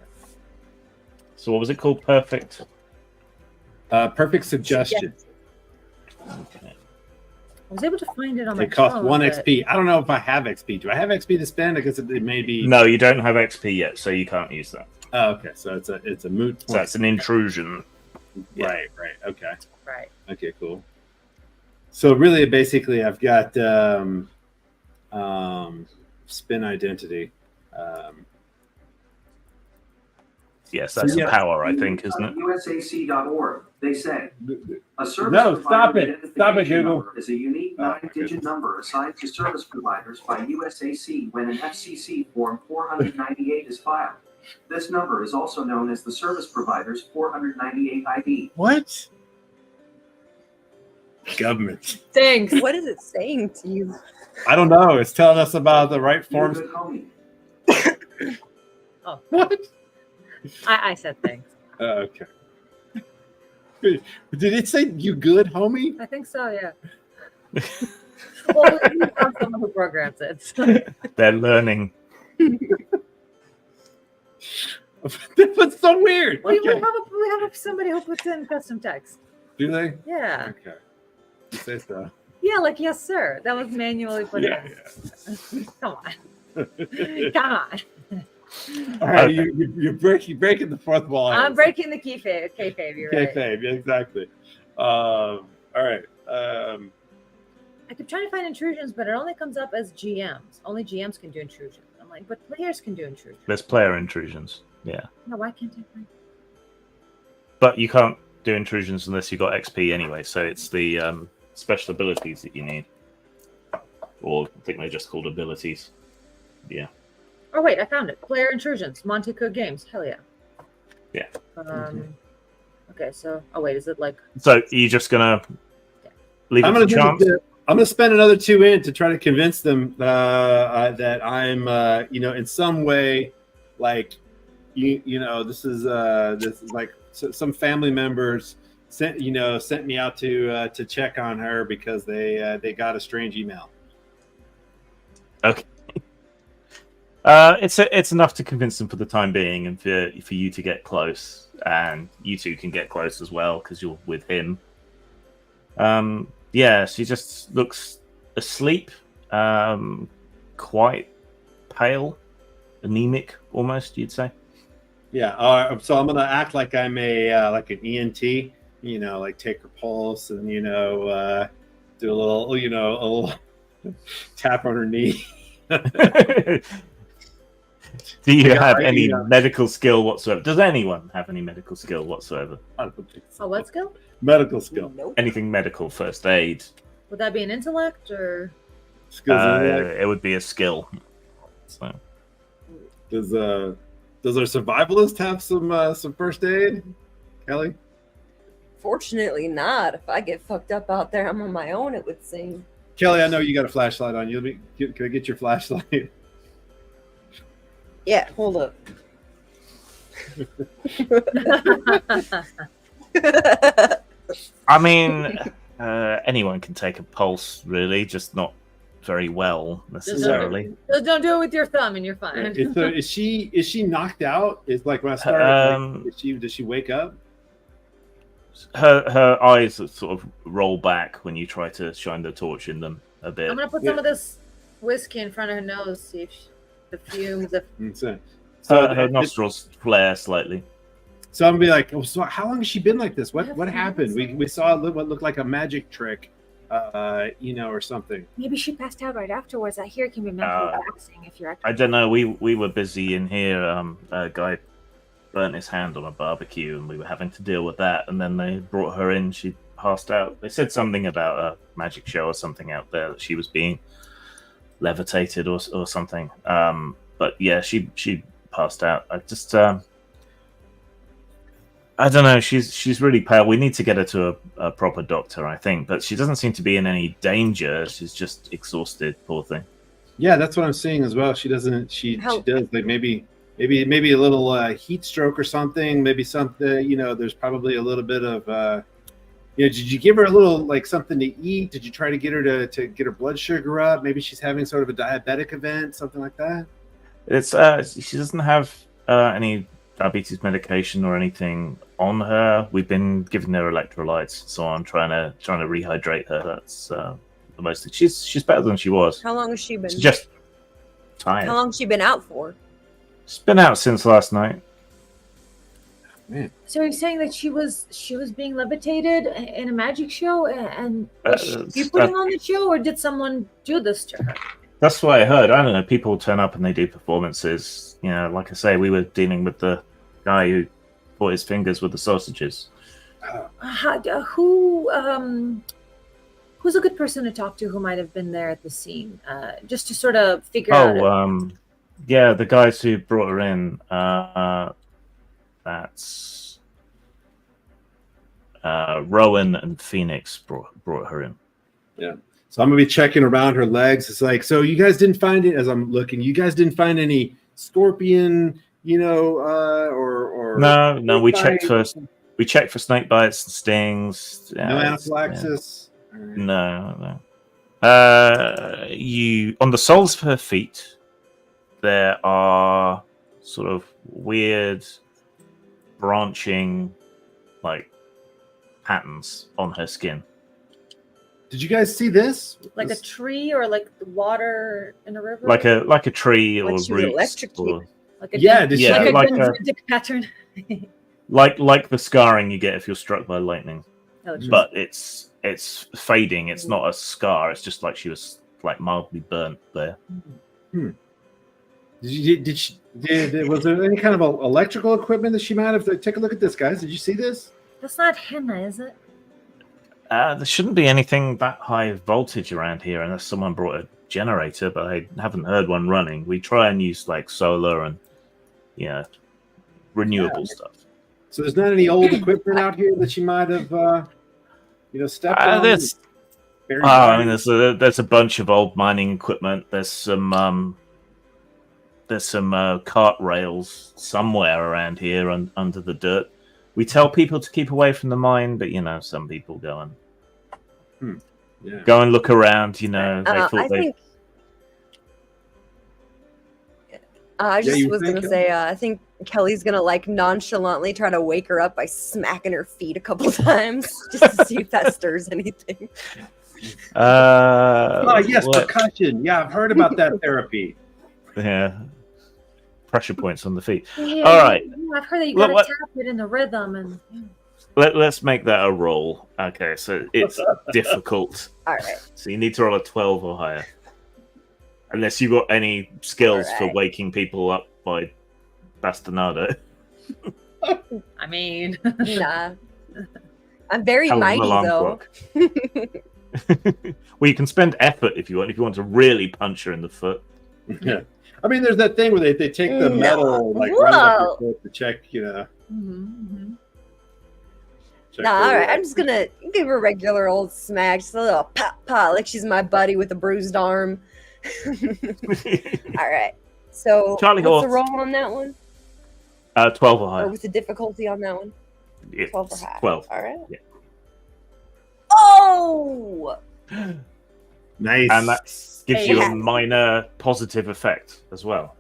So what was it called? Perfect. Perfect suggestion. Okay. I was able to find it on my It costs phone, 1 but- XP. I don't know if I have XP. Do I have XP to spend? I guess it may be. No, you don't have XP yet, so you can't use that. Oh, okay. So it's a moot point. So that's an intrusion. Yeah. Right. Okay. Right. Okay. Cool. So really, basically, I've got spin identity. Yes, that's yeah. a power, I think, isn't it? USAC.org. They say a service No, provider stop it. identification Stop it, Google. number is a unique Oh, my 9-digit goodness. number assigned to service providers by USAC when an FCC Form 498 is filed. This number is also known as the service provider's 498 ID. What? Government. Thanks. What is it saying to you? I don't know. It's telling us about the right You're a forms. good homie. What? I said thanks. Okay. Did it say you good, homie? I think so. Yeah. Well, we found someone who programs it. So. They're learning. That's so weird. We Okay. have somebody who puts in custom text. Do they? Yeah. Okay. You say so. Yeah, like yes, sir. That was manually put Yeah. in. Come on. Come on. All right. Okay. You're breaking the fourth wall. I'm breaking the kayfabe. You're right. Kayfabe. Yeah, exactly. All right. I keep trying to find intrusions, but it only comes up as GMs. Only GMs can do intrusions. I'm like, but players can do intrusions. There's player intrusions. Yeah. No, why can't I find? But you can't do intrusions unless you've got XP anyway, so it's the special abilities that you need. Or I think they're just called abilities. Yeah. Oh wait, I found it. Player intrusions. Monte Cook Games. Hell yeah. Yeah. Okay, so is it like? So you're just gonna leave I'm it to gonna chance? I'm gonna spend another 2 in to try to convince them that I'm in some way like this is like some family members sent me out to check on her because they got a strange email. Okay. It's enough to convince them for the time being, and for you to get close, and you two can get close as well because you're with him. Yeah, she just looks asleep, quite pale, anemic almost, you'd say. Yeah. So I'm gonna act like I'm like an ENT. Like take her pulse and do a little tap on her knee. Do you have right, any yeah. medical skill whatsoever? Does anyone have any medical skill whatsoever? I don't think so. Oh, what skill? Medical skill. Nope. Anything medical, first aid? Would that be an intellect or? Skills in life. It would be a skill. So Does our survivalist have some first aid, Kelly? Fortunately not. If I get fucked up out there, I'm on my own, it would seem. Kelly, I know you got a flashlight on you. Can I get your flashlight? Yeah, hold up. I mean, anyone can take a pulse, really, just not very well necessarily. So don't do it with your thumb, and you're fine. So is she knocked out? Is like when I started. Does she wake up? Her eyes sort of roll back when you try to shine the torch in them a bit. I'm gonna put some of this whiskey in front of her nose, see if the fumes. Her nostrils flare slightly. So I'm gonna be like, oh, so how long has she been like this? What happened? We saw what looked like a magic trick, or something. Maybe she passed out right afterwards. I hear it can be mentally taxing if you're. I don't know. We were busy in here. A guy burnt his hand on a barbecue, and we were having to deal with that. And then they brought her in. She passed out. They said something about a magic show or something out there that she was being levitated or something. But yeah, she passed out. I just I don't know. She's really pale. We need to get her to a proper doctor, I think. But she doesn't seem to be in any danger. She's just exhausted, poor thing. Yeah, that's what I'm seeing as well. She doesn't. She does like maybe maybe a little heat stroke or something. Maybe something, there's probably a little bit of, did you give her a little like something to eat? Did you try to get her to get her blood sugar up? Maybe she's having sort of a diabetic event, something like that. It's she doesn't have any diabetes medication or anything on her. We've been giving her electrolytes, so I'm trying to rehydrate her. That's the most. She's better than she was. How long has she been? She's just tired. How long has she been out for? She's been out since last night. Man. So you're saying that she was being levitated in a magic show, and was she putting on the show, or did someone do this to her? That's what I heard. I don't know. People turn up and they do performances. Like I say, we were dealing with the guy who put his fingers with the sausages. Who's a good person to talk to who might have been there at the scene, just to sort of figure out? Yeah, the guys who brought her in. That's Rowan and Phoenix brought her in. Yeah. So I'm gonna be checking around her legs. It's like, so you guys didn't find it as I'm looking. You guys didn't find any scorpion, or no. We checked for snake bites and stings. No anaphylaxis. Yeah. No. You on the soles of her feet, there are sort of weird branching like patterns on her skin. Did you guys see this? Like a tree, or like the water in a river? Like a tree or Like she was roots. electrocuted. Like a like pattern. like the scarring you get if you're struck by lightning. Electricity. But it's fading. It's not a scar. It's just like she was like mildly burnt there. Was there any kind of electrical equipment that she might have? Take a look at this, guys. Did you see this? That's not henna, is it? There shouldn't be anything that high voltage around here unless someone brought a generator, but I haven't heard one running. We try and use like solar and renewable stuff. So there's not any old equipment out here that she might have stepped on? There's a bunch of old mining equipment. There's some cart rails somewhere around here under the dirt. We tell people to keep away from the mine, but some people go and go and look around. They thought I was gonna say, I think Kelly's gonna like nonchalantly try to wake her up by smacking her feet a couple times just to see if that stirs anything. Yes, percussion. Yeah, I've heard about that therapy. Yeah. Pressure points on the feet. Yeah, all right. I've heard that you gotta tap it in the rhythm, and let's make that a roll. Okay, so it's difficult. All right. So you need to roll a 12 or higher, unless you got any skills for waking people up by bastinado. I mean, nah. I'm very mighty though. Well, you can spend effort if you want. If you want to really punch her in the foot. Yeah. I mean, there's that thing where they take the metal, like, right up your foot to check, check all right. I'm just gonna give her a regular old smack, just a little pop, like she's my buddy with a bruised arm. All right. So, Charlie what's Horse. the roll on that one? 12 or higher. Or with the difficulty on that one? It's 12 or higher. 12. All right. Yeah. Oh! Nice. And that gives you a minor positive effect as well.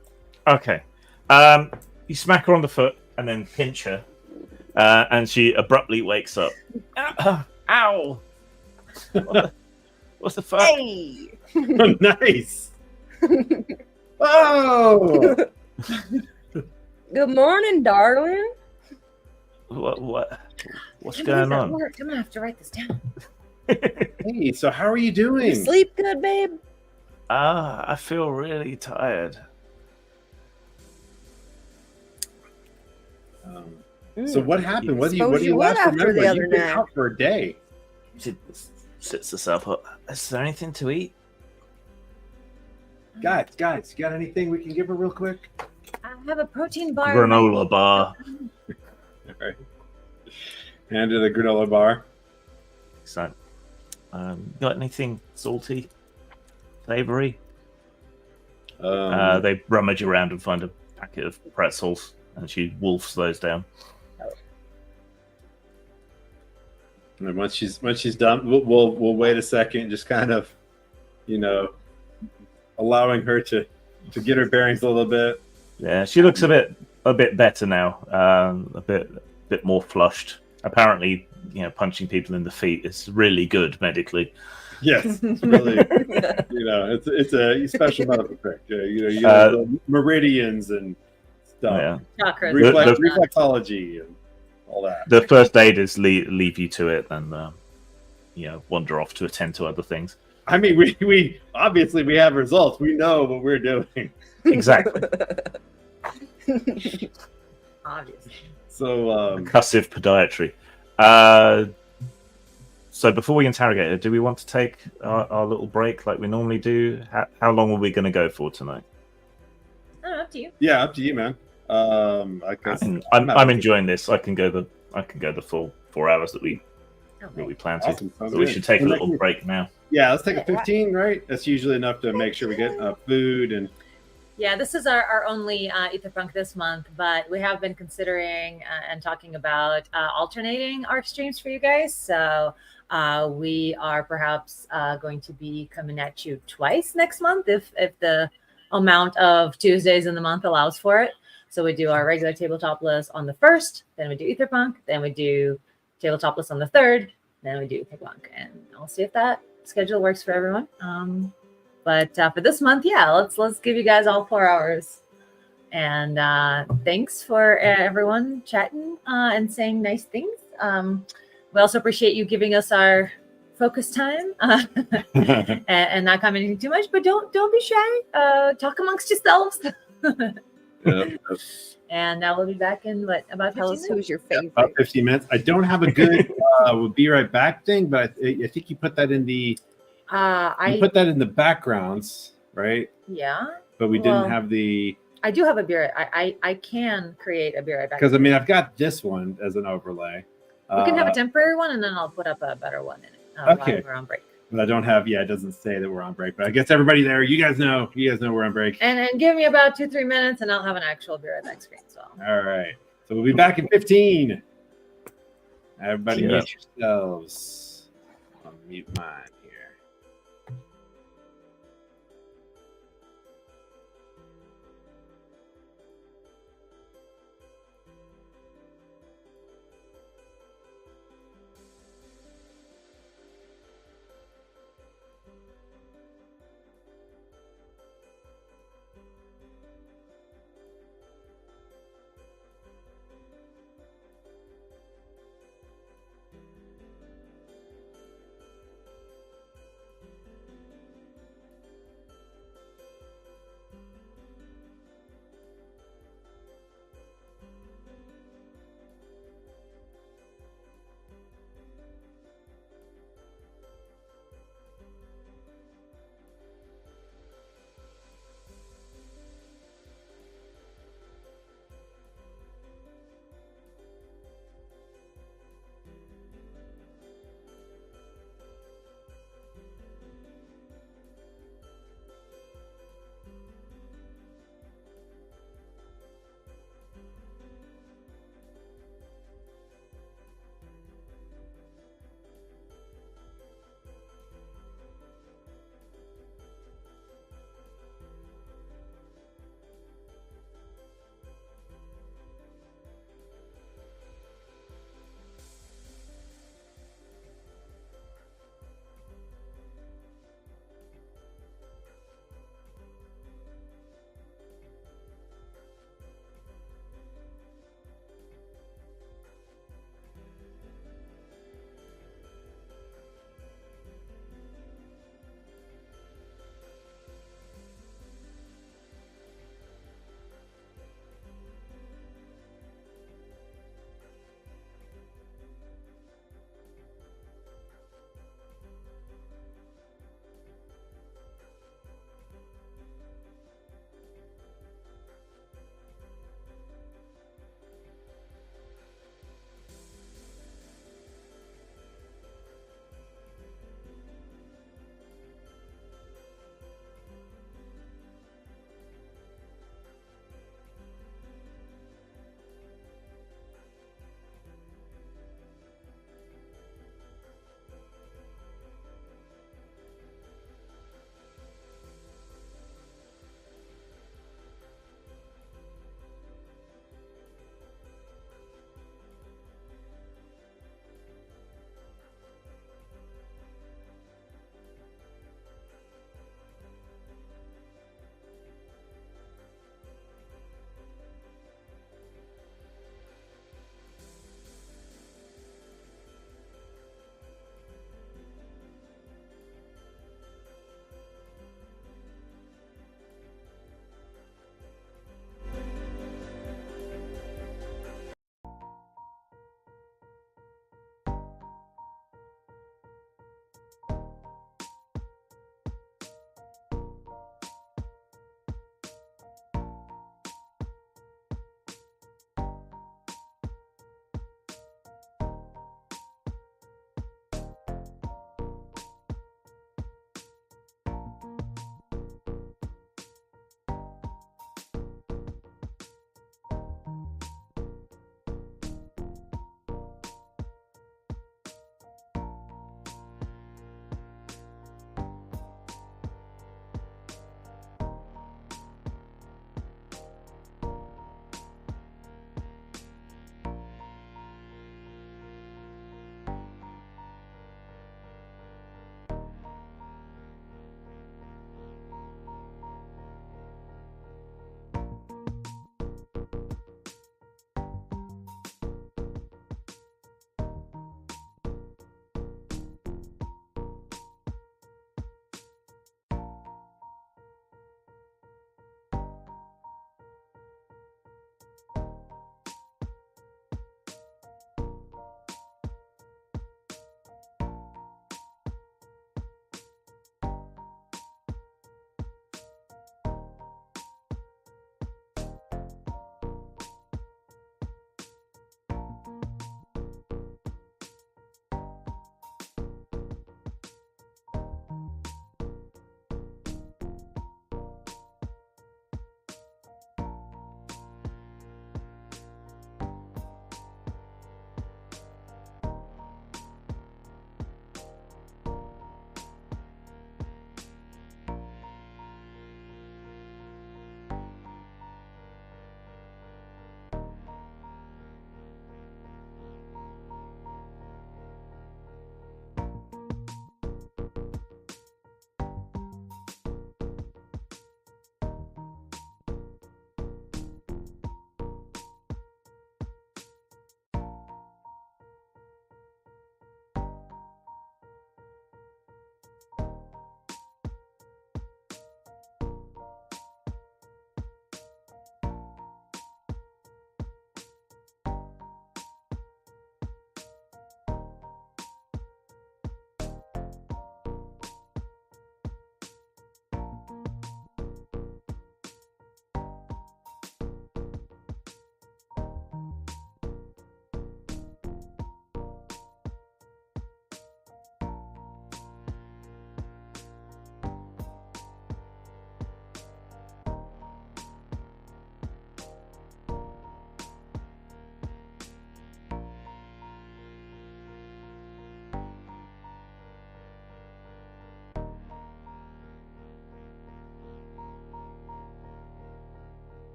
Okay. You smack her on the foot and then pinch her, and she abruptly wakes up. Ow! What the fuck? Hey! Nice. Oh! Good morning, darling. What's going on? I'm gonna have to write this down. Hey, so how are you doing? You sleep good, babe? I feel really tired. So what happened? What do Suppose you you last would after remember? the other You've been night. out for a day. She sits herself up. Is there anything to eat? Guys, you got anything we can give her real quick? I have a protein bar. Granola bar. All right. Hand her the granola bar. Excellent. Got anything salty, savory? They rummage around and find a packet of pretzels, and she wolfs those down. And once she's done, we'll wait a second, just kind of, allowing her to get her bearings a little bit. Yeah, she looks a bit better now, a bit more flushed. Apparently, punching people in the feet is really good medically. Yes, it's really, it's a special medical trick. You have the meridians and stuff, Yeah. reflexology and all that. The first aiders leave you to it and wander off to attend to other things. I mean, we obviously we have results. We know what we're doing. Exactly. Obviously. So percussive podiatry. So before we interrogate her, do we want to take our little break like we normally do? How long are we going to go for tonight? Up to you. Yeah, up to you, man. I guess I'm enjoying this. I can go the full 4 hours that we plan to. Awesome. So we should take a little break now. Yeah, let's take a 15, right? That's usually enough to make sure we get food and. Yeah, this is our only AetherPunk this month, but we have been considering and talking about alternating our streams for you guys. So we are perhaps going to be coming at you twice next month if the amount of Tuesdays in the month allows for it. So we do our regular tabletop list on the 1st, then we do AetherPunk, then we do tabletop list on the 3rd, then we do AetherPunk, and I'll see if that schedule works for everyone. But for this month, yeah, let's give you guys all 4 hours. And thanks for everyone chatting and saying nice things. We also appreciate you giving us our focus time and not commenting too much. But don't be shy. Talk amongst yourselves. And we'll be back in about 15 Tell us minutes? who's your favorite. About 15 minutes. I don't have a good we'll be right back thing, but I think you put that in the put that in the backgrounds, right? Yeah. But we didn't have the. I do have a beer. I can create a beer right back. Because I mean, I've got this one as an overlay. We can have a temporary one, and then I'll put up a better one in it. Okay. While we're on break. But I don't have. Yeah, it doesn't say that we're on break. But I guess everybody there, you guys know we're on break. And give me about 2-3 minutes, and I'll have an actual beer at that screen. So. All right. So we'll be back in 15. Everybody, mute yourselves. I'll mute mine here.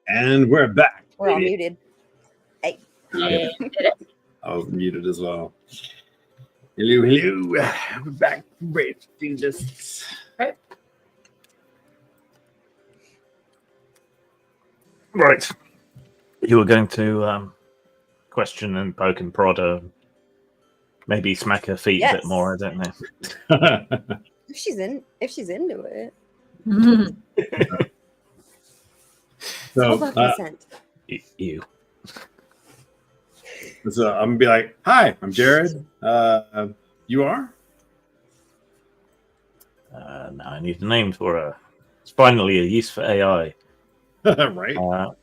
And we're back. We're all baby. muted. Hey. Yeah. I was muted as well. Hello. We're back. Ready to do this. Right. You were going to question and poke and prod her. Maybe smack her feet a bit Yes. more, I don't know. If she's into it. So, All about consent. You. so I'm gonna be like, "Hi, I'm Jared. You are?" Now I need a name for her. It's finally a use for AI. Right. Name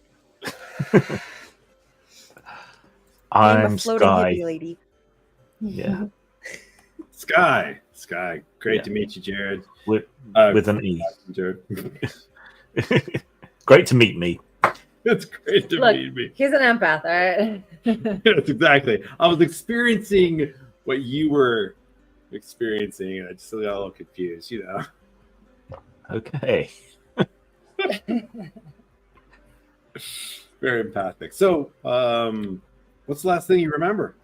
I'm a floating Sky. hippie lady. Yeah, Sky. Great Yeah. to meet you, Jared. with an E. Jared. Great to meet me. It's great to Look. meet me. He's an empath, all right? Yes, exactly. I was experiencing what you were experiencing, and I just got a little confused, you know. Okay. Very empathic. So, what's the last thing you remember?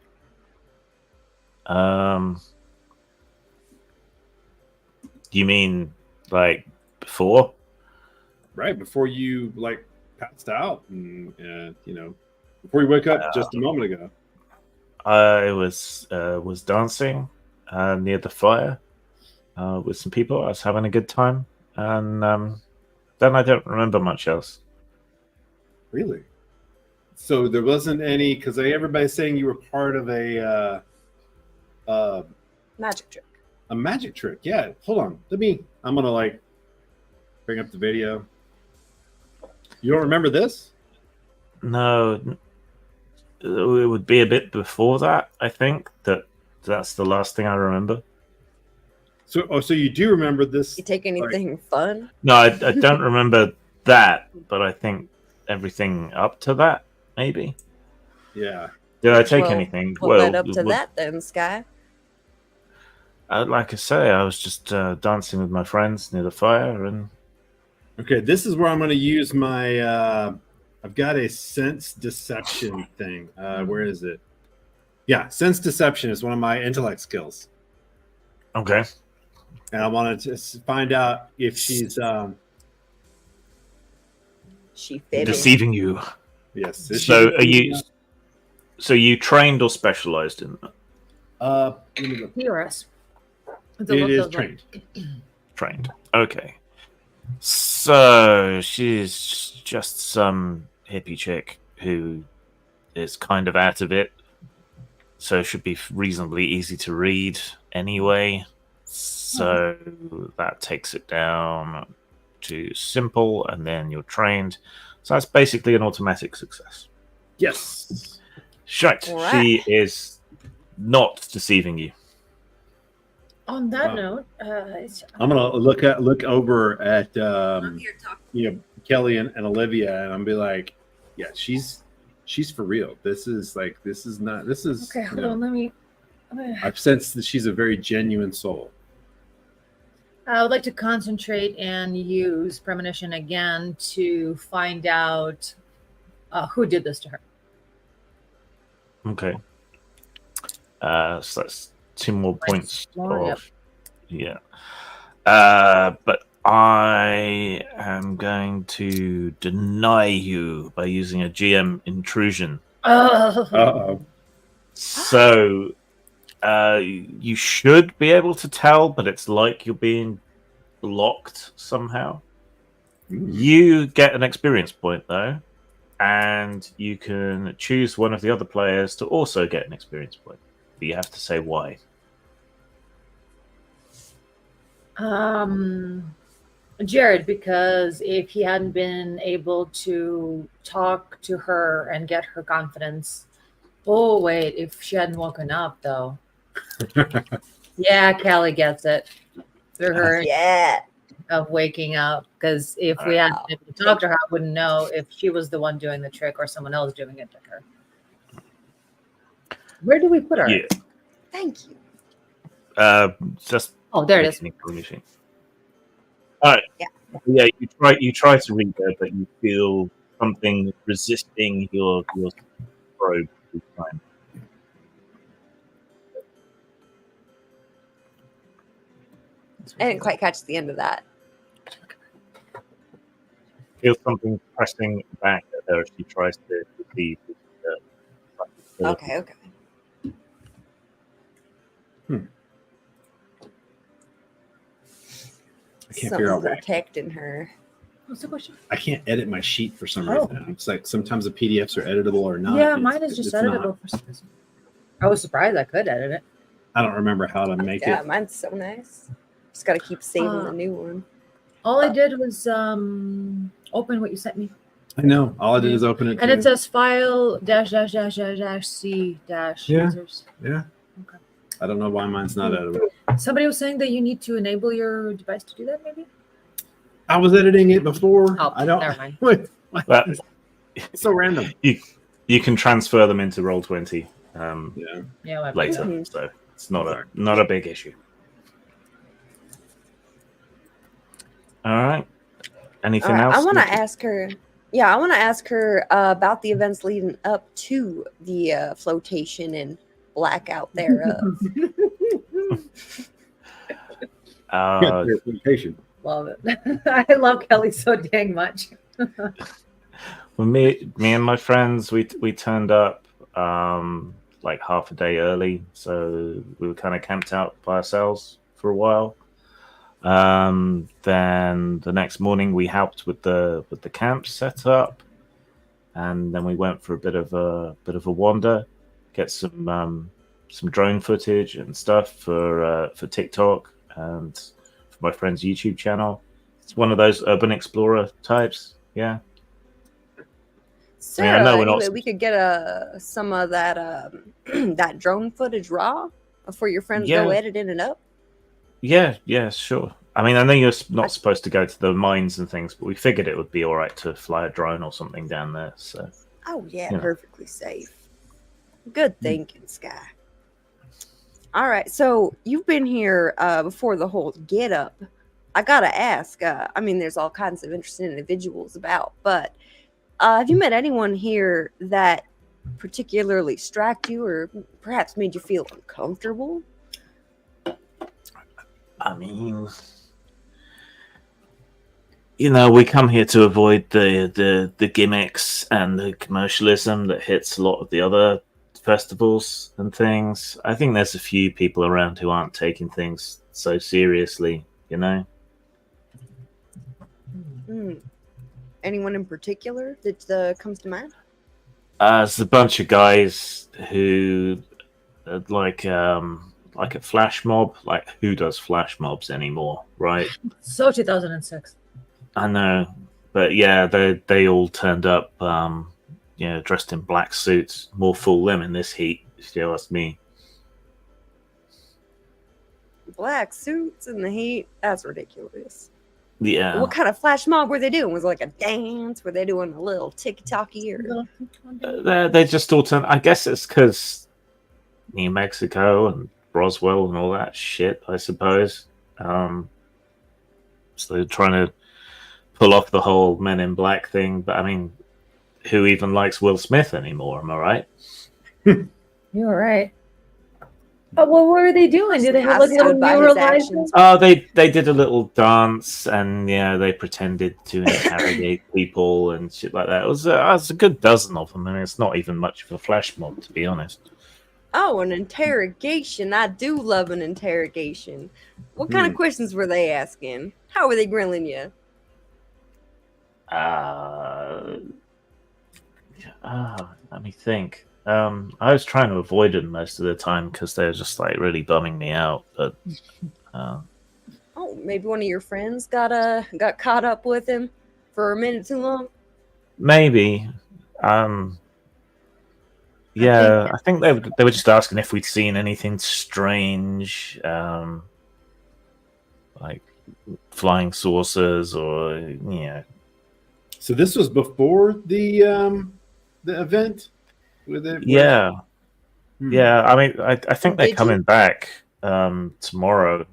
You mean like before? Right before you like passed out, and you know, before you wake up just a moment ago. I was dancing near the fire with some people. I was having a good time, and then I don't remember much else. Really? So there wasn't any, because everybody's saying you were part of a Magic trick. A magic trick. Yeah. Hold on. I'm gonna like bring up the video. You don't remember this? No, it would be a bit before that. I think that's the last thing I remember. So you do remember this? You take anything fun? No, I don't remember that, but I think everything up to that, maybe. Yeah. Did I take Well, anything? What led up to that then, Sky? Like I say, I was just dancing with my friends near the fire, and Okay, this is where I'm going to use my. I've got a sense deception thing. Where is it? Yeah, sense deception is one of my intellect skills, okay. and I wanted to find out if she's. She fitted. Deceiving you. Yes. So are you? So you trained or specialized in that? Let me look. PRS. It is trained. Trained. Okay. So she's just some hippie chick who is kind of out of it. So it should be reasonably easy to read anyway. So that takes it down to simple, and then you're trained. So that's basically an automatic success. Yes. Shite. Alright. She is not deceiving you. On that Wow. note, I'm gonna look over at I'm here talking. Kelly and Olivia, and I'm be like, yeah, she's for real. This is okay. Hold on, let me. I've sensed that she's a very genuine soul. I would like to concentrate and use premonition again to find out who did this to her. Okay. So that's 2 more points Explore, of yeah. But I am going to deny you by using a GM intrusion. Oh, Uh-oh. So you should be able to tell, but it's like you're being blocked somehow. You get an experience point though, and you can choose one of the other players to also get an experience point. But you have to say why. Jared, because if he hadn't been able to talk to her and get her confidence. Oh wait, if she hadn't woken up though. Yeah, Kelly gets it through her Yeah. of waking up. Because if we hadn't been able to talk to her, I wouldn't know if she was the one doing the trick or someone else doing it to her. Where do we put her? Yeah. Thank you. Just Oh, there it is. All right. Yeah. Yeah, you try to read her, but you feel something resisting your probe this time. I didn't quite catch the end of that. Feel something pressing back at her as she tries to deceive. Okay. I can't figure out Something's why. protecting her. What's the question? I can't edit my sheet for some Oh. reason. It's like sometimes the PDFs are editable or not. Yeah, It's- mine is just it's not. editable for some reason. I was surprised I could edit it. I don't remember how to make Yeah, it. mine's so nice. Just gotta keep saving the new one. All I did was open what you sent me. I know. All I did is open it. And to- it says file --C Yeah. users. yeah. Okay. I don't know why mine's not editable. Somebody was saying that you need to enable your device to do that, maybe? I was editing it before. Oh, I don't. never mind. Wait, But it's so random. you can transfer them into Roll20 Yeah. Yeah, whatever. later, Mhm. so it's not a big issue. All right. Anything All right, else? I want to Nikki? ask her. Yeah, I want to ask her about the events leading up to the flotation and blackout thereof. Clarification. Love it. I love Kelly so dang much. Well, me and my friends, we turned up like half a day early, so we were kind of camped out by ourselves for a while. Then the next morning we helped with the camp setup, and then we went for a bit of a wander, get some some drone footage and stuff for TikTok and for my friend's YouTube channel. It's one of those urban explorer types. Yeah. Sarah, know we're not- anyway, we could get some of that that drone footage raw before your friends go Yeah. editing it up. Yeah, sure. I mean, I know you're not supposed to go to the mines and things, but we figured it would be all right to fly a drone or something down there. So, Oh yeah, You know. perfectly safe. Good thinking, Sky. All right, so you've been here before the whole get up. I gotta ask. I mean, there's all kinds of interesting individuals about, but have you met anyone here that particularly struck you, or perhaps made you feel uncomfortable? I mean, we come here to avoid the gimmicks and the commercialism that hits a lot of the other festivals and things. I think there's a few people around who aren't taking things so seriously, Hmm. Anyone in particular that comes to mind? There's a bunch of guys who like a flash mob. Like, who does flash mobs anymore, right? So 2006. I know, but yeah, they all turned up, dressed in black suits, more fool them in this heat, if you ask me. Black suits in the heat? That's ridiculous. Yeah, What kind of flash mob were they doing? Was it like a dance? Were they doing a little ticky-tacky? Or... they just all turned. I guess it's because New Mexico and Roswell and all that shit, I suppose. So they're trying to pull off the whole Men in Black thing, but I mean, who even likes Will Smith anymore? Am I right? You were right. But what were they doing? Did they have like little Stood by his mural actions. Oh, they did a little dance, and they pretended to interrogate people and shit like that. It was a good dozen of them, and it's not even much of a flash mob, to be honest. Oh, an interrogation. I do love an interrogation. What kind of questions were they asking? How were they grilling you? Let me think. I was trying to avoid them most of the time because they were just like really bumming me out. But Oh, maybe one of your friends got caught up with him for a minute too long. maybe, yeah, I think they were just asking if we'd seen anything strange, like flying saucers or So this was before the event with it. Yeah. Hmm. Yeah, I mean, I think they're Did you? coming back tomorrow.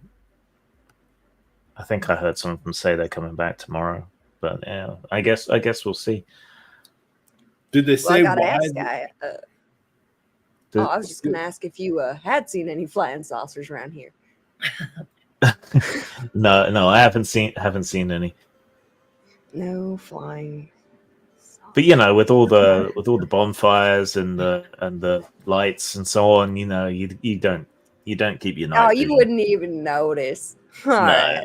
I think I heard some of them say they're coming back tomorrow, but yeah, I guess we'll see. Did they Well, I say gotta why? ask, Guy. I was just gonna ask if you had seen any flying saucers around here. No, I haven't seen any. No flying. But with all the bonfires and the lights and so on, you don't keep your night Oh, vision. you wouldn't even notice. All right.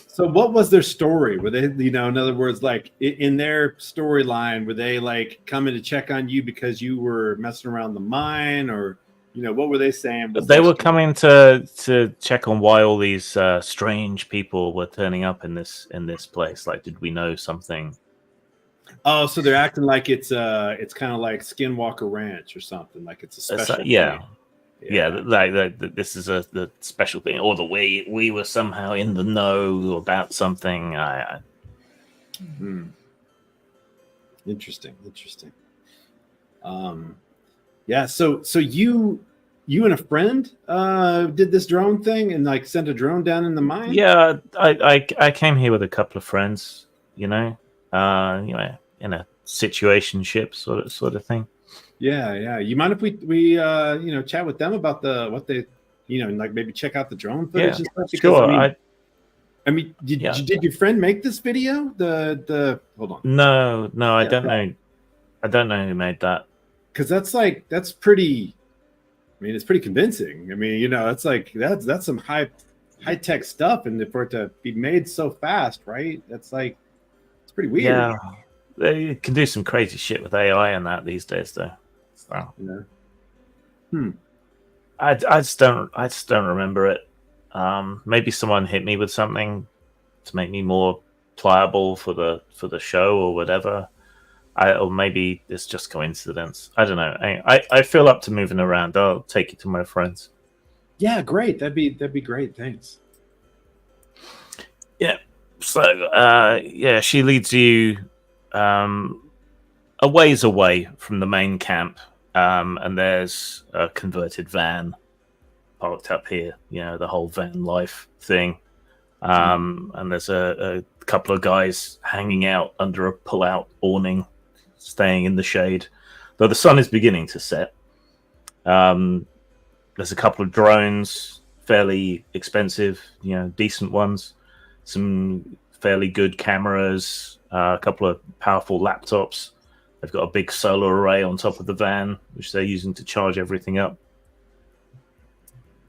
So what was their story? Were they, in other words, like in their storyline, were they like coming to check on you because you were messing around the mine, or what were they saying? But they were coming to check on why all these strange people were turning up in this place. Like, did we know something? Oh, so they're acting like it's kind of like Skinwalker Ranch or something, like it's a special Yeah. thing. Yeah, like this is the special thing, or the way we were somehow in the know about something. Interesting. Yeah. So you and a friend did this drone thing and like sent a drone down in the mine. Yeah, I came here with a couple of friends. In a situationship sort of thing. Yeah. You mind if we chat with them about what they like maybe check out the drone footage and stuff? Because Sure. I mean, did your friend make this video? The hold on. No, I don't know. I don't know who made that. Because that's pretty. I mean, it's pretty convincing. I mean, it's like that's some high tech stuff, and for it to be made so fast, right? That's like it's pretty weird. Yeah, they can do some crazy shit with AI and that these days, though. So. I just don't remember it. Maybe someone hit me with something to make me more pliable for the show or whatever. Or maybe it's just coincidence. I don't know. I feel up to moving around. I'll take you to my friends. Yeah, great. That'd be great. Thanks. Yeah. So yeah, she leads you a ways away from the main camp, and there's a converted van parked up here. You know, the whole van life thing. And there's a couple of guys hanging out under a pull-out awning, staying in the shade, though the sun is beginning to set. There's a couple of drones, fairly expensive, decent ones. Some fairly good cameras, a couple of powerful laptops. They've got a big solar array on top of the van, which they're using to charge everything up.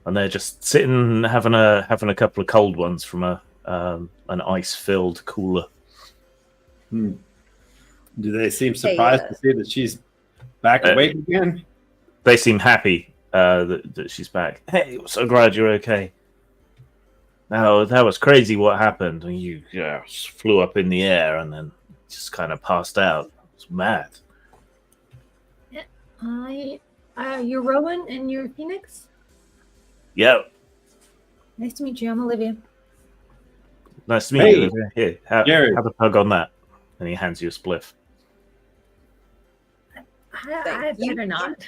And they're just sitting having a couple of cold ones from an ice-filled cooler. Do they seem surprised to see that she's back awake again? They seem happy that she's back. Hey, so glad you're okay. Now, that was crazy what happened. You flew up in the air and then just kind of passed out. It's mad. You're Rowan and you're Phoenix? Yep. Nice to meet you. I'm Olivia. Nice to meet you, Olivia. Here, have a hug on that. And he hands you a spliff. I better not.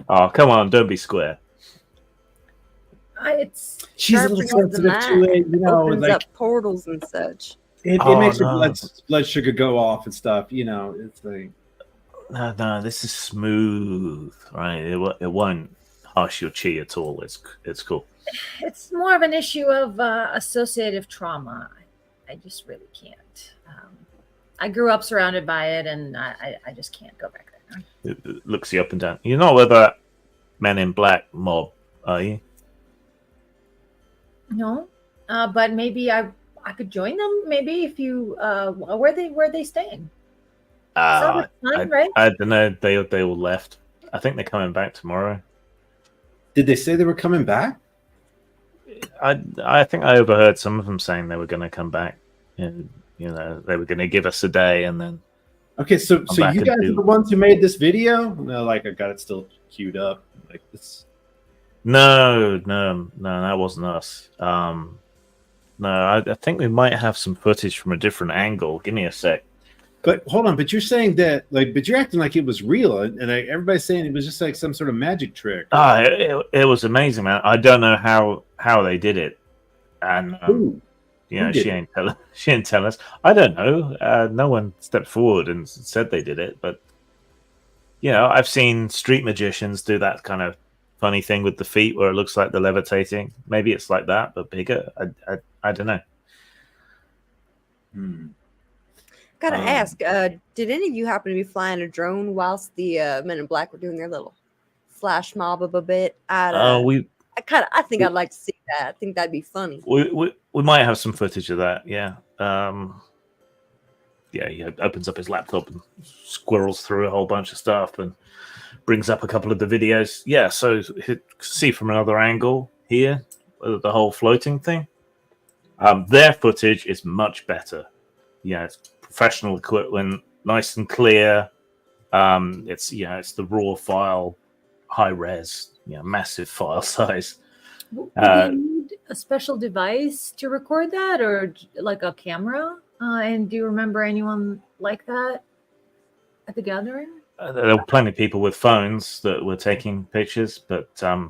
Oh, come on. Don't be square. She's a little sensitive to it, opens like up portals and such. it makes her blood sugar go off and stuff. It's like no, this is smooth, right? It won't harsh your chi at all. It's cool. It's more of an issue of associative trauma. I just really can't. I grew up surrounded by it, and I just can't go back there. It looks you up and down. You're not with that Men in Black mob, are you? No, but maybe I could join them. Maybe if you where they staying? I Right? I don't know. They all left. I think they're coming back tomorrow. Did they say they were coming back? I think I overheard some of them saying they were going to come back. And, they were going to give us a day and then. Okay, so you guys are the ones who made this video? No, like I got it still queued up. Like this. No, that wasn't us. No, I think we might have some footage from a different angle. Give me a sec. But hold on, but you're saying that, but you're acting like it was real, and everybody's saying it was just like some sort of magic trick. It was amazing, man. I don't know how they did it, and she ain't tell us. I don't know. No one stepped forward and said they did it, but I've seen street magicians do that kind of funny thing with the feet where it looks like they're levitating. Maybe it's like that, but bigger. I don't know. Gotta ask, did any of you happen to be flying a drone whilst the Men in Black were doing their little flash mob of a bit? I think I'd like to see that. I think that'd be funny. We might have some footage of that. Yeah. He opens up his laptop and squirrels through a whole bunch of stuff and brings up a couple of the videos. Yeah, so see from another angle here, the whole floating thing. Their footage is much better. Yeah, it's professional equipment, nice and clear. It's the raw file, high res, massive file size. Do they need a special device to record that, or like a camera? And do you remember anyone like that at the gathering? There were plenty of people with phones that were taking pictures, but I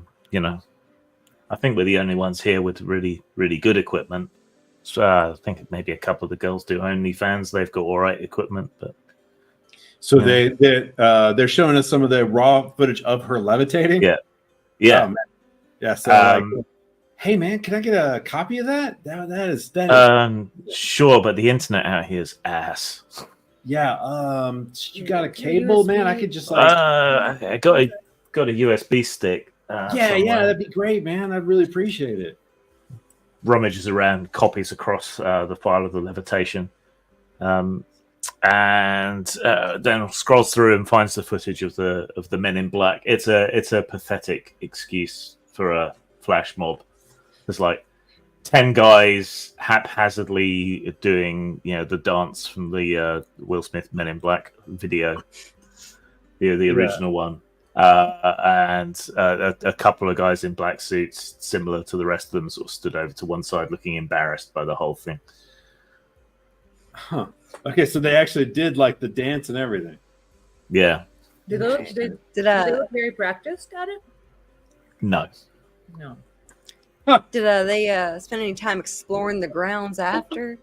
think we're the only ones here with really, really good equipment. So I think maybe a couple of the girls do OnlyFans. They've got all right equipment, but so they're showing us some of the raw footage of her levitating. Yeah. Oh, man. Yeah. So, hey man, can I get a copy of that? That is. Sure, but the internet out here is ass. Yeah. You got a cable, man? I could just I got a USB stick. Yeah, that'd be great, man. I'd really appreciate it. Rummages around, copies across the file of the levitation. and then scrolls through and finds the footage of the Men in Black. It's a pathetic excuse for a flash mob. There's like 10 guys haphazardly doing, the dance from the Will Smith Men in Black video, the original one, and a couple of guys in black suits, similar to the rest of them, sort of stood over to one side, looking embarrassed by the whole thing. Huh. Okay, so they actually did like the dance and everything. Yeah. Did they look very practiced at it? No. No. Did they spend any time exploring the grounds after,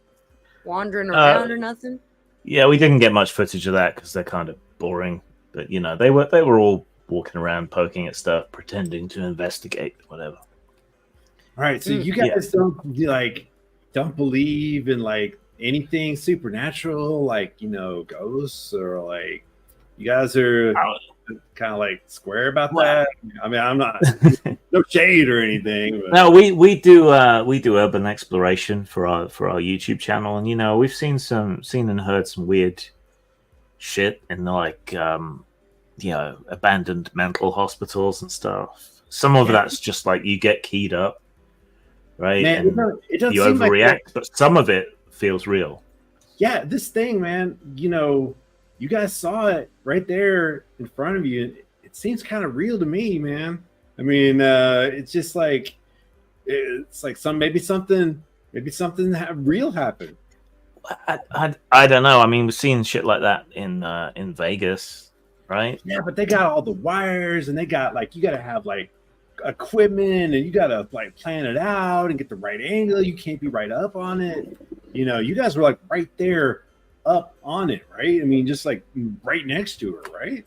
wandering around or nothing? Yeah, we didn't get much footage of that because they're kind of boring. But they were all walking around, poking at stuff, pretending to investigate, whatever. All right, so you guys don't believe in like anything supernatural, like ghosts, or like you guys are kind of like square about that. I mean, I'm not no shade or anything. But. No, we do urban exploration for our YouTube channel, and we've seen and heard some weird shit in like abandoned mental hospitals and stuff. Some of that's just like you get keyed up, right? Man, and it doesn't you seem overreact, but some of it feels real. Yeah, this thing, man, you guys saw it right there in front of you. It seems kind of real to me, man. I mean, it's just like maybe something real happened. I don't know. I mean, we're seeing shit like that in Vegas, right? Yeah, but they got all the wires, and they got like you got to have like equipment, and you got to like plan it out and get the right angle. You can't be right up on it. You guys were like right there up on it, right? I mean, just like right next to her, right?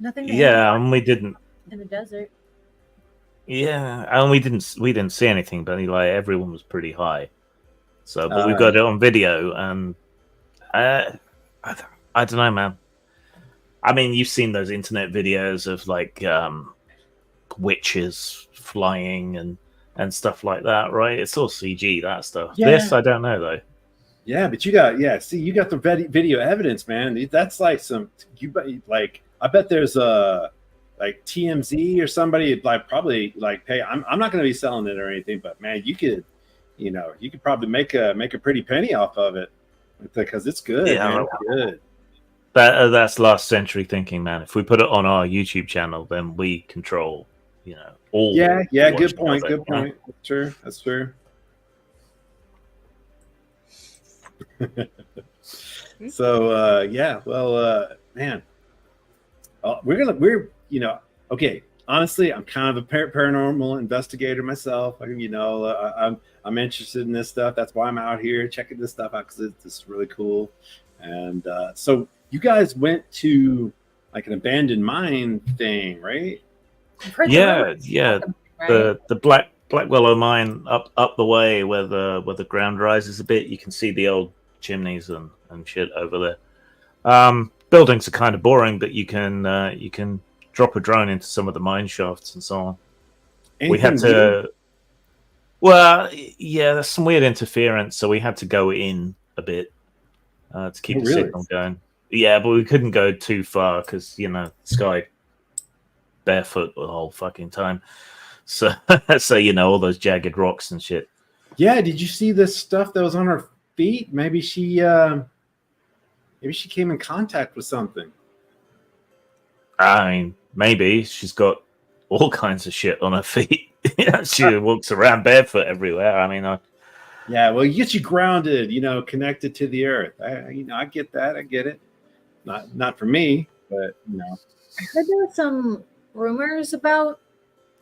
Nothing. Yeah, and we didn't in the desert. Yeah, and we didn't see anything, but like everyone was pretty high. So, but we've got it on video, and I don't know, man. I mean, you've seen those internet videos of like witches flying and stuff like that, right? It's all CG, that stuff. Yeah. This, I don't know though. Yeah, but you got the video evidence, man. That's like I bet there's like TMZ or somebody like probably like, hey, I'm not going to be selling it or anything, but man, you could probably make a pretty penny off of it because it's good. Yeah, man. It's good. That's last century thinking, man. If we put it on our YouTube channel, then we control, all. Yeah. Good point. Good point. That's true. So man, we're okay. Honestly, I'm kind of a paranormal investigator myself. I'm interested in this stuff. That's why I'm out here checking this stuff out, because it's really cool. And so you guys went to like an abandoned mine thing, right? Yeah. The Black Willow mine up the way where the ground rises a bit. You can see the old chimneys and shit over there. Buildings are kind of boring, but you can drop a drone into some of the mine shafts and so on. We had to. Well, yeah, there's some weird interference, so we had to go in a bit to keep the signal going. Yeah, but we couldn't go too far because Sky barefoot the whole fucking time. So all those jagged rocks and shit. Yeah, did you see this stuff that was on her feet? Maybe she came in contact with something. I mean, maybe she's got all kinds of shit on her feet. She walks around barefoot everywhere. I mean, yeah, well, it gets you grounded, connected to the earth. I get that. I get it. Not for me, but I heard there were some rumors about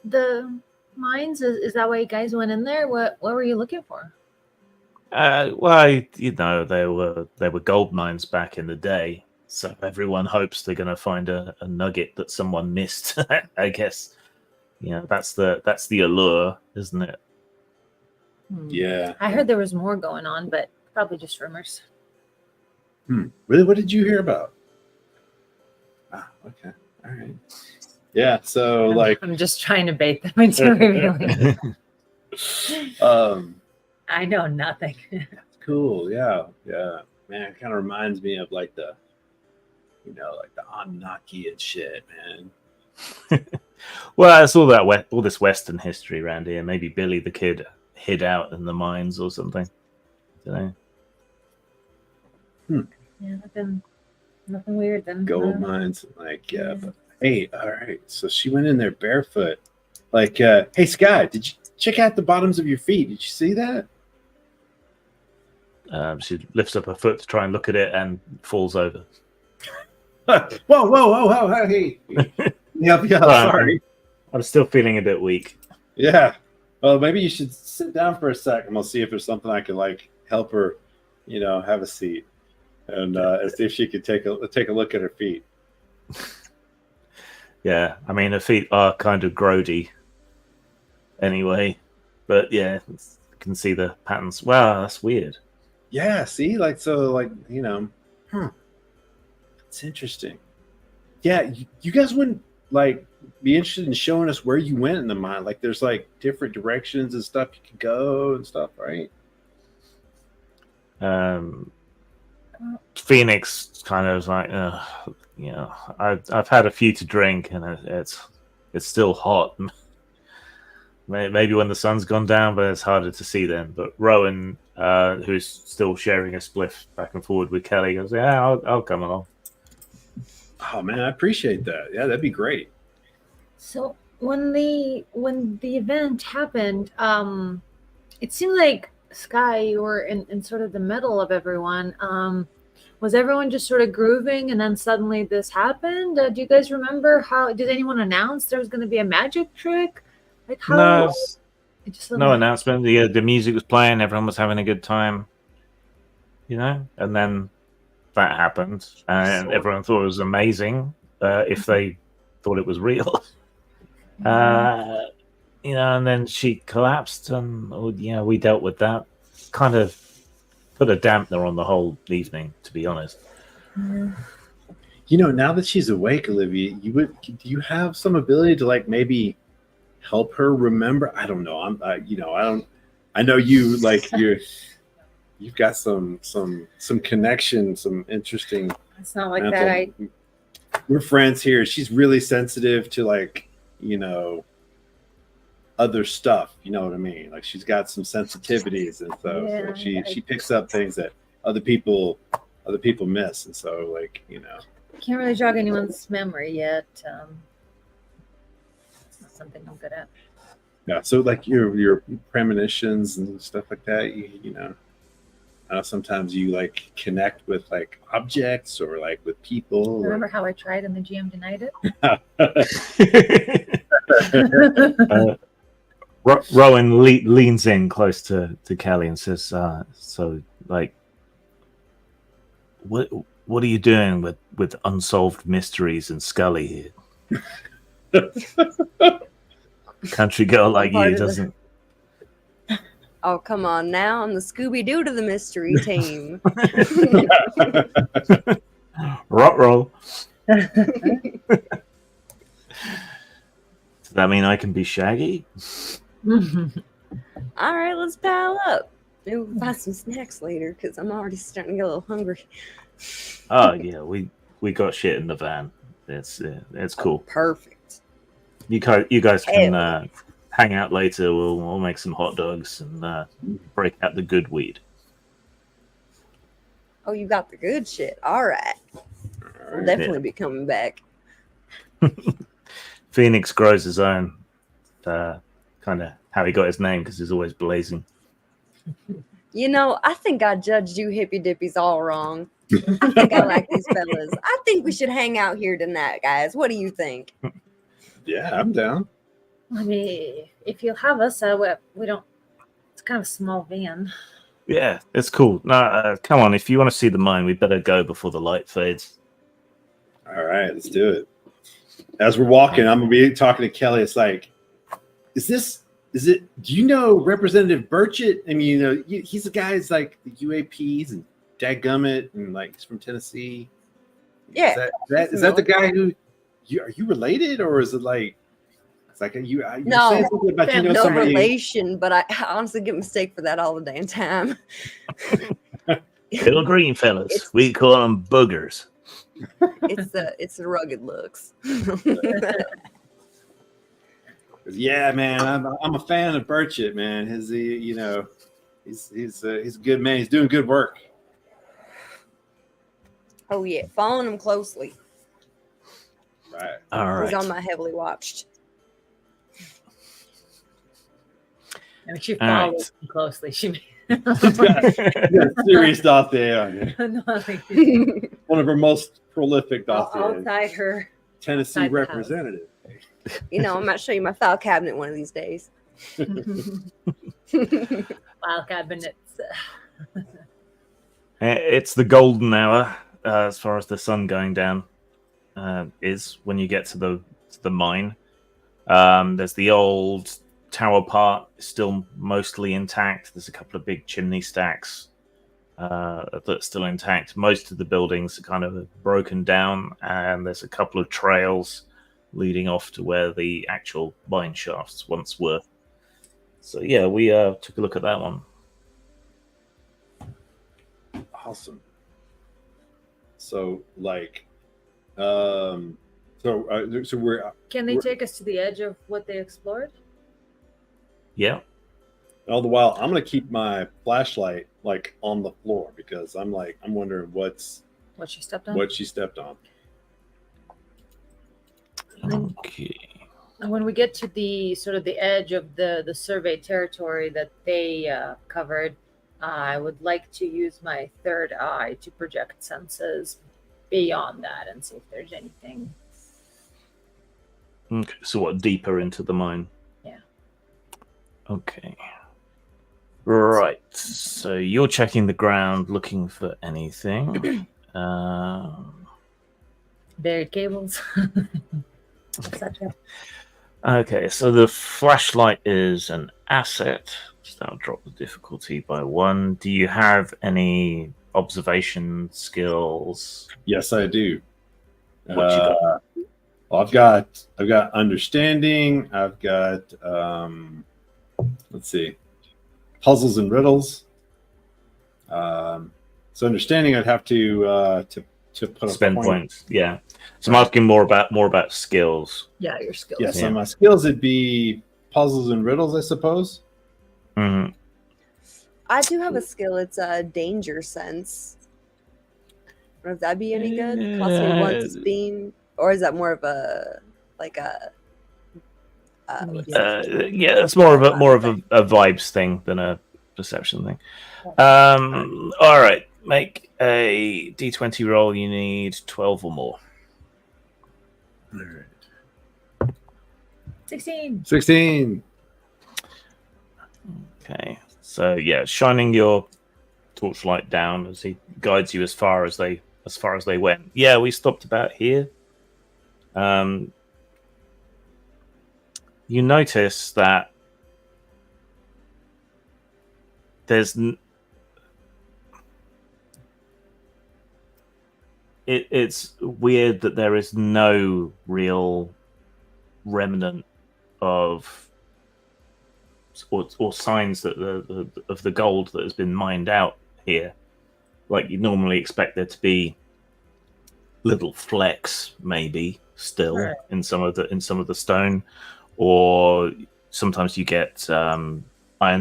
the mines. Is that why you guys went in there? What were you looking for? Well, they were gold mines back in the day, so everyone hopes they're going to find a nugget that someone missed. I guess, that's the allure, isn't it? Yeah. I heard there was more going on, but probably just rumors. Really? What did you hear about? Okay. All right. Yeah. So I'm just trying to bait them into revealing. I know nothing. Cool. Yeah. man, it kind of reminds me of like the Anunnaki and shit, man. Well, it's all this Western history around here. Maybe Billy the Kid hid out in the mines or something. Don't know. Yeah, nothing weird then. Gold mines, like But hey, all right. So she went in there barefoot. Like, hey, Sky, did you check out the bottoms of your feet? Did you see that? She lifts up her foot to try and look at it and falls over. Whoa, hey. Yeah, sorry. I'm still feeling a bit weak. Yeah. Well, maybe you should sit down for a sec and we'll see if there's something I can like help her, have a seat and see if she could take a look at her feet. Yeah, I mean, her feet are kind of grody anyway, but yeah, you can see the patterns. Wow, that's weird. Yeah, see, it's interesting. Yeah, you guys wouldn't be interested in showing us where you went in the mine? Like, there's different directions and stuff you can go and stuff, right? Phoenix kind of like, I've had a few to drink and it's still hot. Maybe when the sun's gone down, but it's harder to see then. But Rowan, who's still sharing a spliff back and forward with Kelly, goes, "Yeah, I'll come along." Oh man, I appreciate that. Yeah, that'd be great. So when the event happened, it seemed like Sky, you were in sort of the middle of everyone. Was everyone just sort of grooving, and then suddenly this happened? Do you guys remember how? Did anyone announce there was going to be a magic trick? Like how? No announcement. The music was playing. Everyone was having a good time. And then that happened, and everyone thought it was amazing. If they thought it was real, and then she collapsed, and we dealt with that. Kind of put a dampener on the whole evening, to be honest. Now that she's awake, Olivia, do you have some ability to maybe help her remember? I don't know. I know you you've got some connection, some interesting. It's not like that. We're friends here. She's really sensitive to other stuff. You know what I mean? Like, she's got some sensitivities, and so she picks up things that other people miss, and so Can't really jog anyone's memory yet. It's not something I'm good at. Yeah. So your premonitions and stuff like that. I know sometimes you connect with objects or with people. Remember how I tried and the GM denied it? Rowan leans in close to Kelly and says, what are you doing with unsolved mysteries and Scully here? Country girl like you doesn't. Oh, come on now. I'm the Scooby-Doo to the mystery team. Roll. Does that mean I can be Shaggy? All right, let's pal up. Maybe we'll buy some snacks later because I'm already starting to get a little hungry. Oh, yeah. We got shit in the van. It's cool. Perfect. You guys can hang out later. We'll make some hot dogs and break out the good weed. Oh, you got the good shit. All right. I'll definitely be coming back. Phoenix grows his own. Kind of how he got his name, because he's always blazing. I think I judged you hippy dippies all wrong. I think I like these fellas. I think we should hang out here tonight, guys. What do you think? Yeah, I'm down. I mean, if you'll have us, we don't. It's kind of a small van. Yeah, it's cool. No, come on. If you want to see the mine, we better go before the light fades. All right, let's do it. As we're walking, I'm gonna be talking to Kelly. It's like, is it? Do you know Representative Burchett? I mean, he's the guy who's the UAPs and dadgummit, and he's from Tennessee. Yeah. Is that the guy who? Are you related, or is it it's like you? No, saying something about no somebody. relation, but I honestly get mistake for that all the damn time. Little green fellas. It's- We call them boogers. It's the rugged looks. Yeah, man, I'm a fan of Burchett, man. He's a good man. He's doing good work. Oh yeah, following him closely. Right. All He's on right. my heavily watched. I mean, she All follows him closely. She Yeah, serious dossier on you. no, like, One of our most prolific dossiers. outside her. Tennessee outside the house. representative. You know, I might show you my file cabinet one of these days. File cabinets. It's the golden hour as far as the sun going down is when you get to the mine. There's the old tower part still mostly intact. There's a couple of big chimney stacks that's still intact. Most of the buildings are kind of broken down, and there's a couple of trails leading off to where the actual mine shafts once were. So yeah, we took a look at that one. Awesome. So we're Can they take us to the edge of what they explored? Yeah. all the while. I'm gonna keep my flashlight like on the floor because I'm wondering What she stepped on? what she stepped on. Okay. And when we get to the sort of the edge of the surveyed territory that they covered, I would like to use my third eye to project senses beyond that and see if there's anything. Okay. So what? Deeper into the mine? Yeah. Okay. Right. So you're checking the ground, looking for anything. Buried cables. Etc. Okay, so the flashlight is an asset. That'll drop the difficulty by 1. Do you have any observation skills? Yes, I do. What you got? Well, I've got understanding. I've got let's see, puzzles and riddles. So understanding, I'd have to put a Spend point. points. Yeah. So I'm asking more about skills. Yeah, your skills. Yes, Yeah. on my skills, it'd be puzzles and riddles, I suppose. Mhm. I do have a skill. It's a danger sense. I don't know if that'd be any good. Cost me 1 to beam, or is that more of a like a? Yeah, it's more of a vibes thing than a perception thing. All right, make a d20 roll. You need 12 or more. All right. 16. 16. Okay, so yeah, shining your torchlight down as he guides you as far as they went. Yeah, we stopped about here. You notice that there's it's weird that there is no real remnant of or signs that of the gold that has been mined out here. Like you normally expect there to be little flecks, maybe still Right. in some of the stone, or sometimes you get iron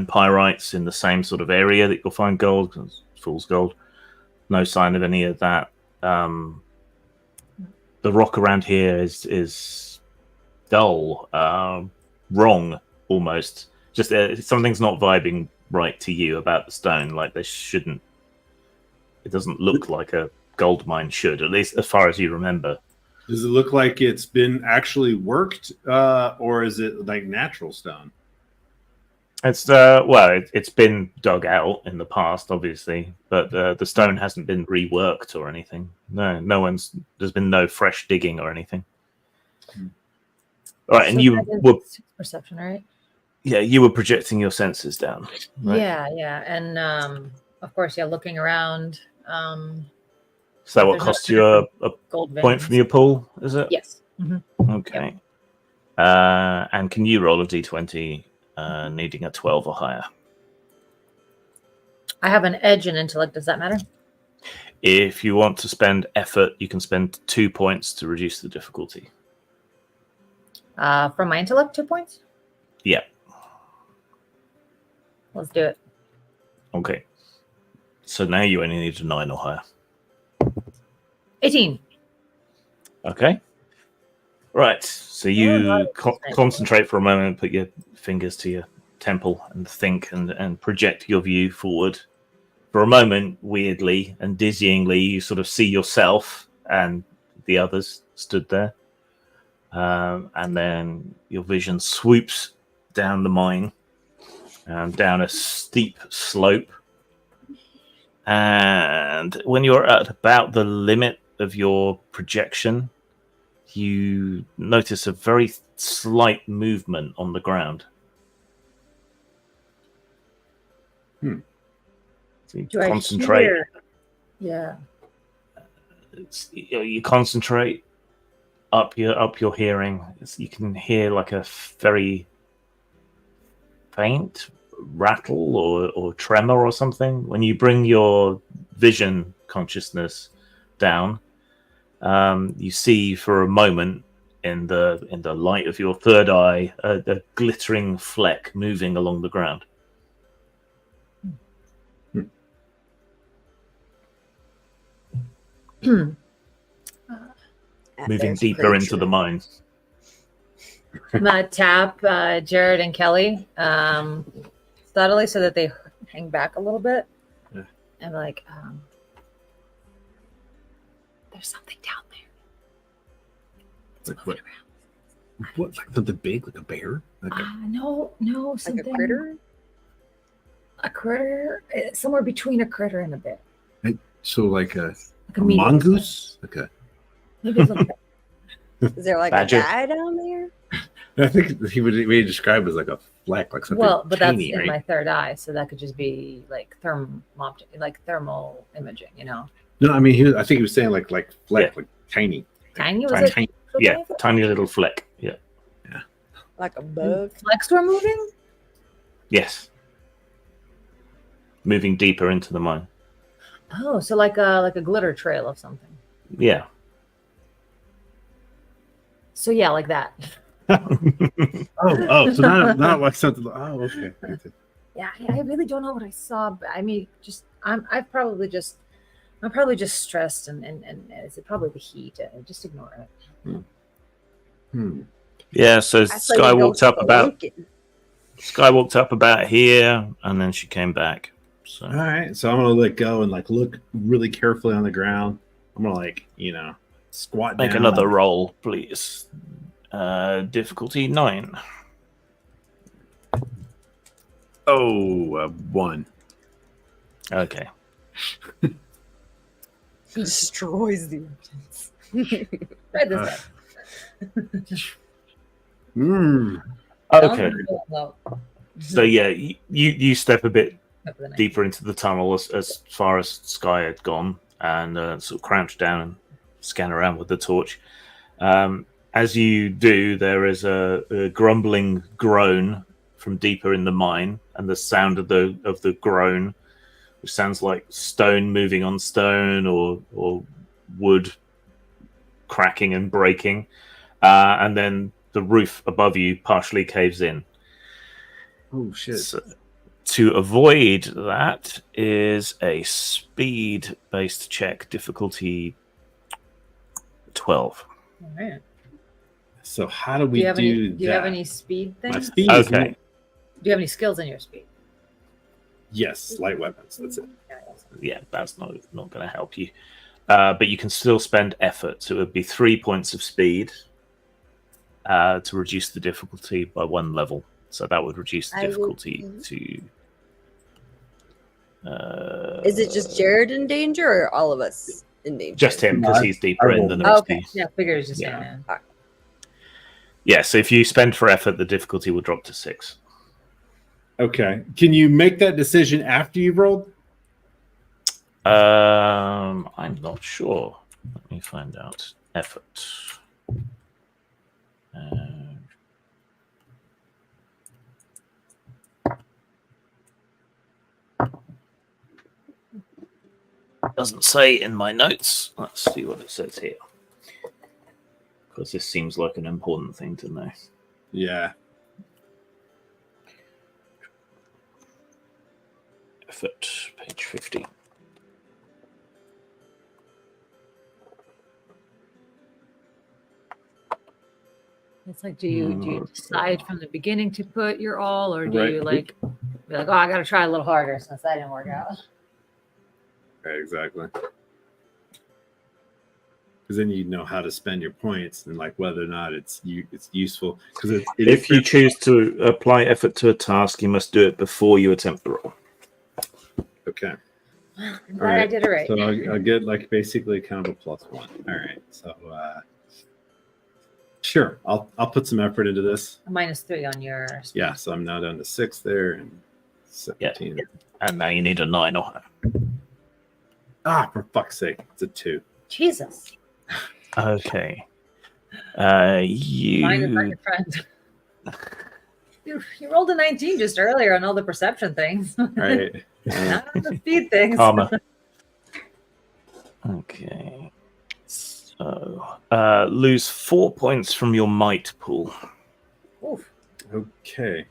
pyrites in the same sort of area that you'll find gold. 'Cause it's fool's gold. No sign of any of that. The rock around here is dull, wrong almost. Just something's not vibing right to you about the stone. Like they shouldn't. It doesn't look like a gold mine should, at least as far as you remember. Does it look like it's been actually worked, or is it like natural stone? It's it's been dug out in the past, obviously, but the stone hasn't been reworked or anything. There's been no fresh digging or anything. All right, and So you that is were perception, right? you were projecting your senses down. Right? Yeah, and of course, looking around. So that what There's cost no you a Gold veins. point from your pool? Is it? Yes. Mhm. Okay. And can you roll a d20 needing a 12 or higher? I have an edge in intellect. Does that matter? If you want to spend effort, you can spend 2 points to reduce the difficulty. From my intellect, 2 points. Yeah. Let's do it. Okay. So now you only need a 9 or higher. 18. Okay. Right. So you concentrate for a moment, put your fingers to your temple and think and project your view forward. For a moment, weirdly and dizzyingly, you sort of see yourself and the others stood there. And then your vision swoops down the mine, down a steep slope. And when you're at about the limit of your projection, you notice a very slight movement on the ground. So you Do concentrate. I hear? Yeah. You concentrate up your hearing. You can hear like a very faint rattle or tremor or something. When you bring your vision consciousness down, you see for a moment in the light of your third eye a glittering fleck moving along the ground. Moving deeper into the mine. I'm gonna tap Jared and Kelly subtly so that they hang back a little bit. Yeah. And like, there's something down there. It's Like moving what? What? Like something big, like a bear? Like around. No, Like something. a critter? A critter, somewhere between a critter and a bear. so like a medium mongoose? size. Like a Maybe a little bit. Is there like Badger. a guy down there? I think he would describe it as like a fleck, like something. Well, but that's tiny, in right? my third eye, so that could just be like thermal imaging, you know. No, I mean I think he was saying like fleck, like tiny. Tiny was Tiny. it? Tiny. Yeah, tiny little fleck. Yeah. Like a bug? Flex were moving? Yes. Moving deeper into the mine. Oh, so like a glitter trail of something. Yeah. So yeah, like that. Oh, so not like something. Oh, okay. Yeah, I really don't know what I saw, but I mean, I'm probably just stressed and is it probably the heat? Just ignore it. Yeah, so I saw Sky you go walked up to about Lincoln. Sky walked up about here, and then she came back. So All right, so I'm gonna let go and like look really carefully on the ground. I'm gonna squat make down. another roll, please. Difficulty 9. Oh, 1. Okay. He destroys the evidence. Right this way. Okay. Well, So yeah, you step a bit up for the night. deeper into the tunnel as far as Sky had gone, and sort of crouch down and scan around with the torch. As you do, there is a grumbling groan from deeper in the mine, and the sound of the groan, which sounds like stone moving on stone or wood cracking and breaking, and then the roof above you partially caves in. Oh shit! So, to avoid that is a speed-based check, difficulty 12. All right. So how do we do Do you have that? any speed My things? speed is Okay. Do you have any skills in your speed? yes, light weapons. That's it. Yeah, that's not going to help you. But you can still spend effort. So it would be 3 points of speed to reduce the difficulty by 1 level. So that would reduce the difficulty to... Is it just Jared in danger or all of us in danger? Just him, because he's deeper in than the Oh, rest okay. of you. Yeah, figures just Yeah. saying. Yeah, so if you spend for effort, the difficulty will drop to 6. Okay. Can you make that decision after you've rolled? I'm not sure. Let me find out. Effort. doesn't say in my notes. Let's see what it says here. Because this seems like an important thing to know. Yeah. Effort, page 50. It's like, do you decide from the beginning to put your all, or do you like be like, oh, I got to try a little harder since that didn't work out? Right, exactly. Because then you know how to spend your points and like whether or not it's useful. Because if you choose to apply effort to a task, you must do it before you attempt the roll. Okay. I'm glad I did it right. So I'll get like basically kind of a +1. All right. So sure, I'll put some effort into this. A -3 on your. Yeah. So I'm now down to 6 there and 17. Yeah. And now you need a 9 or higher. Ah, for fuck's sake, it's a 2. Jesus. Okay. Mine is not your friend. You rolled a 19 just earlier on all the perception things. Right. Not on the speed things. Karma. Okay. So lose 4 points from your might pool. Oof. Okay.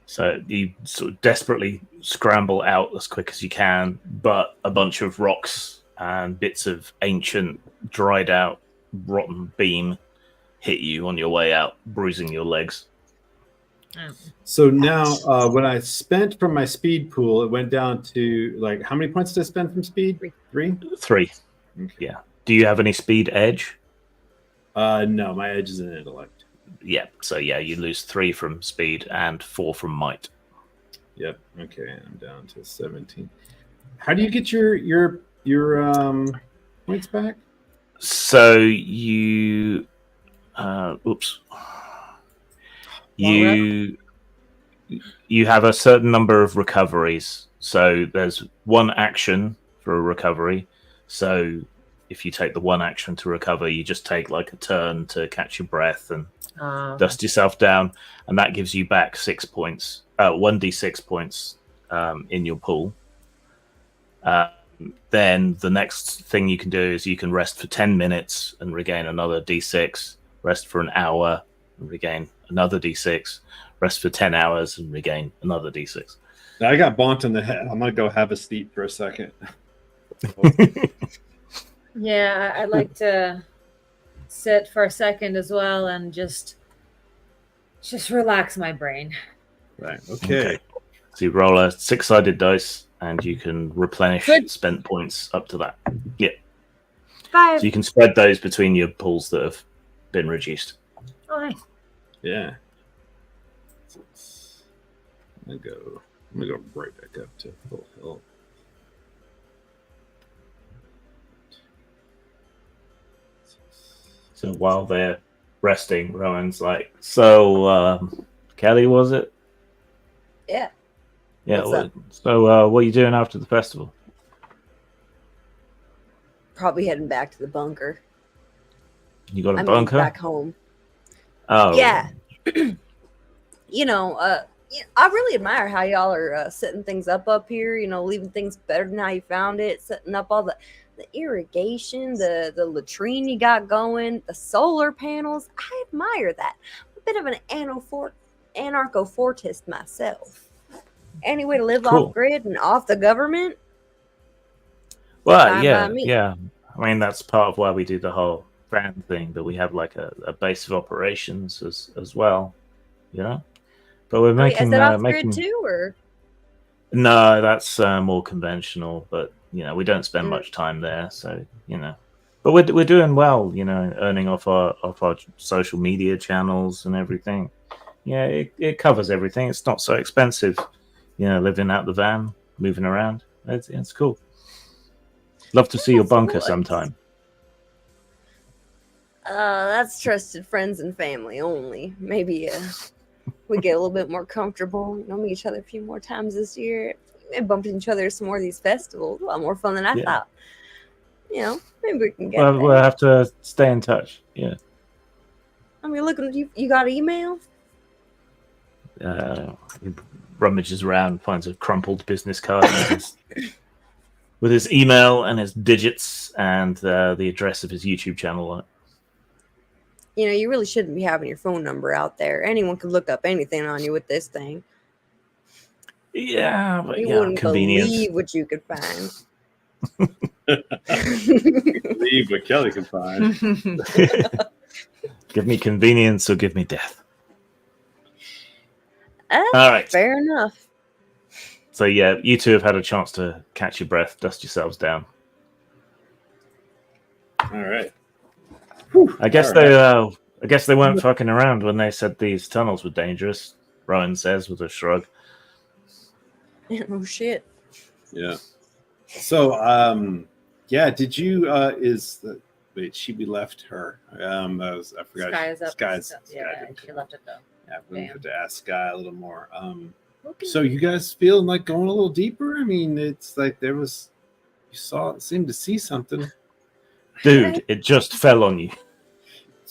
So you sort of desperately scramble out as quick as you can, but a bunch of rocks and bits of ancient, dried out, rotten beam hit you on your way out, bruising your legs. So now when I spent from my speed pool, it went down to like, how many points did I spend from speed? 3? 3. Okay. Yeah. Do you have any speed edge? No, my edge is in intellect. Yeah. So yeah, you lose 3 from speed and 4 from might. Yep. Okay, I'm down to 17. How do you get your points back? So you, you have a certain number of recoveries. So there's one action for a recovery. So if you take the one action to recover, you just take like a turn to catch your breath and dust yourself down, and that gives you back 6 points, 1d6 points in your pool. Then the next thing you can do is you can rest for 10 minutes and regain another d6, rest for an hour and regain another d6, rest for 10 hours and regain another d6. Now, I got bonked in the head. I'm going to go have a seat for a second. Yeah, I'd like to sit for a second as well and just relax my brain. Right. Okay. So you roll a 6-sided dice and you can replenish spent points up to that. Yeah. 5. So you can spread those between your pools that have been reduced. Oh, nice. Yeah. I'm gonna go right back up to full health. So while they're resting, Rowan's like, so Kelly, was it? Yeah. Yeah. What's up? So what are you doing after the festival? Probably heading back to the bunker. You got a I mean, bunker? back home. Oh. Yeah. You know, I really admire how y'all are setting things up here, you know, leaving things better than how you found it, setting up all the irrigation, the latrine you got going, the solar panels. I admire that. I'm a bit of an anarcho-fortist myself. Any way to live Cool. off grid and off the government? Well, Fine yeah, by me. yeah. I mean, that's part of why we do the whole brand thing, but we have like a base of operations as well, you know? But we're Wait, making... is that off making... grid too, or? No, that's more conventional, but, you know, we don't spend much time there, so, you know. But we're doing well, you know, earning off our social media channels and everything. Yeah, it covers everything. It's not so expensive, you know, living out the van, moving around. It's cool. Love to see your bunker sometime. That's trusted friends and family only. Maybe we get a little bit more comfortable, you know, meet each other a few more times this year, and bump into each other at some more of these festivals. A lot more fun than I thought. You know, maybe we can get there. We'll have to stay in touch. Yeah. I mean, look, you got email? He rummages around, finds a crumpled business card. And with his email and his digits and the address of his YouTube channel on it. You know, you really shouldn't be having your phone number out there. Anyone could look up anything on you with this thing. Yeah, but You yeah, wouldn't convenience. believe what you could find. Leave what Kelly can find. Give me convenience or give me death. All right. Fair enough. So yeah, you two have had a chance to catch your breath, dust yourselves down. All right. I guess All they weren't fucking around when they said these tunnels were dangerous. Rowan says with a shrug. Oh shit. Yeah. So, yeah. Did you? We left her. I forgot. Sky is up. Sky's. Yeah, she left it though. Yeah, we have to ask Sky a little more. Okay. So you guys feeling like going a little deeper? I mean, it's like seemed to see something. Dude, it just fell on you.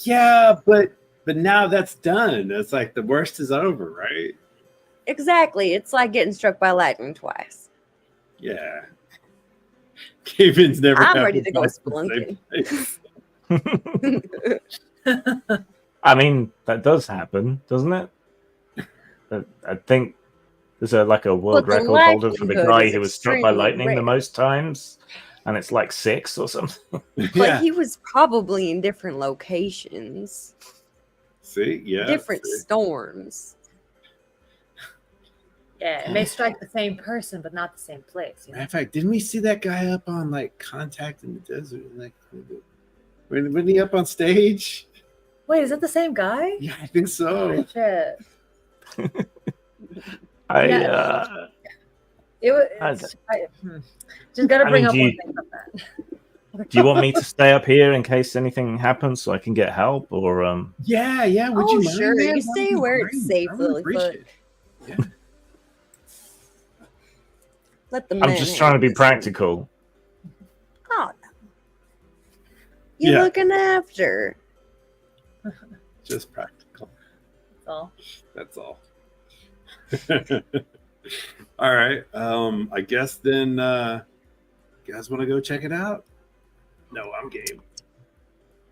Yeah, but now that's done. It's like the worst is over, right? Exactly. It's like getting struck by lightning twice. Yeah. Cave-ins never. I'm happen ready to go twice in the same place. I mean, that does happen, doesn't it? I think there's a world But the record holder for the likelihood guy is who was struck by extremely lightning the rare. most times, and it's like 6 or something. But Yeah. he was probably in different locations, See, yeah. different see. storms. Yeah, it may strike the same person, but not the same place. You know? Matter of fact, didn't we see that guy up on like Contact in the Desert? Like, when he up on stage? Wait, is that the same guy? Yeah, I think so. Shit. It was. Just gotta bring up one thing from that. Do you want me to stay up here in case anything happens so I can get help, or Yeah. Would Oh, you mind? sure, that? you That'd stay be where it's great. safe, I would Lilyfoot. appreciate it. Yeah. Let the I'm man just trying to be handle this. practical. Oh, no. You're Yeah. looking after. Just practical. That's all. That's all. All right. I guess then you guys want to go check it out? No, I'm game.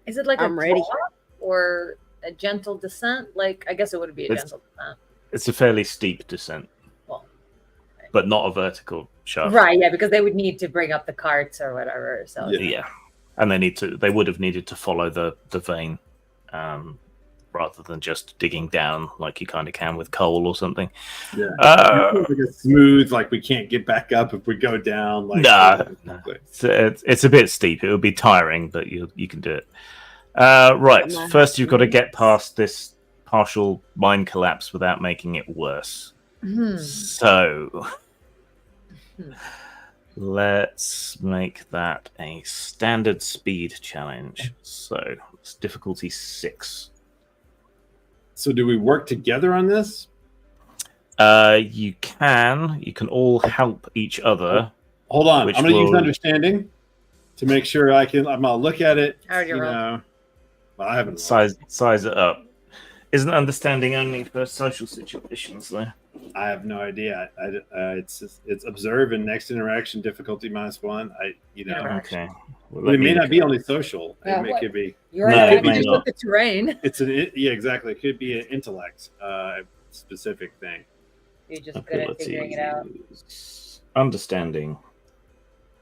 Is it like I'm a ready. drop or a gentle descent? Like, I guess it would be a It's- gentle descent. It's a fairly steep descent, Well, but not a vertical shaft. right, yeah, because they would need to bring up the carts or whatever. So Yeah. Yeah, and they would have needed to follow the vein, rather than just digging down like you kind of can with coal or something. Yeah. Uh, Like a smooth, like we can't get back up if we go down. Like, No. It's a bit steep. It would be tiring, but you can do it. Right. My First, you've got to get goodness. past this partial mine collapse without making it worse. Hmm. So, Hmm. let's make that a standard speed challenge. So, it's difficulty 6. So do we work together on this? You can all help each other. Hold on. Which I'm going to use will- understanding to make sure I'm going to look at it. I already rolled. Well, I haven't. Size it up. Isn't understanding only for social situations, though? I have no idea. It's observe and next interaction difficulty -1. Okay. Well, It may not be only social. Yeah, It could be. You're No, right. it You may just not. look at terrain. Yeah, exactly. It could be an intellect specific thing. You're just good at figuring it out. Understanding.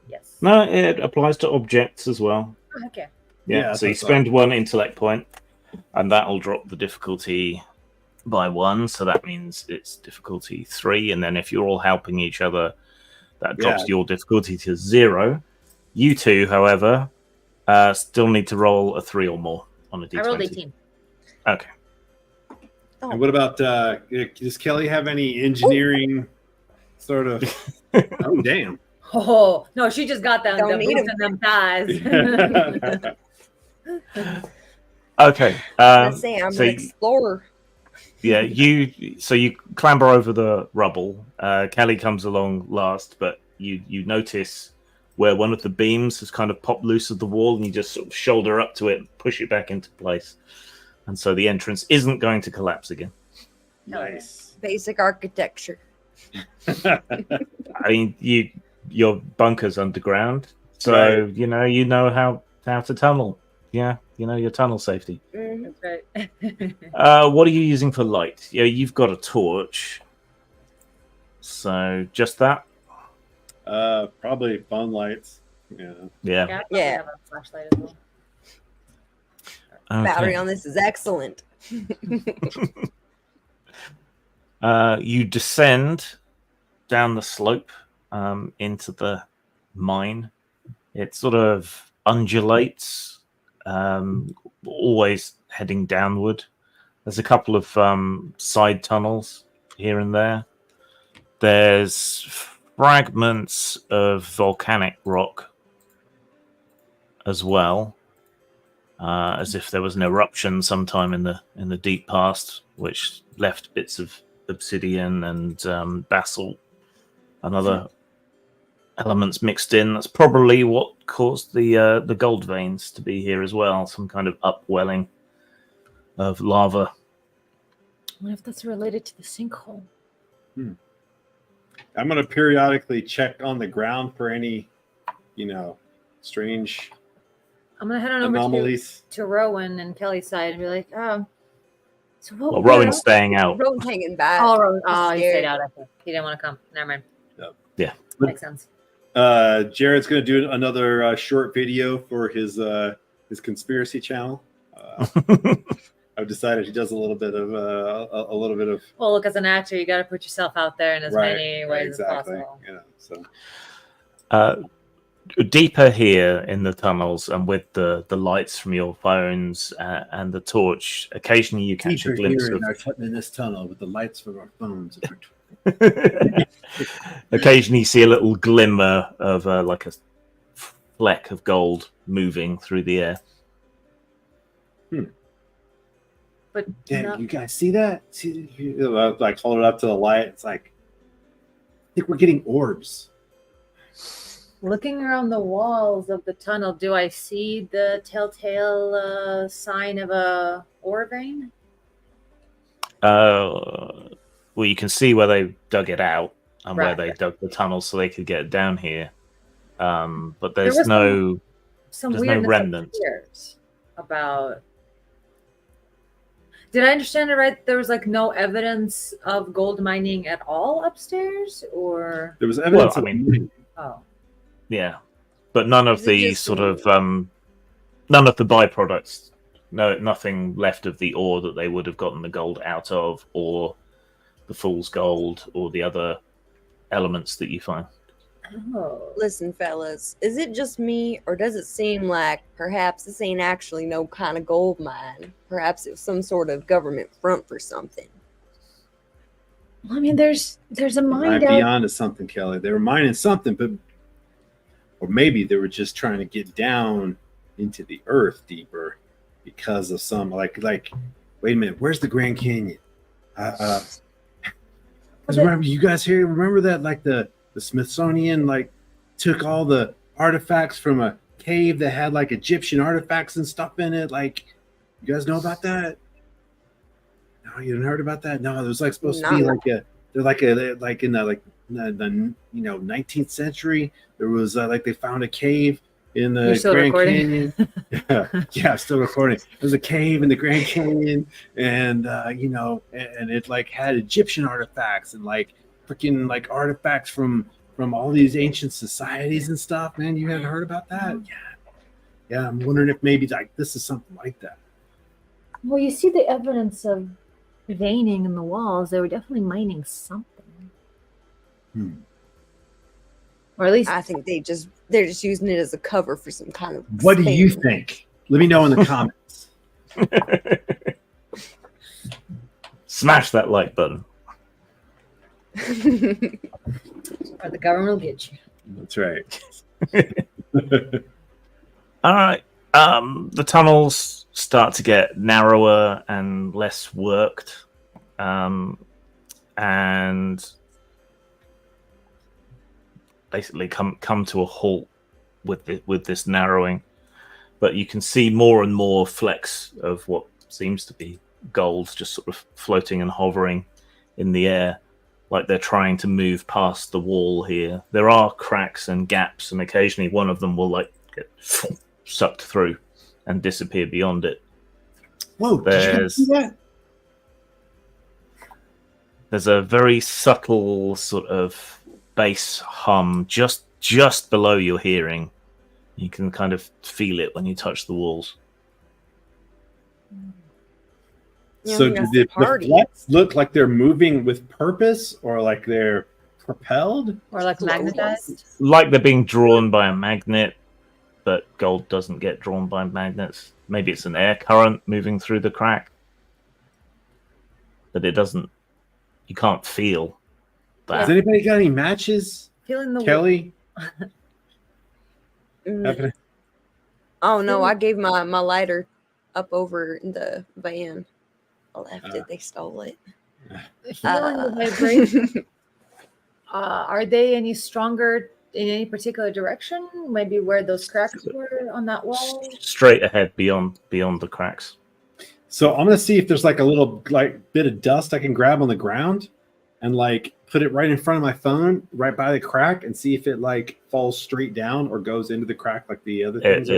Yes. No, it applies to objects as well. Oh, okay. Yeah, Yeah, so you that's spend 1 intellect point, and that'll drop the difficulty by 1. So that means it's difficulty 3. And then if you're all helping each other, that drops your difficulty to 0. You two, however, still need to roll a 3 or more on a d20. I rolled 18. Okay. And what about does Kelly have any engineering sort of? Oh, damn. Oh no, she just got them. Don't The need boots 'em. and them thighs. Okay. I say I'm so an explorer. Yeah, you clamber over the rubble. Kelly comes along last, but you notice where one of the beams has kind of popped loose of the wall, and you just sort of shoulder up to it and push it back into place. And so the entrance isn't going to collapse again. Nice. Basic architecture. I mean, your bunkers underground, so Right. you know how to tunnel. Yeah, you know your tunnel safety. Mhm. That's right. What are you using for light? Yeah, you've got a torch. So just that. Probably phone lights. Yeah. Yeah. I probably Yeah. have a flashlight as well. Battery Okay. on this is excellent. You descend down the slope into the mine. It sort of undulates, always heading downward. There's a couple of side tunnels here and there. There's fragments of volcanic rock as well, as if there was an eruption sometime in the deep past, which left bits of obsidian and basalt and other elements mixed in. That's probably what caused the gold veins to be here as well. Some kind of upwelling of lava. I wonder if that's related to the sinkhole. I'm gonna periodically check on the ground for any, strange I'm gonna head on over anomalies. to Rowan and Kelly's side and be like, so what? Well, Rowan's staying out. Rowan's hanging back. Oh, Rowan. Oh, he Scared. stayed out. I think he didn't want to come. Never mind. Yep. Yeah. Makes sense. Jared's gonna do another short video for his conspiracy channel. I've decided he does a little bit of Well, look, as an actor, you got to put yourself out there in as many ways as possible. So Deeper here in the tunnels and with the lights from your phones and the torch, occasionally you catch a glimpse of in this tunnel with the lights from our phones. occasionally you see a little glimmer of like a fleck of gold moving through the air. But Yeah, you guys see that? Like hold it up to the light. It's like I think we're getting orbs. looking around the walls of the tunnel, do I see the telltale sign of a ore vein? Well, you can see where they dug it out and where Right. they dug the tunnel so they could get it down here. But There there's was no Some There's no weirdness remnant. upstairs about. Did I understand it right? There was like no evidence of gold mining at all upstairs, or There was evidence. Well, I mean- oh, yeah, but none of Is it the just sort of none of the byproducts. No, nothing left of the ore that they would have gotten the gold out of, or the fool's gold, or the other elements that you find. oh. Listen, fellas, is it just me, or does it seem like perhaps this ain't actually no kind of gold mine? Perhaps it was some sort of government front for something. Well, I mean, there's a Might mine be down. onto something, Kelly. They were mining something, but or maybe they were just trying to get down into the earth deeper because of some like. Wait a minute, where's the Grand Canyon? Because remember, you guys here remember that like the Smithsonian like took all the artifacts from a cave that had like Egyptian artifacts and stuff in it. Like, you guys know about that? No, you haven't heard about that? No, it was like supposed to be No. like like in the 19th century. There was like they found a cave in the You're still Grand recording? Canyon. Yeah, I'm still recording. There's a cave in the Grand Canyon, and and it like had Egyptian artifacts and like freaking like artifacts from all these ancient societies and stuff. Man, you haven't heard about that? Yeah. I'm wondering if maybe like this is something like that. Well, you see the evidence of veining in the walls. They were definitely mining something, or at least I think they're just using it as a cover for some kind of. What do you spin. think? Let me know in the comments. Smash that like button. or the government will get you. That's right. All right. The tunnels start to get narrower and less worked, and basically come to a halt with this narrowing. But you can see more and more flecks of what seems to be gold, just sort of floating and hovering in the air, like they're trying to move past the wall here. There are cracks and gaps, and occasionally one of them will like get sucked through and disappear beyond it. Whoa! Did you guys see that? There's a very subtle sort of bass hum just below your hearing. You can kind of feel it when you touch the walls. Yeah, So I do think the that's the party. flights look like they're moving with purpose, or like they're propelled? Or like magnetized. Like they're being drawn by a magnet, but gold doesn't get drawn by magnets. Maybe it's an air current moving through the crack, but it doesn't. You can't feel that. Has anybody got any matches? Feeling the Kelly? Mm. Oh no, I gave my lighter up over in the van. I left it. They stole it. feeling the vibration. Are they any stronger in any particular direction? Maybe where those cracks were on that wall? Straight ahead beyond the cracks. So I'm gonna see if there's like a little like bit of dust I can grab on the ground and like put it right in front of my phone, right by the crack, and see if it like falls straight down or goes into the crack like the other things.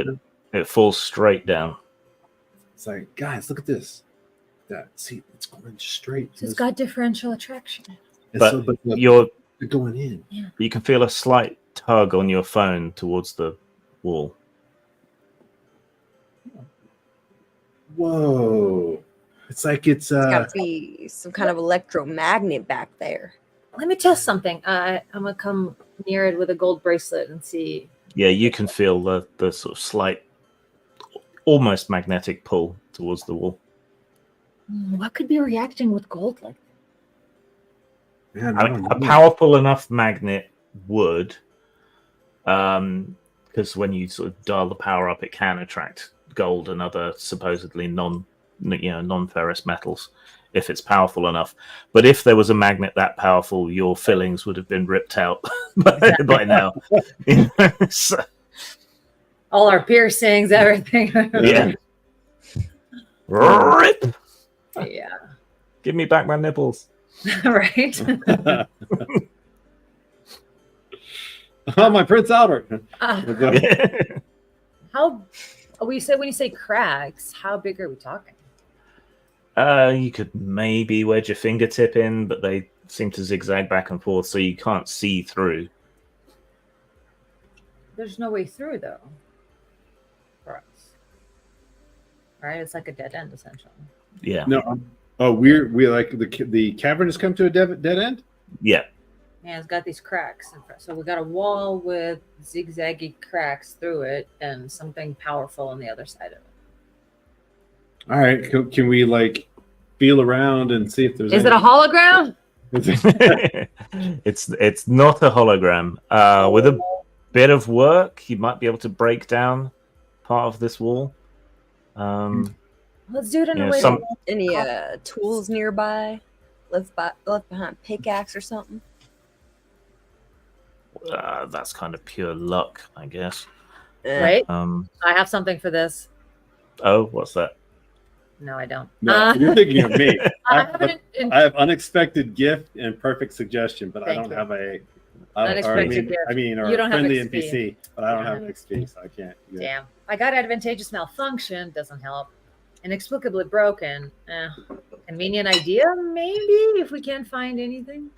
It falls straight down. It's like, guys, look at this. That see, it's going straight. It's got differential attraction. But they're you're going in. Yeah. you can feel a slight tug on your phone towards the wall. Whoa! It's like it's There's got to be some kind of electromagnet back there. Let me test something. I'm gonna come near it with a gold bracelet and see. Yeah, you can feel the sort of slight, almost magnetic pull towards the wall. What could be reacting with gold like? Man, I mean, a powerful enough magnet would, because when you sort of dial the power up, it can attract gold and other supposedly non-ferrous metals if it's powerful enough. But if there was a magnet that powerful, your fillings would have been ripped out by now. So, All our piercings, everything. yeah. Rip! Yeah. Give me back my nipples. Right. Oh, my Prince Albert. How when you say cracks, how big are we talking? You could maybe wedge a fingertip in, but they seem to zigzag back and forth, so you can't see through. There's no way through though. For us. Right? It's like a dead end essentially. Yeah. No. Oh, we like the cavern has come to a dead end. Yeah. Yeah, it's got these cracks in front. So we got a wall with zigzaggy cracks through it and something powerful on the other side of it. All right, can we like feel around and see if there's? Is it a hologram? It's not a hologram. With a bit of work, you might be able to break down part of this wall. Let's do it in a way. Any tools nearby? Left behind pickaxe or something? That's kind of pure luck, I guess. Right? I have something for this. Oh, what's that? No, I don't. No, you're thinking of me. I have unexpected gift and perfect suggestion, but I don't have a. Unexpected gift. Or you don't friendly have XP. NPC, but I don't have XP, so I can't. Yeah. Damn. I got advantageous malfunction. Doesn't help. Inexplicably broken. Convenient idea, maybe, if we can't find anything.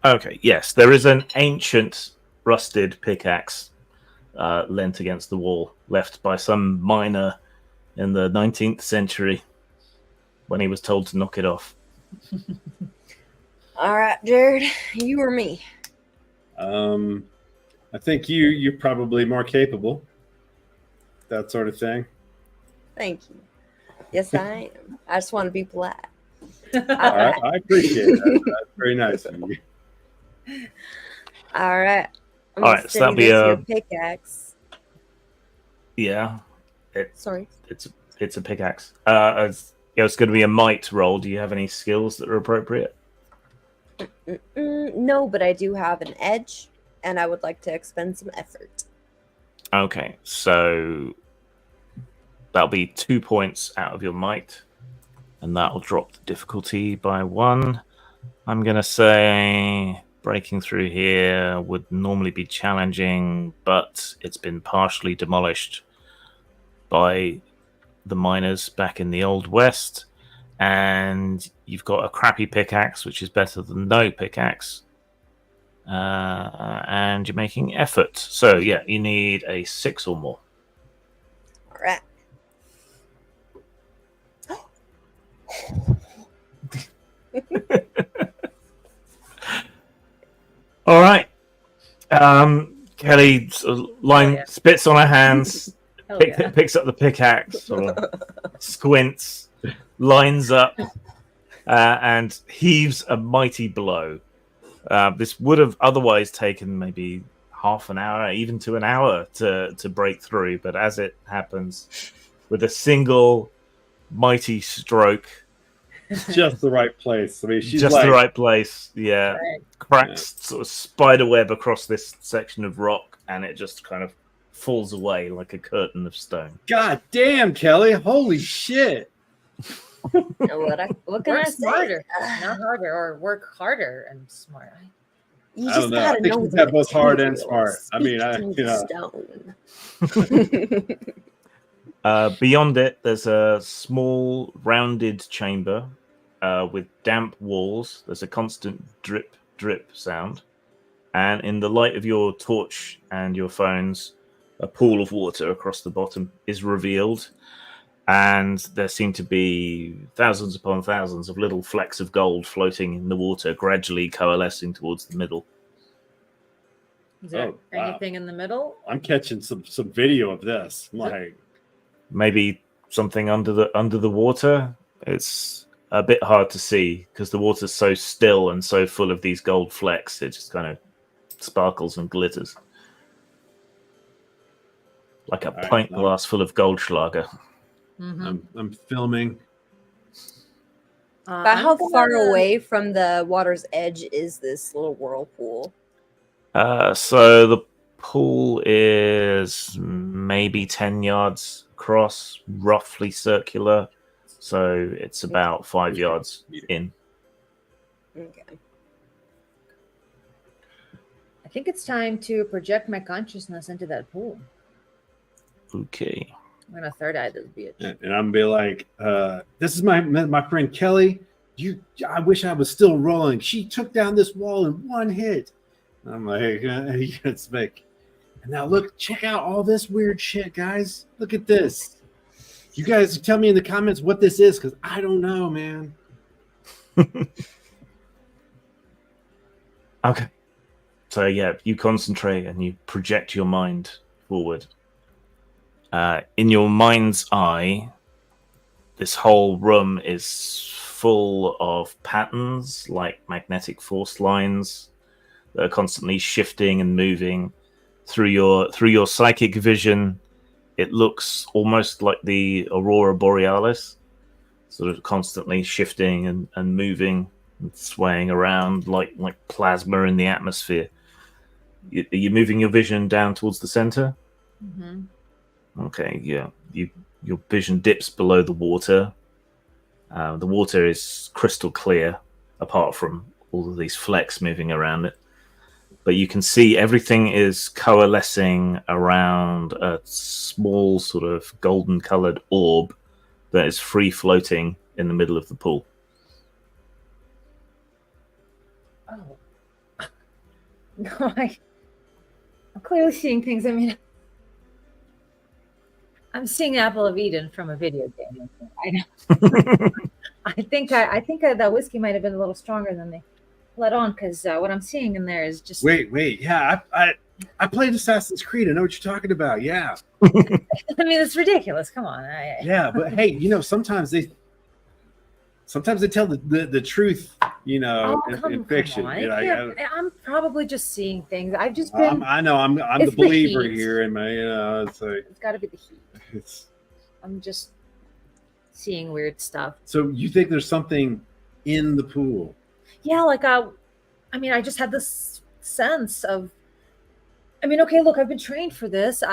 Okay, yes, there is an ancient rusted pickaxe leant against the wall, left by some miner in the 19th century when he was told to knock it off. All right, Jared, you or me? I think you're probably more capable. That sort of thing. Thank you. Yes, I am. I just want to be polite. I appreciate that. That's very nice of you. All right. All right, so that'll be a pickaxe. Yeah. Sorry. It's a pickaxe. It's going to be a might roll. Do you have any skills that are appropriate? No, but I do have an edge, and I would like to expend some effort. Okay, so that'll be 2 points out of your might. and that'll drop the difficulty by 1. I'm going to say breaking through here would normally be challenging, but it's been partially demolished by the miners back in the Old West, and you've got a crappy pickaxe, which is better than no pickaxe, and you're making effort. So, yeah, you need a 6 or more. All right. All right. Kelly spits on her hands, picks up the pickaxe, sort of squints, lines up, and heaves a mighty blow. This would have otherwise taken maybe half an hour, even to an hour to break through, but as it happens, with a single mighty stroke, just the right place. I mean, she's just like, the right place. Yeah, Right. cracks sort of spider web across this section of rock, and it just kind of falls away like a curtain of stone. God damn, Kelly! Holy shit! What can Work I say? smarter, not harder, or work harder and smarter. You I just don't know. I gotta think know she's the got both hard and materials. smart. I mean, Speak to the stone. Beyond it, there's a small rounded chamber with damp walls. There's a constant drip, drip sound. And in the light of your torch and your phones, a pool of water across the bottom is revealed. And there seem to be thousands upon thousands of little flecks of gold floating in the water, gradually coalescing towards the middle. Is there Oh, wow. anything in the middle? I'm catching some video of this. I'm like, Maybe something under the water. It's a bit hard to see because the water's so still and so full of these gold flecks. It just kind of sparkles and glitters like a right, pint no. glass full of Goldschlager. Mm-hmm. I'm filming. But how far away from the water's edge is this little whirlpool? So the pool is maybe 10 yards across, roughly circular. So it's about 5 yards in. Okay. I think it's time to project my consciousness into that pool. Okay. I'm gonna third eye this bitch. And I'm gonna be like, this is my friend Kelly. I wish I was still rolling. She took down this wall in one hit. And I'm like, it's like, and now look, check out all this weird shit, guys. Look at this. You guys tell me in the comments what this is, because I don't know, man. Okay. So yeah, you concentrate and you project your mind forward. In your mind's eye, this whole room is full of patterns like magnetic force lines that are constantly shifting and moving. Through your psychic vision, it looks almost like the aurora borealis, sort of constantly shifting and moving and swaying around like plasma in the atmosphere. You're moving your vision down towards the center. Mm-hmm. Okay, yeah. Your vision dips below the water. The water is crystal clear, apart from all of these flecks moving around it. But you can see everything is coalescing around a small sort of golden-colored orb that is free floating in the middle of the pool. Oh. No, I'm clearly seeing things. I mean, I'm seeing Apple of Eden from a video game. I know. I think that whiskey might have been a little stronger than they let on, because what I'm seeing in there is just. Wait, yeah, I played Assassin's Creed. I know what you're talking about. Yeah. I mean, it's ridiculous. Come on. Yeah, but hey, sometimes they tell the truth, in fiction. I'm probably just seeing things. I've just been. I know. I'm the believer here, and it's like it's got to be the heat. I'm just seeing weird stuff. So you think there's something in the pool? Yeah, like I mean, I just had this sense of I mean, okay, look, I've been trained for this.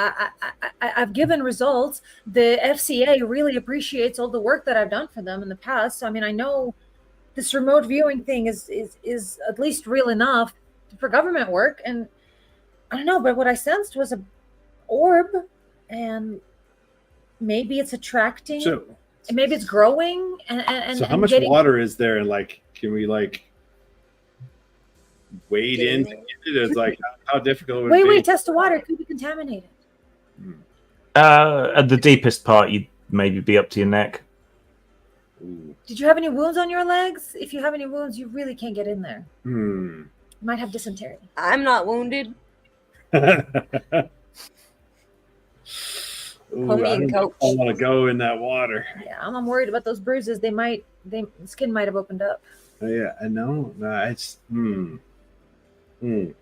I've given results. The FCA really appreciates all the work that I've done for them in the past. So, I mean, I know this remote viewing thing is at least real enough for government work. And I don't know, but what I sensed was a orb, and maybe it's attracting, So, and maybe it's growing. And so how much water is there? And like, can we like wade in to get it? It's like how difficult would it be? Wait, test the water. It could be contaminated. At the deepest part, you'd maybe be up to your neck. Ooh. Did you have any wounds on your legs? If you have any wounds, you really can't get in there. Hmm. You might have dysentery. I'm not wounded. Ooh, Put me I in, don't know if coach. I want to go in that water. Yeah, I'm worried about those bruises. The skin might have opened up. Oh, yeah, I know. No, it's Listen,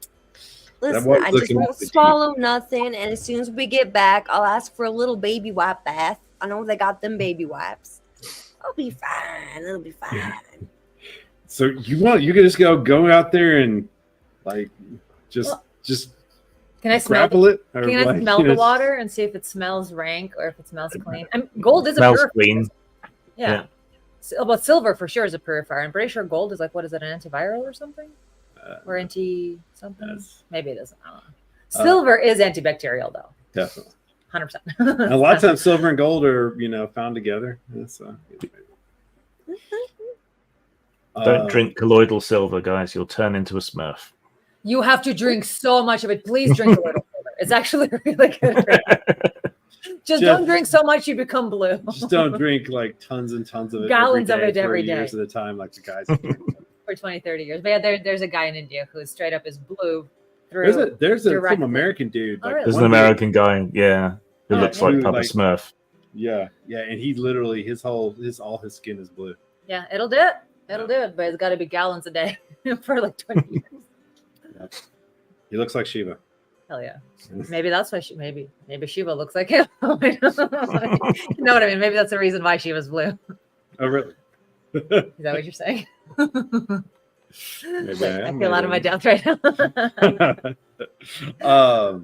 was I just looking won't at the swallow nothing, and as soon as we get back, I'll ask for a little baby wipe bath. I know they got them baby wipes. I'll be fine. It'll be fine. Yeah. So you can just go out there and like just Can I smell? grapple it? Or Can I like, smell you know, the water and see if it smells rank or if it smells clean? Gold is a Smells purifier. clean. Yeah. Well, silver for sure is a purifier. I'm pretty sure gold is like, what is it, an antiviral or something? Or anti something? yes, Maybe it isn't. I don't know. Silver is antibacterial though. definitely. 100%. And a lot of times, silver and gold are found together. Yeah, so. Don't drink colloidal silver, guys. You'll turn into a Smurf. You have to drink so much of it. Please drink a little silver. It's actually really good. Just don't drink so much you become blue. Just don't drink like tons and tons of it. Gallons of it for every day. years at a time, like the guys. For 20, 30 years. But yeah, there's a guy in India who is straight up is blue through. There's some directly. American dude. Oh, Like, really? There's an one dude- American guy, yeah, who Oh, looks yeah. like Dude, Papa like- Smurf. Yeah, and he literally all his skin is blue. Yeah, it'll do it. It'll do it, but it's got to be gallons a day for like 20 years. Yeah. He looks like Shiva. Hell yeah. Maybe that's why maybe Shiva looks like him. You know what I mean? Maybe that's the reason why Shiva's blue. Oh, really? Is that what you're saying? Maybe I I am, feel out of my maybe. depth right now.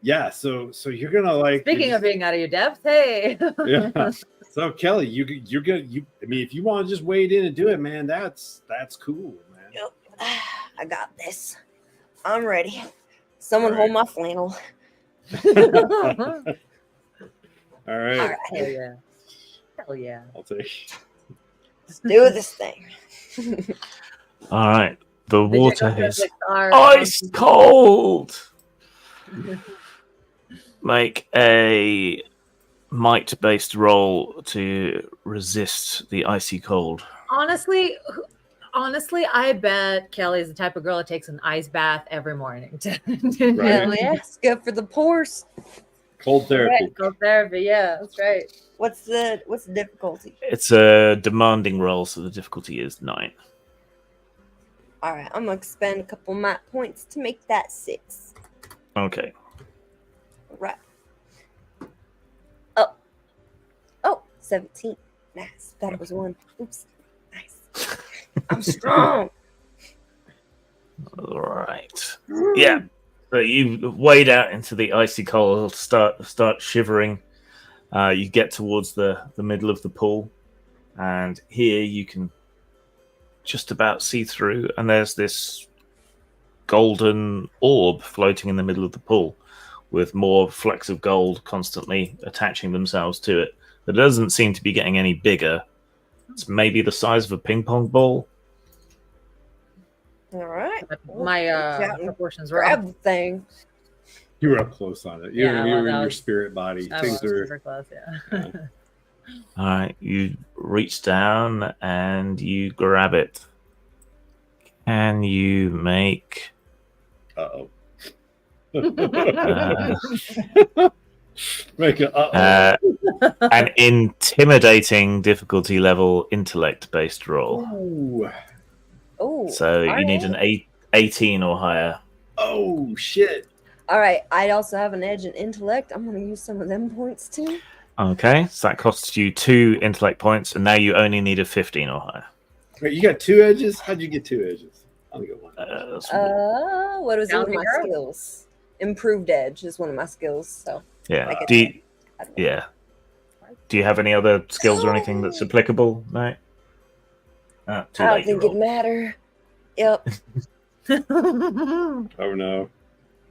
Yeah. So you're gonna like. Speaking of being out of your depth, hey. Yeah. So Kelly, you're gonna. I mean, if you want to just wade in and do it, man, that's cool, man. Yep. I got this. I'm ready. Someone All right. hold my flannel. All right. All right. Hell yeah. Hell yeah. I'll take. Let's do this thing. All right, the water is Are ice cold. Make a might-based roll to resist the icy cold. honestly, I bet Kelly is the type of girl that takes an ice bath every morning. Right. Hell yeah. It's good for the pores. Cold therapy. Right, cold therapy. Yeah, that's right. What's the difficulty? It's a demanding roll, so the difficulty is 9. All right, I'm gonna spend a couple might points to make that 6. Okay. All right. Oh, 17. Nice. Thought it was 1. Oops. Nice. I'm strong. All right. Yeah. So you wade out into the icy cold, start shivering. You get towards the middle of the pool, and here you can just about see through, and there's this golden orb floating in the middle of the pool with more flecks of gold constantly attaching themselves to it. It doesn't seem to be getting any bigger. It's maybe the size of a ping pong ball. All right. My Yeah. proportions were Grab the thing. You were up close on it. You Yeah, were well, in that your was- spirit body. I Things was are. super close, yeah. Yeah. All right, you reach down and you grab it. Can you make Uh-oh. uh, Make it uh-oh. an intimidating difficulty level intellect-based roll? Ooh. Oh. So you need an 18 or higher. Oh, shit. All right. I also have an edge in intellect. I'm gonna use some of them points too. Okay, so that costs you 2 intellect points, and now you only need a 15 or higher. Wait, you got 2 edges? How'd you get 2 edges? I only got 1. That's What was it Down with my girl. skills? improved edge is one of my skills. So Yeah. I get Do you, I don't know. yeah. Do you have any other skills or anything that's applicable? No. Too I don't late. think you it'd matter. Yep. Oh no.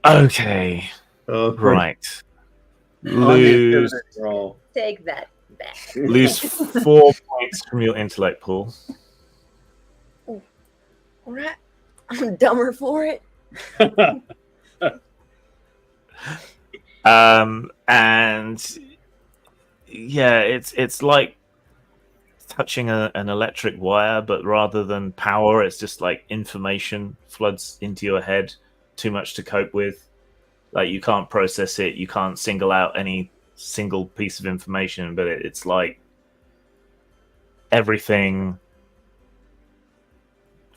Okay. Oh, Right. On the Lose activity roll. Take that back. lose 4 points from your intellect pool. All right. I'm dumber for it. And yeah, it's like touching an electric wire, but rather than power, it's just like information floods into your head, too much to cope with. Like you can't process it, you can't single out any single piece of information, but it's like everything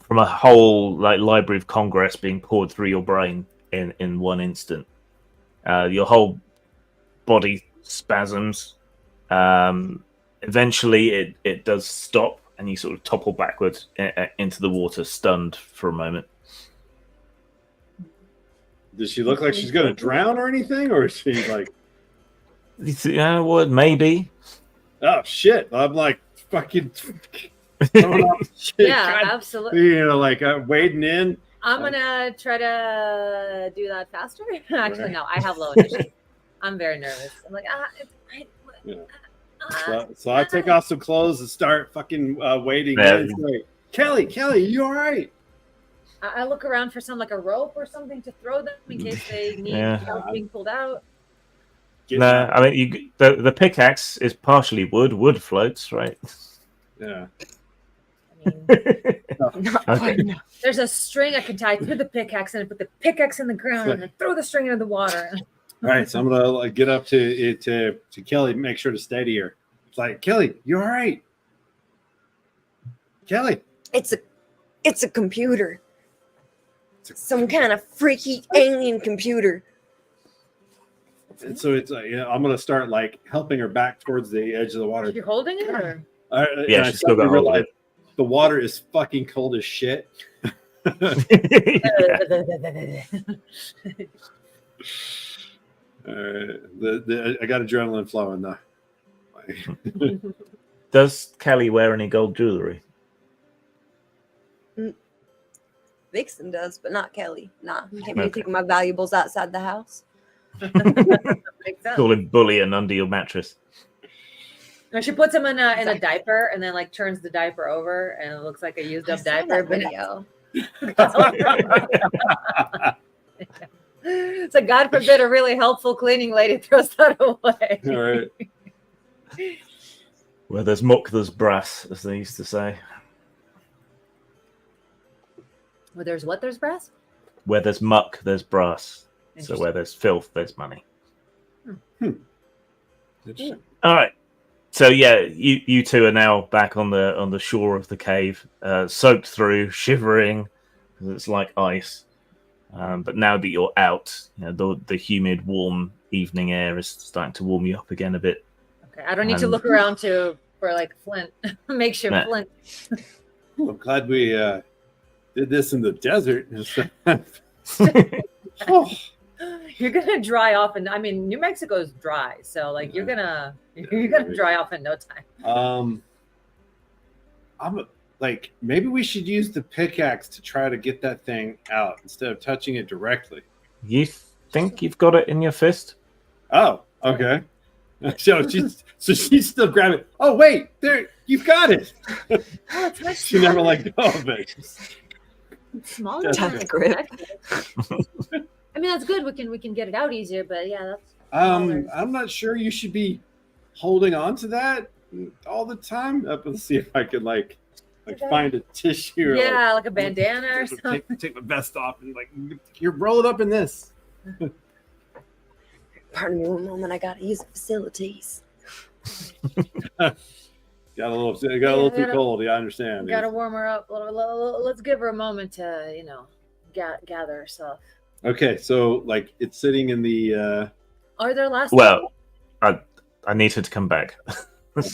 from a whole like Library of Congress being poured through your brain in one instant. Your whole body spasms. Eventually, it does stop, and you sort of topple backwards into the water, stunned for a moment. Does she look like she's gonna drown or anything, or is she like? Yeah, what? Maybe. Oh shit! I'm like fucking throwing off shit. Yeah, God, absolutely. you know, like wading in. I'm gonna try to do that faster. Actually, no, I have low initiative. I'm very nervous. I'm like, Yeah. So I take off some clothes and start fucking wading Yeah. in. Like, Kelly, you all right? I look around for some like a rope or something to throw them in case they need Yeah. help being pulled out. Getting No, out. I mean the pickaxe is partially wood. Wood floats, right? Yeah. I mean, Not Okay. quite enough. there's a string I can tie to the pickaxe and put the pickaxe in the ground and then throw the string into the water. All right, so I'm gonna like get up to Kelly, make sure to steady her. It's like, Kelly, you all right? Kelly, It's a computer. Some kind of freaky alien computer. and so it's like, yeah, I'm gonna start like helping her back towards the edge of the water. You're holding it, or Yeah, and I she's still got suddenly hold of realize the water is fucking cold as shit. Yeah. I got adrenaline flowing though. Does Kelly wear any gold jewelry? Vixen does, but not Kelly. Nah, can't be Okay. taking my valuables outside the house. makes sense. Call him bullion under your mattress. And she puts him in a diaper and then like turns the diaper over and it looks like a used I up saw diaper. that But video. it's like, God forbid, a really helpful cleaning lady throws that away. All right. Where there's muck, there's brass, as they used to say. Well, there's what? There's brass? Where there's muck, there's brass. So Interesting. where there's filth, there's money. Interesting. All right. So yeah, you two are now back on the shore of the cave, soaked through, shivering, because it's like ice. But now that you're out, you know, the humid, warm evening air is starting to warm you up again a bit. Okay, I don't need to And- look around for like flint, makeshift Nah. flint. I'm glad we did this in the desert. Oh, You're gonna dry off, and I mean, New Mexico's dry, so like you're gonna dry off in no time. I'm like, maybe we should use the pickaxe to try to get that thing out instead of touching it directly. You think you've got it in your fist? Oh, okay. So she's still grabbing. Oh wait, there, you've got it. Oh, it's much She never let go of it. smaller. Tight than grip. expected. I mean, that's good. We can get it out easier, but yeah, that's I'm not sure you should be holding on to that all the time. Let's see if I could like find a tissue. Or, yeah, like a bandana or take, something. take my vest off and like you're rolled up in this. Pardon me one moment. I gotta use the facilities. Got a little too cold. Yeah, I understand. Got to warm her up. Let's give her a moment to, gather herself. Okay, so like it's sitting in the. Are there last? Well, I need her to come back.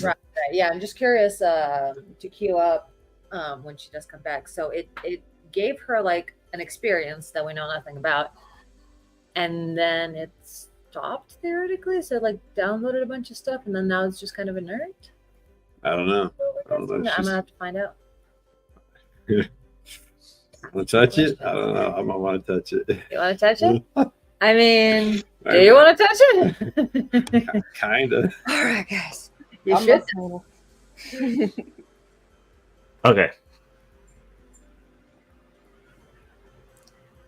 Right. Yeah, I'm just curious to queue up when she does come back. So it gave her like an experience that we know nothing about, and then it stopped theoretically. So like downloaded a bunch of stuff, and then now it's just kind of inert. I don't know. I'm gonna have to find out. Want to touch it? I don't know. I might want to touch it. You want to touch it? I mean, do you want to touch it? Kind of. All right, guys. You I'm should. Okay.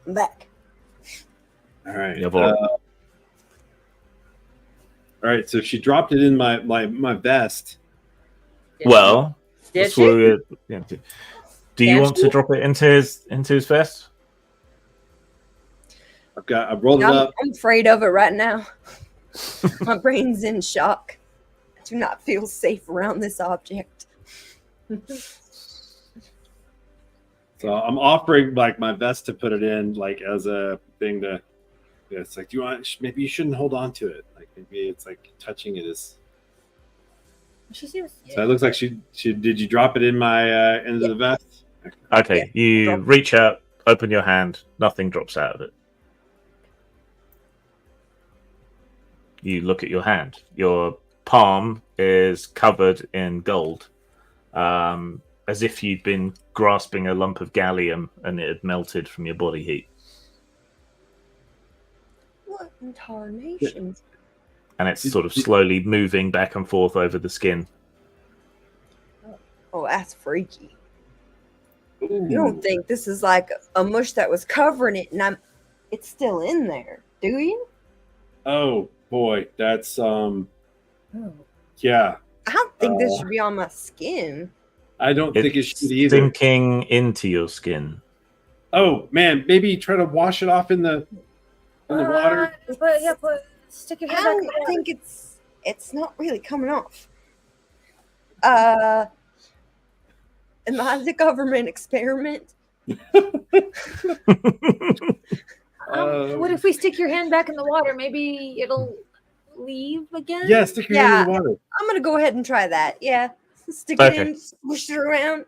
I'm back. All right. Yeah, boy. All right. So she dropped it in my vest. Well, Did that's she? where we're- yeah, do you Can want she? to drop it into his vest? I rolled it up. I'm afraid of it right now. My brain's in shock. I do not feel safe around this object. So I'm offering like my vest to put it in, like as a thing to. Yeah, it's like, do you want? Maybe you shouldn't hold on to it. Like maybe it's like touching it is. She seems. So it looks like she. Did you drop it in my into the vest? Okay, you drop it. reach out, open your hand, nothing drops out of it. You look at your hand. Your palm is covered in gold, as if you'd been grasping a lump of gallium and it had melted from your body heat. What in tarnation? And it's sort of slowly moving back and forth over the skin. Oh, that's freaky. You don't think this is like a mush that was covering it and it's still in there, do you? Oh boy, that's Oh. yeah. I don't think this should be on my skin. I don't think it It's should either. sinking into your skin. Oh man, maybe try to wash it off in the water. Stick your I hand back in don't the water. think it's not really coming off. Am I the government experiment? What if we stick your hand back in the water? Maybe it'll leave again? Yeah, stick your hand in the water. I'm gonna go ahead and try that. Yeah, stick Okay. it in, swish it around.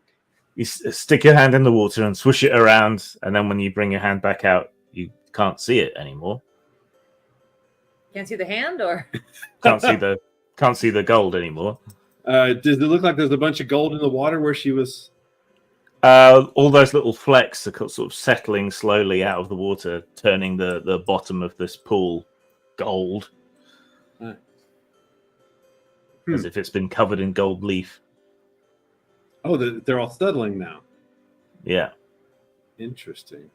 You stick your hand in the water and swish it around, and then when you bring your hand back out, you can't see it anymore. Can't see the hand, or Can't see the gold anymore. Does it look like there's a bunch of gold in the water where she was? All those little flecks are sort of settling slowly out of the water, turning the bottom of this pool gold, as if it's been covered in gold leaf. Oh, they're all settling now. Yeah. Interesting.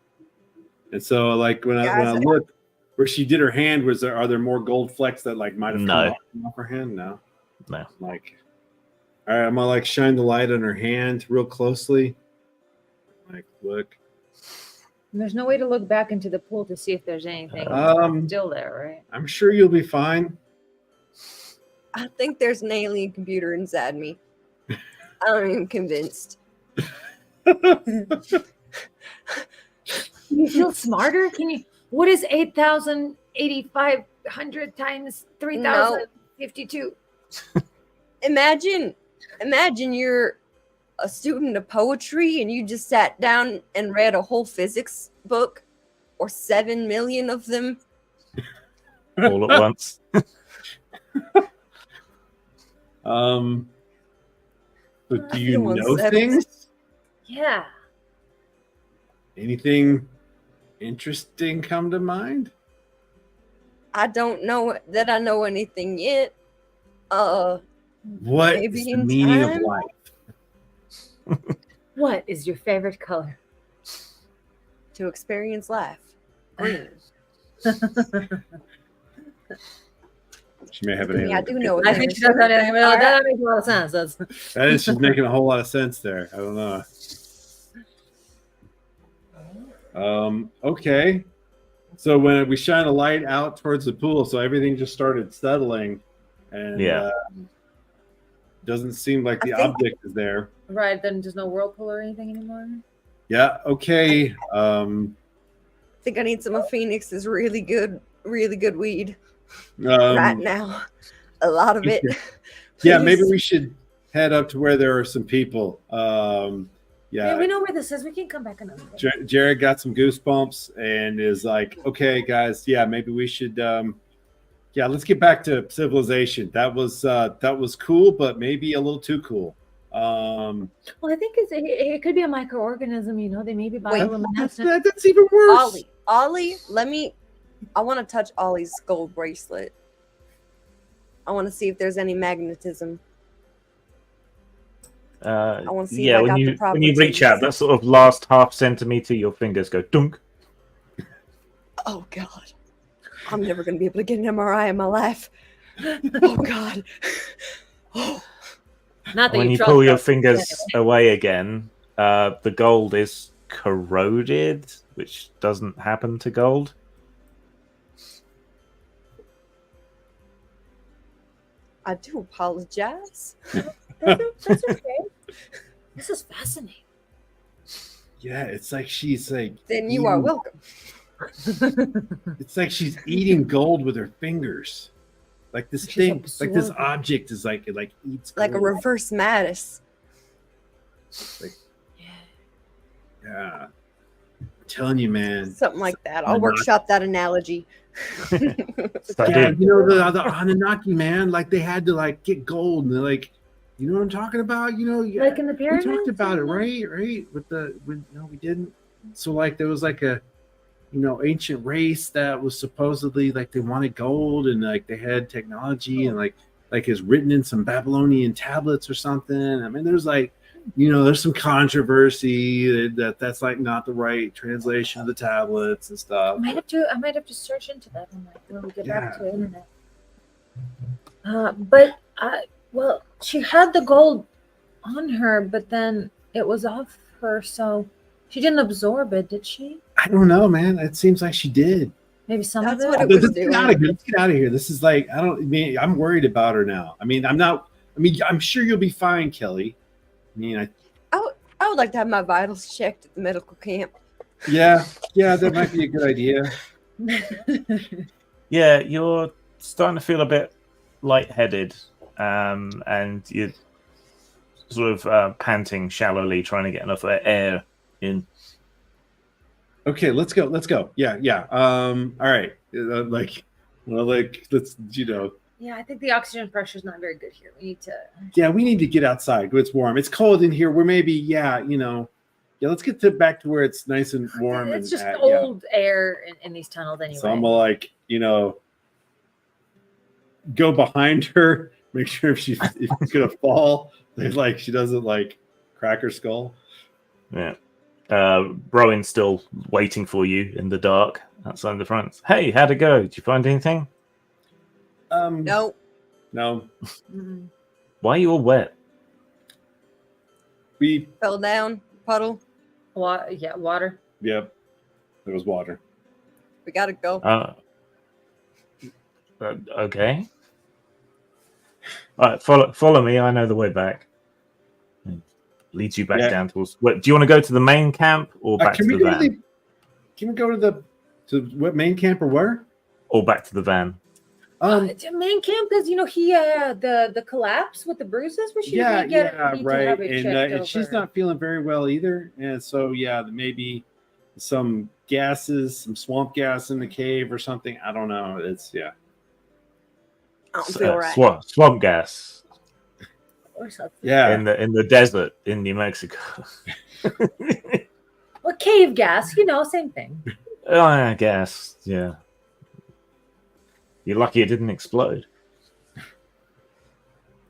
And so, like when Yeah, I look where she did her hand, are there more gold flecks that like might have No. come off her hand? No. No. Like, all right, I'm gonna like shine the light on her hand real closely. Like, look. there's no way to look back into the pool to see if there's anything still there, right? I'm sure you'll be fine. I think there's an alien computer inside me. I'm even convinced. You feel smarter? Can you? What is 8,800 times 3,052? Imagine you're a student of poetry and you just sat down and read a whole physics book, or 7 million of them. All at once. But do I you feel know unsettled. things? Yeah. Anything interesting come to mind? I don't know that I know anything yet. What Maybe is the in meaning time? of life? What is your favorite color? To experience life. Green. She may have an I alien. do know. I think she does that. That makes a lot of sense. That is just making a whole lot of sense there. I don't know. Okay. So when we shine a light out towards the pool, so everything just started settling, and Yeah. doesn't seem like the I think- object is there. Right, then there's no whirlpool or anything anymore. Yeah. Okay. I think I need some of Phoenix's really good weed right now. A lot of it. Yeah, maybe Please. we should head up to where there are some people. Yeah, we know where this is. We can come back another day. Jared got some goosebumps and is like, okay, guys, yeah, maybe we should, let's get back to civilization. That was cool, but maybe a little too cool. Well, I think it could be a microorganism. You know, they may be bioluminescent. That's even worse. Ollie, I want to touch Ollie's gold bracelet. I want to see if there's any magnetism. I want to see if I got the when you reach out, that sort of last half centimeter, your fingers go dunk. Oh God, I'm never gonna be able to get an MRI in my life. Oh God. Oh. Not that When you pull your fingers away again, the gold is corroded, which doesn't happen to gold. I do apologize. That's okay. This is fascinating. Yeah, it's like she's like. Then you are welcome. It's like she's eating gold with her fingers. Like this thing, like this object is like it eats gold. Like a reverse Mattis. Like, yeah. I'm telling you, man. Something like that. I'll workshop that analogy. Yeah, you know the Anunnaki, man. Like they had to like get gold, and they're like, you know what I'm talking about? You know, like in the pyramids. We talked about it, right? We didn't. So like there was like a, ancient race that was supposedly like they wanted gold, and like they had technology, and like it's written in some Babylonian tablets or something. I mean, there's like, there's some controversy that's like not the right translation of the tablets and stuff. I might have to search into that when we get back to the internet. Well, she had the gold on her, but then it was off her, so she didn't absorb it, did she? I don't know, man. It seems like she did. Maybe some That's of it. what it was doing. Let's get out of here. This is like I'm worried about her now. I'm sure you'll be fine, Kelly. I would like to have my vitals checked at the medical camp. Yeah, that might be a good idea. Yeah, you're starting to feel a bit lightheaded, and you're sort of panting shallowly, trying to get enough air in. Okay, let's go. Yeah. All right. Let's Yeah, I think the oxygen pressure is not very good here. We need to. Yeah, we need to get outside. It's warm. It's cold in here. We're maybe, let's get back to where it's nice and warm. It's just cold air in these tunnels anyway. So I'm like, go behind her, make sure if she's gonna fall, like she doesn't like crack her skull. Yeah. Rowan's still waiting for you in the dark outside the front. Hey, how'd it go? Did you find anything? No. Why are you all wet? We fell down, puddle. Water. Yep, there was water. We gotta go. Okay. All right, follow me. I know the way back. Leads you back down towards. What, do you want to go to the main camp or back to the van? Can we go to what main camp or where? Or back to the van? Main camp, because he the collapse with the bruises. We should right. And she's not feeling very well either, and so maybe some gases, some swamp gas in the cave or something. I don't know. It's I don't feel right. Swamp gas. Or something. Yeah, in the desert in New Mexico. Well, cave gas, same thing. I guess, yeah. You're lucky it didn't explode.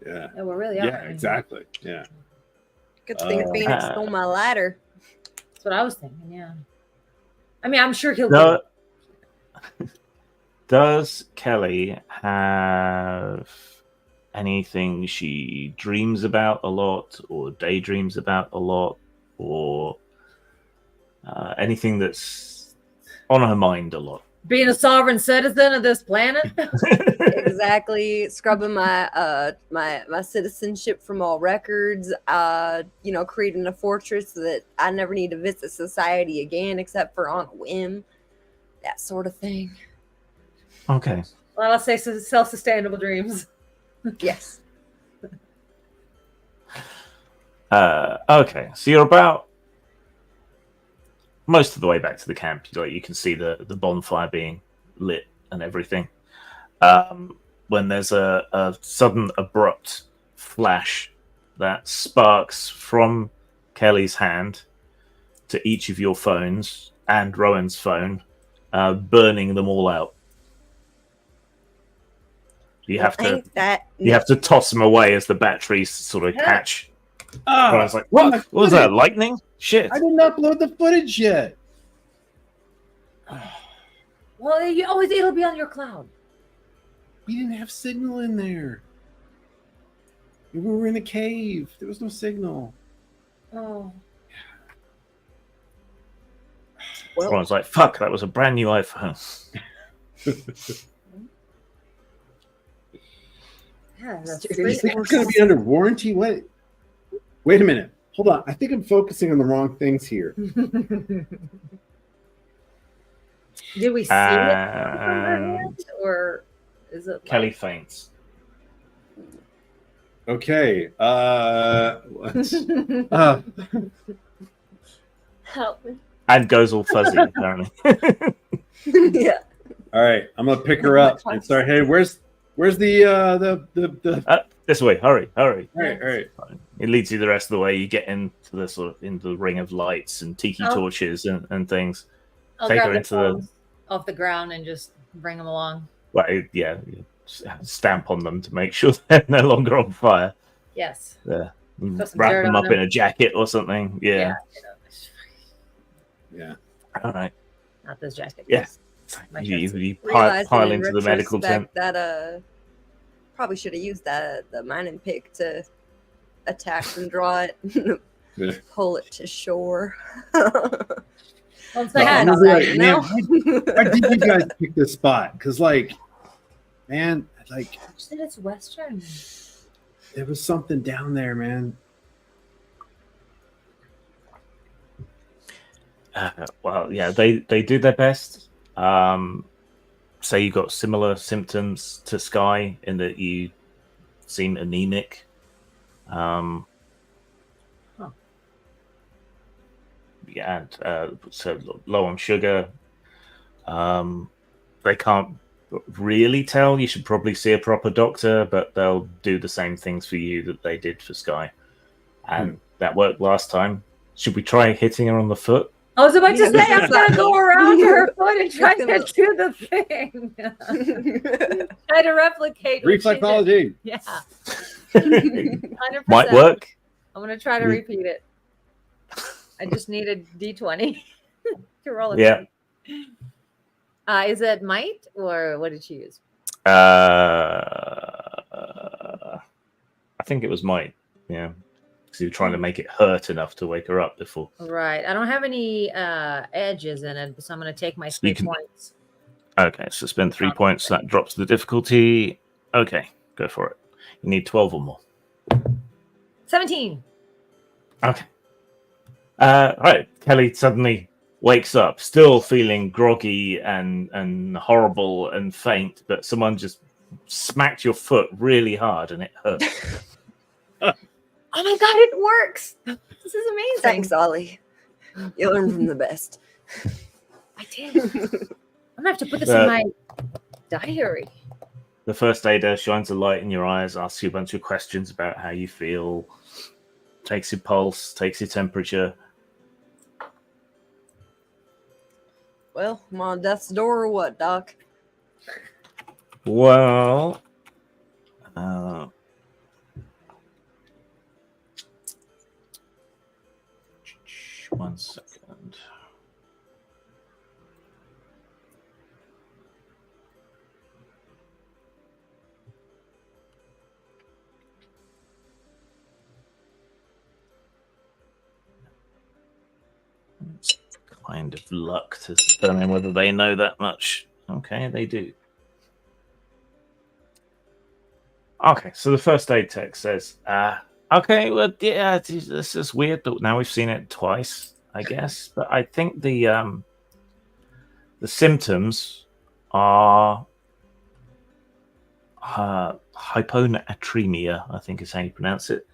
Yeah. Yeah, we're really out. Exactly. Yeah. Good thing Phoenix stole my ladder. That's what I was thinking. Yeah. I mean, I'm sure he'll. Does Kelly have anything she dreams about a lot, or daydreams about a lot, or anything that's on her mind a lot? Being a sovereign citizen of this planet. Exactly. Scrubbing my my citizenship from all records. Creating a fortress so that I never need to visit society again except for on a whim. That sort of thing. Okay. Well, I'll say self-sustainable dreams. Yes. Okay. So you're about most of the way back to the camp. Like you can see the bonfire being lit and everything. When there's a sudden abrupt flash that sparks from Kelly's hand to each of your phones and Rowan's phone, burning them all out. You have to toss them away as the batteries sort of catch. I was like, what was that? Lightning? Shit! I didn't upload the footage yet. Well, it'll be on your cloud. We didn't have signal in there. We were in a cave. There was no signal. Oh. Well, I was like, fuck, that was a brand new iPhone. Yeah, that's You think it's going to be under warranty? What? Wait a minute. Hold on. I think I'm focusing on the wrong things here. Did we see it from her hand, or is it Kelly faints. Okay. Help me. And goes all fuzzy, apparently. Yeah. All right. I'm going to pick her up and start. Hey, where's the this way, hurry. All right. It leads you the rest of the way. You get into the ring of lights and tiki torches and things. I'll Take grab her the into the phones off the ground and just bring them along. well, yeah, stamp on them to make sure they're no longer on fire. Yes. Yeah. Put some Wrap dirt them on up them. in a jacket or something. Yeah. Yeah. All right. Not this jacket. Yeah. My You shirt's- pile into the medical tent. That probably should have used the mining pick to attack and draw it, Yeah. pull it to shore. Once No, I had I'm all gonna that, be you like, know? man, why did you guys pick this spot? Because, man, Said it's Western. there was something down there, man. Well, yeah, they do their best. Say you got similar symptoms to Sky in that you seem anemic. Yeah, and so low on sugar. They can't really tell. You should probably see a proper doctor, but they'll do the same things for you that they did for Sky. And that worked last time. Should we try hitting her on the foot? I was about to Yeah, say, I'm going to go around to her foot and try Just to do the thing. Try to replicate. what she did. Reflexology. Yeah. 100%. Might work. I'm going to try to repeat it. I just need a D20 to roll it. Yeah. Is it might or what did she use? I think it was might. Yeah. Because you were trying to make it hurt enough to wake her up before. Right. I don't have any edges in it, so I'm going to take my 3 points. Okay, so spend 3 points. That drops the difficulty. Okay, go for it. You need 12 or more. 17. Okay. Right. Kelly suddenly wakes up, still feeling groggy and horrible and faint, but someone just smacked your foot really hard and it hurt. Oh my god, it works! This is amazing. Thanks, Ollie. You learn from the best. I did. I'm gonna have to put this in my diary. The first aider shines a light in your eyes, asks you a bunch of questions about how you feel, takes your pulse, takes your temperature. Well, I'm on death's door or what, Doc? Well, 1 second. It's kind of luck to determine whether they know that much. Okay, they do. Okay, so the first aid text says, okay, well, yeah, this is weird, but now we've seen it twice, I guess. But I think the symptoms are hyponatremia, I think is how you pronounce it.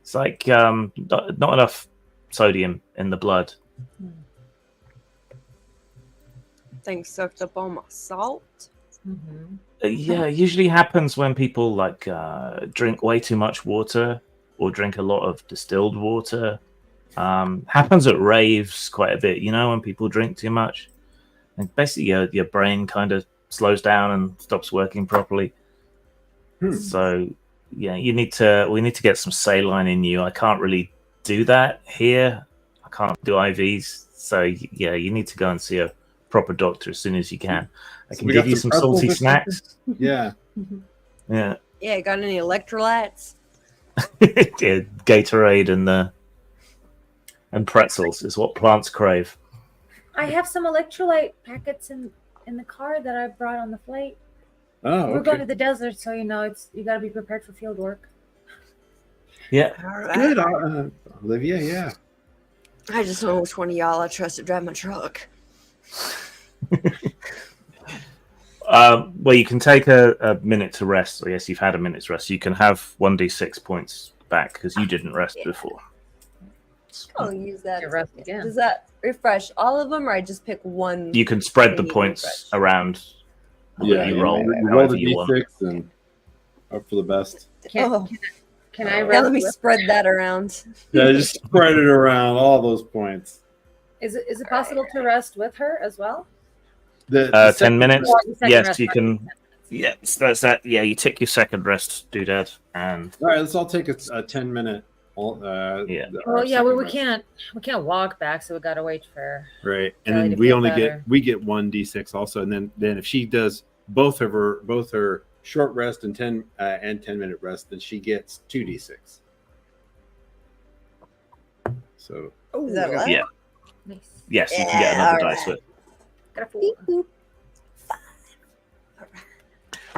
It's like not enough sodium in the blood. Things sucked up all my salt. Mhm. Yeah, it usually happens when people like drink way too much water or drink a lot of distilled water. Happens at raves quite a bit, when people drink too much. And basically your brain kind of slows down and stops working properly. So yeah, we need to get some saline in you. I can't really do that here. I can't do IVs. So yeah, you need to go and see a proper doctor as soon as you can. I So can we give got you some some pretzels salty or something? snacks. Yeah. Yeah. Yeah, got any electrolytes? Yeah, Gatorade and pretzels is what plants crave. I have some electrolyte packets in the car that I brought on the flight. Oh, We're going okay. to the desert, so you got to be prepared for field work. Yeah. All right. Good, Olivia. Yeah. I just don't know which one of y'all I trust to drive my truck. Well, you can take a minute to rest. I guess you've had a minute's rest. You can have 1d6 points back because you didn't rest before. I'll use that. Get rest again. Does that refresh all of them, or I just pick one? You can spread the They need points refresh. around. Yeah. You roll You roll however the you want. d6 and hope for the best. Can I Yeah, rest let me with- spread that around. Yeah, just spread it around all those points. Is it possible to rest with her as well? The 10 second- minutes. Or the second Yes, rest you might can. be 10 minutes. Yeah, so that's that. Yeah, you take your second rest, doodad, and All right, let's all take a 10-minute. Yeah. Well, yeah, we can't walk back, so we gotta wait for. Right, and Kelly then to we feel only better. get 1d6 also, and then if she does both her short rest and 10-minute rest, then she gets 2d6. So Is that what? yeah, Nice. yes, you can get Yeah, another all dice right. with. Got a 4. Beep, boop.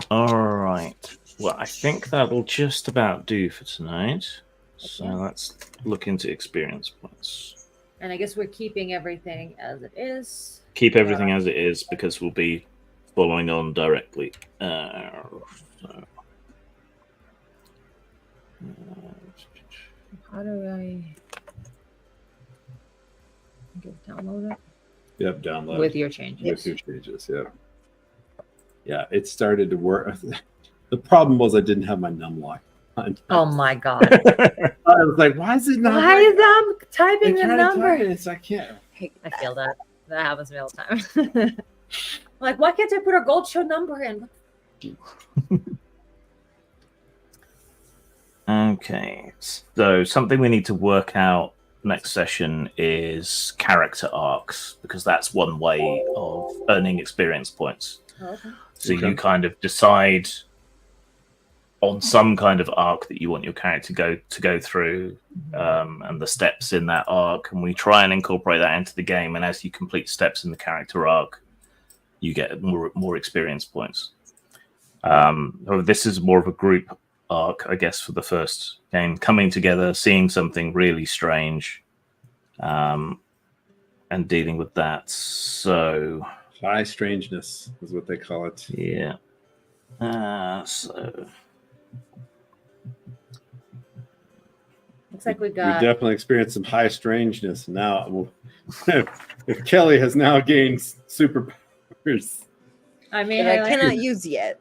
All right. Well, I think that'll just about do for tonight. So Okay. let's look into experience points. And I guess we're keeping everything as it is. Keep everything as it is because we'll be following on directly. So- How do I download it? yep, download With your changes. with your changes. Yeah, it started to work. The problem was I didn't have my numlock on. Oh my god. I was like, why is it not? Why is that I typing the tried to number? type it, I can't. I feel that. That happens to me all the time. Like, why can't I put a gold show number in? Okay, so something we need to work out next session is character arcs because that's one way of earning experience points. Okay. So Okay. you kind of decide on some kind of arc that you want your character to go through, and the steps in that arc, and we try and incorporate that into the game. And as you complete steps in the character arc, you get more experience points. This is more of a group arc, I guess, for the first game, coming together, seeing something really strange, and dealing with that. So High strangeness is what they call it. yeah. So Looks like we We got. definitely experienced some high strangeness. Now, if Kelly has now gained superpowers, I mean, That I I cannot use yet.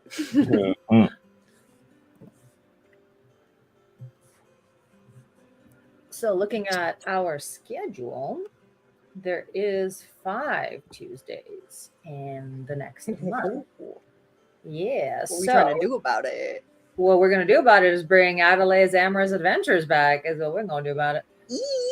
So looking at our schedule, there is 5 Tuesdays in the next month. Yeah. What are we So trying to do about it? what we're gonna do about it is bring Adelaide's Amorous Adventures back. Is what we're gonna do about it.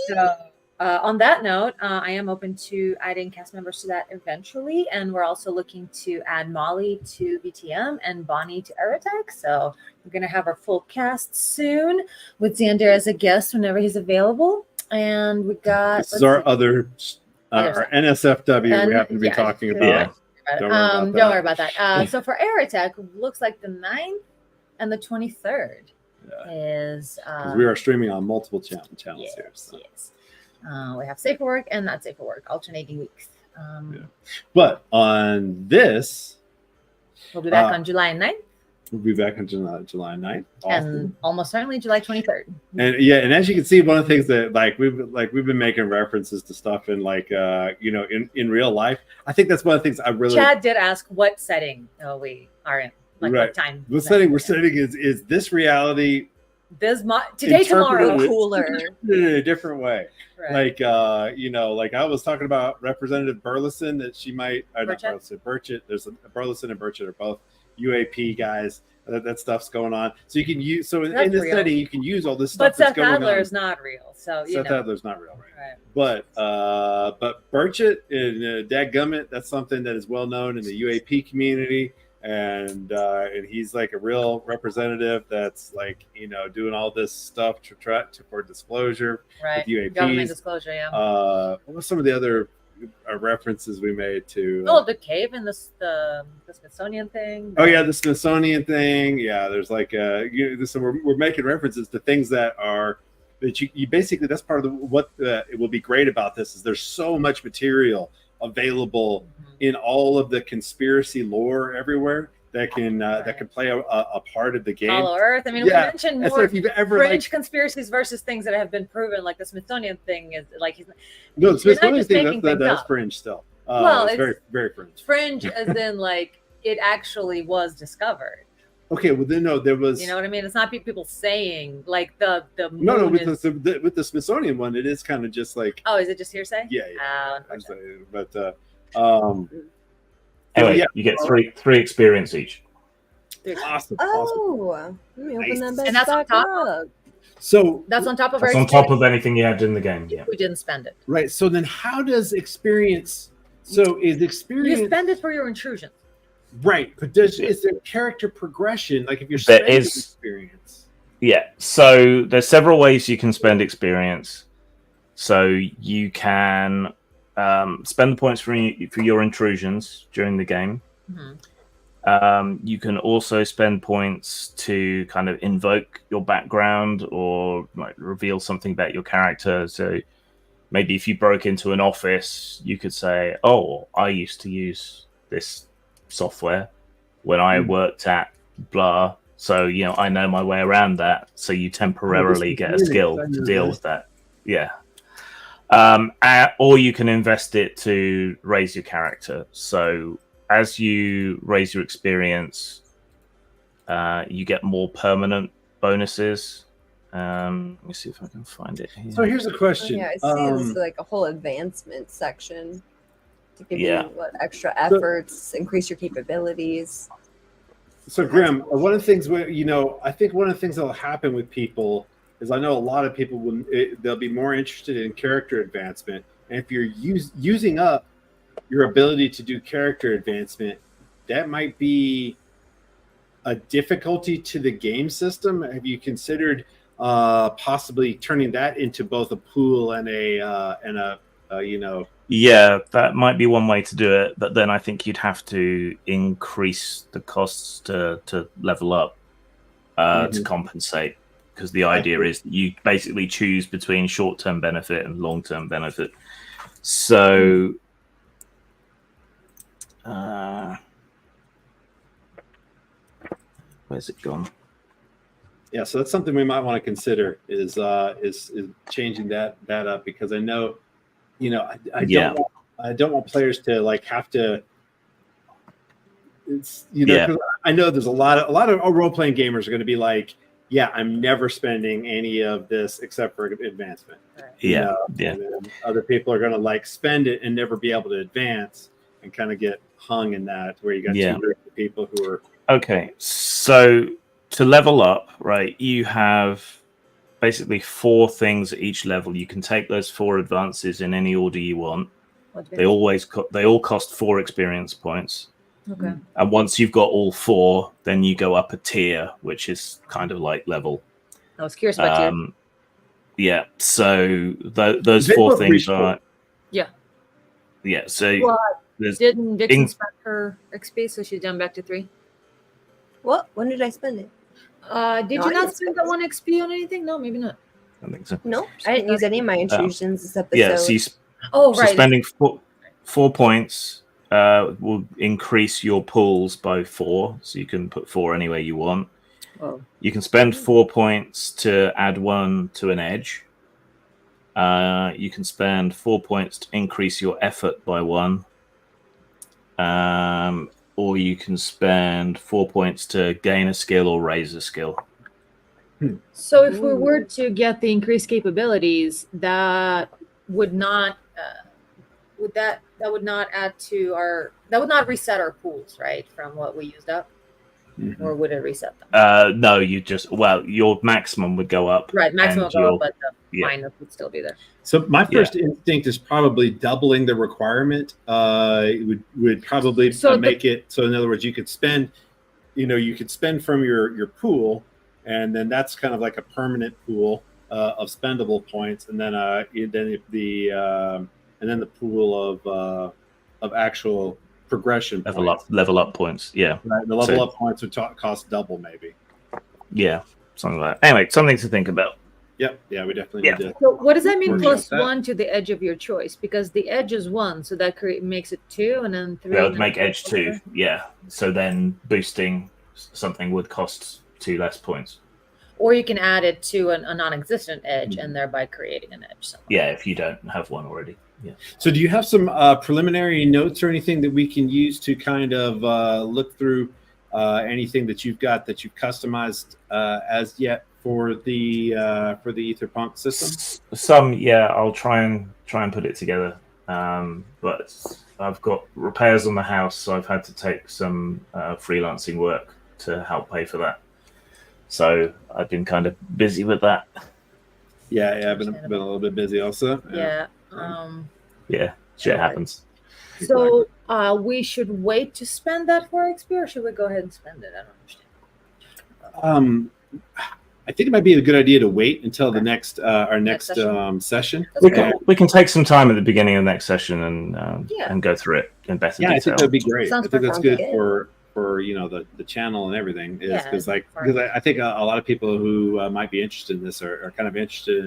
So on that note, I am open to adding cast members to that eventually, and we're also looking to add Molly to VTM and Bonnie to Aerotech. So we're gonna have our full cast soon with Xander as a guest whenever he's available. And we got this is our other our NSFW And- we happen to be yeah, talking about. yeah. Don't Don't worry worry about that. So for Aerotech, looks like the 9th and the 23rd is 'Cause we are streaming on multiple channels yes, here. So. yes. We have safe for work and not safe for work, alternating weeks. But on this, We'll be back Uh, on July 9th. We'll be back on July 9th. Awesome. And almost certainly July 23rd. And yeah, and as you can see, one of the things that we've been making references to stuff in in real life. I think that's one of the things I really. Chad did ask what setting we are in, like right. what time. The setting we're setting is this reality. Today, tomorrow, cooler in a different way. Right. Like I was talking about Representative Burleson that she might Burchett. There's a Burleson and Burchett are both UAP guys. That stuff's going on. So you can use in this study you can use all this stuff. But Seth Adler is not real. So Seth Adler's not real, right? But Burchett and Dadgummit, that's something that is well known in the UAP community. And he's like a real representative that's like doing all this stuff for disclosure with UAPs. Government disclosure, yeah. What were some of the other references we made to? The cave and the Smithsonian thing. Oh yeah, the Smithsonian thing. Yeah, there's like so we're making references to things that you basically that's part of what it will be great about this is there's so much material available in all of the conspiracy lore everywhere that can play a part of the game. Hollow Earth. I mean, we mentioned more if you've ever fringe conspiracies versus things that have been proven, like the Smithsonian thing is like the Smithsonian thing that's fringe still. It's very very fringe. Fringe, as in like it actually was discovered. Okay, well then there was. You know what I mean? It's not people saying like the moon with the Smithsonian one, it is kind of just like. Oh, is it just hearsay? Yeah. But anyway, you get three experience each. Awesome. Let me open that and that's on top up. So that's on top of on top of anything you had in the game. Yeah, we didn't spend it. Right. So then, how does experience? So is experience? You spend it for your intrusions. Right, but is there character progression? Like if you're spending experience. Yeah. So there's several ways you can spend experience. So you can spend the points for your intrusions during the game. Mm-hmm. You can also spend points to kind of invoke your background or like reveal something about your character. So maybe if you broke into an office, you could say, "Oh, I used to use this software when I worked at blah." So I know my way around that. So you temporarily get a skill to deal with that. Yeah. Or you can invest it to raise your character. So as you raise your experience, you get more permanent bonuses. Let me see if I can find it here. So here's a question. I see there's like a whole advancement section to give you extra efforts, increase your capabilities. So Grim, one of the things I think one of the things that will happen with people is I know a lot of people they'll be more interested in character advancement, and if you're using up your ability to do character advancement, that might be a difficulty to the game system. Have you considered possibly turning that into both a pool and a Yeah, that might be one way to do it, but then I think you'd have to increase the costs to level up to compensate, because the idea is that you basically choose between short-term benefit and long-term benefit. So where's it gone? Yeah, so that's something we might want to consider is changing that up, because I know I don't want players to like have to. It's I know there's a lot of role playing gamers are going to be like, yeah, I'm never spending any of this except for advancement. Yeah, And other people are going to like spend it and never be able to advance and kind of get hung in that, where you got two groups of people who are okay. So to level up, right, you have basically 4 things at each level. You can take those 4 advances in any order you want. They all cost 4 experience points. Okay. And once you've got all 4, then you go up a tier, which is kind of like level. I was curious about tier. Yeah. So those 4 things are. Yeah. Yeah. So didn't Dixon spend her XP, so she's down back to 3? What? When did I spend it? Did you not spend that 1 XP on anything? No, maybe not. I don't think so. No, I didn't use any of my intrusions this episode. Yeah. So spending 4 points. will increase your pools by 4, so you can put 4 anywhere you want. Oh. You can spend 4 points to add 1 to an edge. You can spend 4 points to increase your effort by 1. Or you can spend 4 points to gain a skill or raise a skill. So if we were to get the increased capabilities, that would not that would not add to our, that would not reset our pools, right, from what we used up, or would it reset them? No, you just, well, your maximum would go up. Right, maximum and would go up, your- but the yeah. minus would still be there. So my first instinct is probably doubling the requirement. It would probably make it so. In other words, you could spend, you could spend from your pool, and then that's kind of like a permanent pool of spendable points, and then the pool of actual progression level up points. Yeah, right. The level up points would cost double, maybe. Yeah, something like that. Anyway, something to think about. Yep. Yeah, we definitely need to. So what does that mean? Working Plus with that. 1 to the edge of your choice, because the edge is 1, so that makes it 2, and then 3. That would make edge 2. Yeah. So then boosting something would cost 2 less points. Or you can add it to a non-existent edge and thereby creating an edge somewhere. Yeah, if you don't have one already. Yeah. So do you have some preliminary notes or anything that we can use to kind of look through anything that you've got that you've customized as yet for the AetherPunk system? Some, yeah, I'll try and put it together. But I've got repairs on the house, so I've had to take some freelancing work to help pay for that. So I've been kind of busy with that. Yeah, I've been a little bit busy also. Yeah. Yeah, shit happens. So we should wait to spend that for XP, or should we go ahead and spend it? I don't understand. I think it might be a good idea to wait until the next our next session. We can take some time at the beginning of the next session and go through it in better detail. I think that'd be great. Sounds I think that's good perfect. for the channel and everything. Is because I think a lot of people who might be interested in this are kind of interested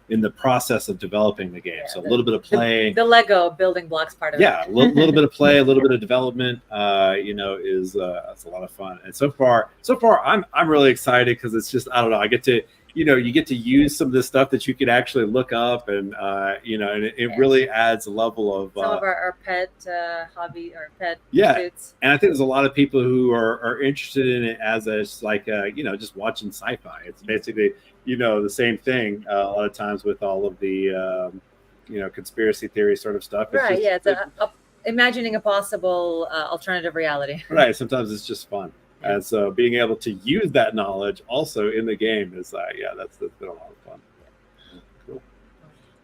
in the process of developing the game. So a little bit of play, the Lego building blocks part of it. Yeah, a little bit of play, a little bit of development. Is it's a lot of fun. And so far, I'm really excited because it's just, I don't know. I get to you get to use some of this stuff that you could actually look up, and and it really adds a level of some of our pet hobby or pet pursuits. And I think there's a lot of people who are interested in it as just watching sci-fi. It's basically the same thing a lot of times with all of the conspiracy theory sort of stuff. Right. It's imagining a possible alternative reality. Right. Sometimes it's just fun. And so being able to use that knowledge also in the game is, that's been a lot of fun. Cool.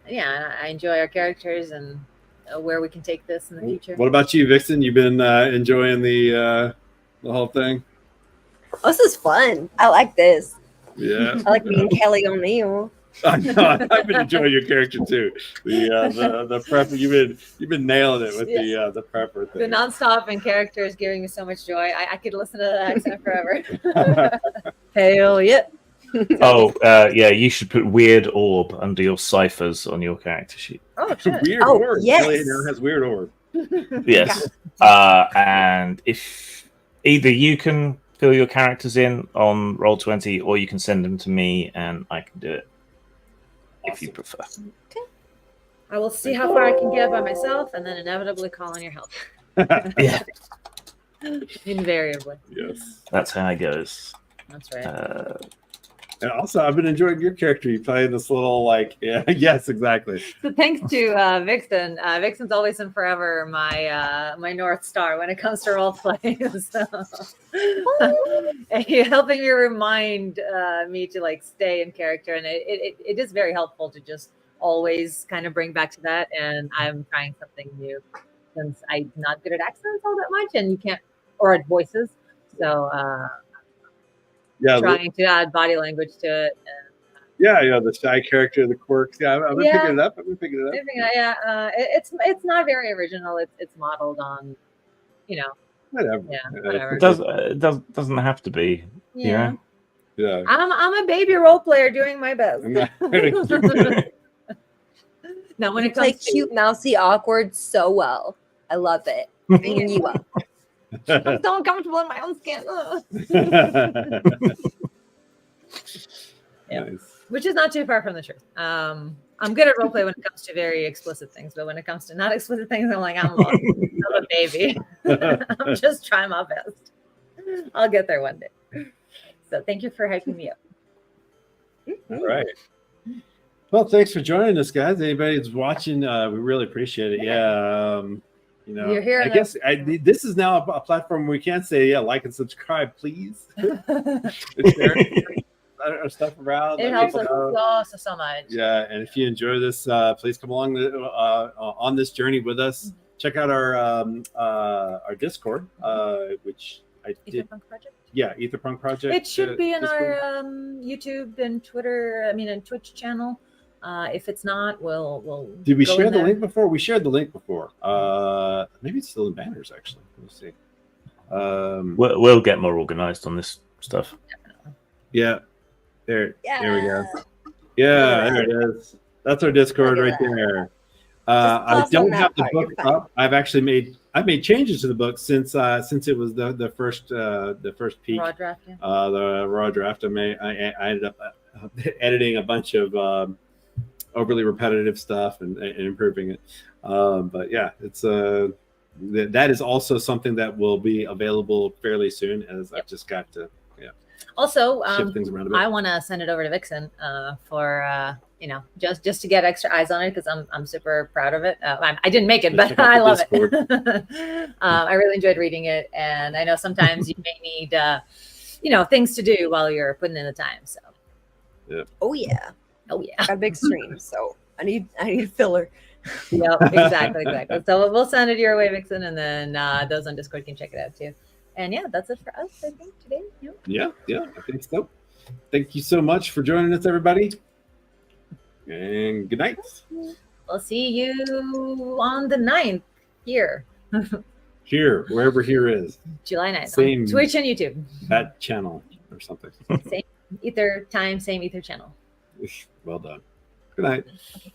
Yeah, I enjoy our characters and where we can take this in the future. What about you, Vixen? You've been enjoying the whole thing? This is fun. I like this. Yeah. I like being Kelly O'Neill. I know. I've been enjoying your character too. The prepper, you've been nailing it with the prepper thing. The nonstop and character is giving me so much joy. I could listen to that accent forever. Hell yeah. You should put weird orb under your ciphers on your character sheet. Oh shit. Weird orb. Yes. Kelly now has weird orb. Yes. And if either you can fill your characters in on Roll20, or you can send them to me and I can do it. If you prefer. Okay. I will see how far I can get by myself, and then inevitably call on your help. Yeah. Invariably. Yes. That's how it goes. That's right. And also, I've been enjoying your character. You play this little yes, exactly. So thanks to Vixen. Vixen's always and forever my North Star when it comes to role play. So helping me remind me to stay in character, and it is very helpful to just always kind of bring back to that. And I'm trying something new since I'm not good at accents all that much, and you can't, or at voices. So trying to add body language to it. And, the shy character, the quirks. Yeah, I've been picking it up. It's not very original. It's modeled on, whatever. Yeah, whatever. It doesn't have to be. Yeah. Yeah. I'm a baby role player doing my best. Now, when it Play comes to cute, mousy, awkward so well. I love it. Bringing you up. I'm so uncomfortable in my own skin. Ugh. Yeah. Nice. Which is not too far from the truth. I'm good at roleplay when it comes to very explicit things, but when it comes to not explicit things, I'm like, I'm a baby. I'm just trying my best. I'll get there one day. So thank you for hyping me up. All right. Well, thanks for joining us, guys. Anybody that's watching, we really appreciate it. Yeah. You know, You're here I guess this is now a platform where we can say, yeah, like and subscribe, please. Share our stuff around. It let helps people us know. so much. Yeah, and if you enjoy this, please come along on this journey with us. Check out our Discord, which I did. AetherPunk project. Yeah, AetherPunk project. It should be in Discord. our YouTube and Twitter. I mean, and Twitch channel. If it's not, we'll. Did we go share in the there. link before? We shared the link before. Maybe it's still in banners actually. Let's see. We'll get more organized on this stuff. Yeah, there we go. Look Yeah, at there it is. That's our Discord Look right at that. there. Just I pause don't on have that the part, book you're fine. up. I've made changes to the book since it was the first peak. Raw draft. Yeah. The raw draft. I ended up editing a bunch of overly repetitive stuff and improving it. But yeah, it's that is also something that will be available fairly soon, as I've just got to Also, shift things around a bit. I want to send it over to Vixen for just to get extra eyes on it because I'm super proud of it. I didn't make it, Let's but check out I the love Discord. it. I really enjoyed reading it, and I know sometimes you may need things to do while you're putting in the time. So, Oh yeah, oh yeah, got a big stream, so I need filler. yep, exactly. So we'll send it your way, Vixen, and then those on Discord can check it out too. And yeah, that's it for us, I think, today. Yep. Yeah, I think so. Thank you so much for joining us, everybody. And good night. We'll see you on the 9th here, Here, wherever here is, July 9th, Same. on Twitch and YouTube. that channel or something. Same Ether time, same Ether channel. Well done. Good night. Okay.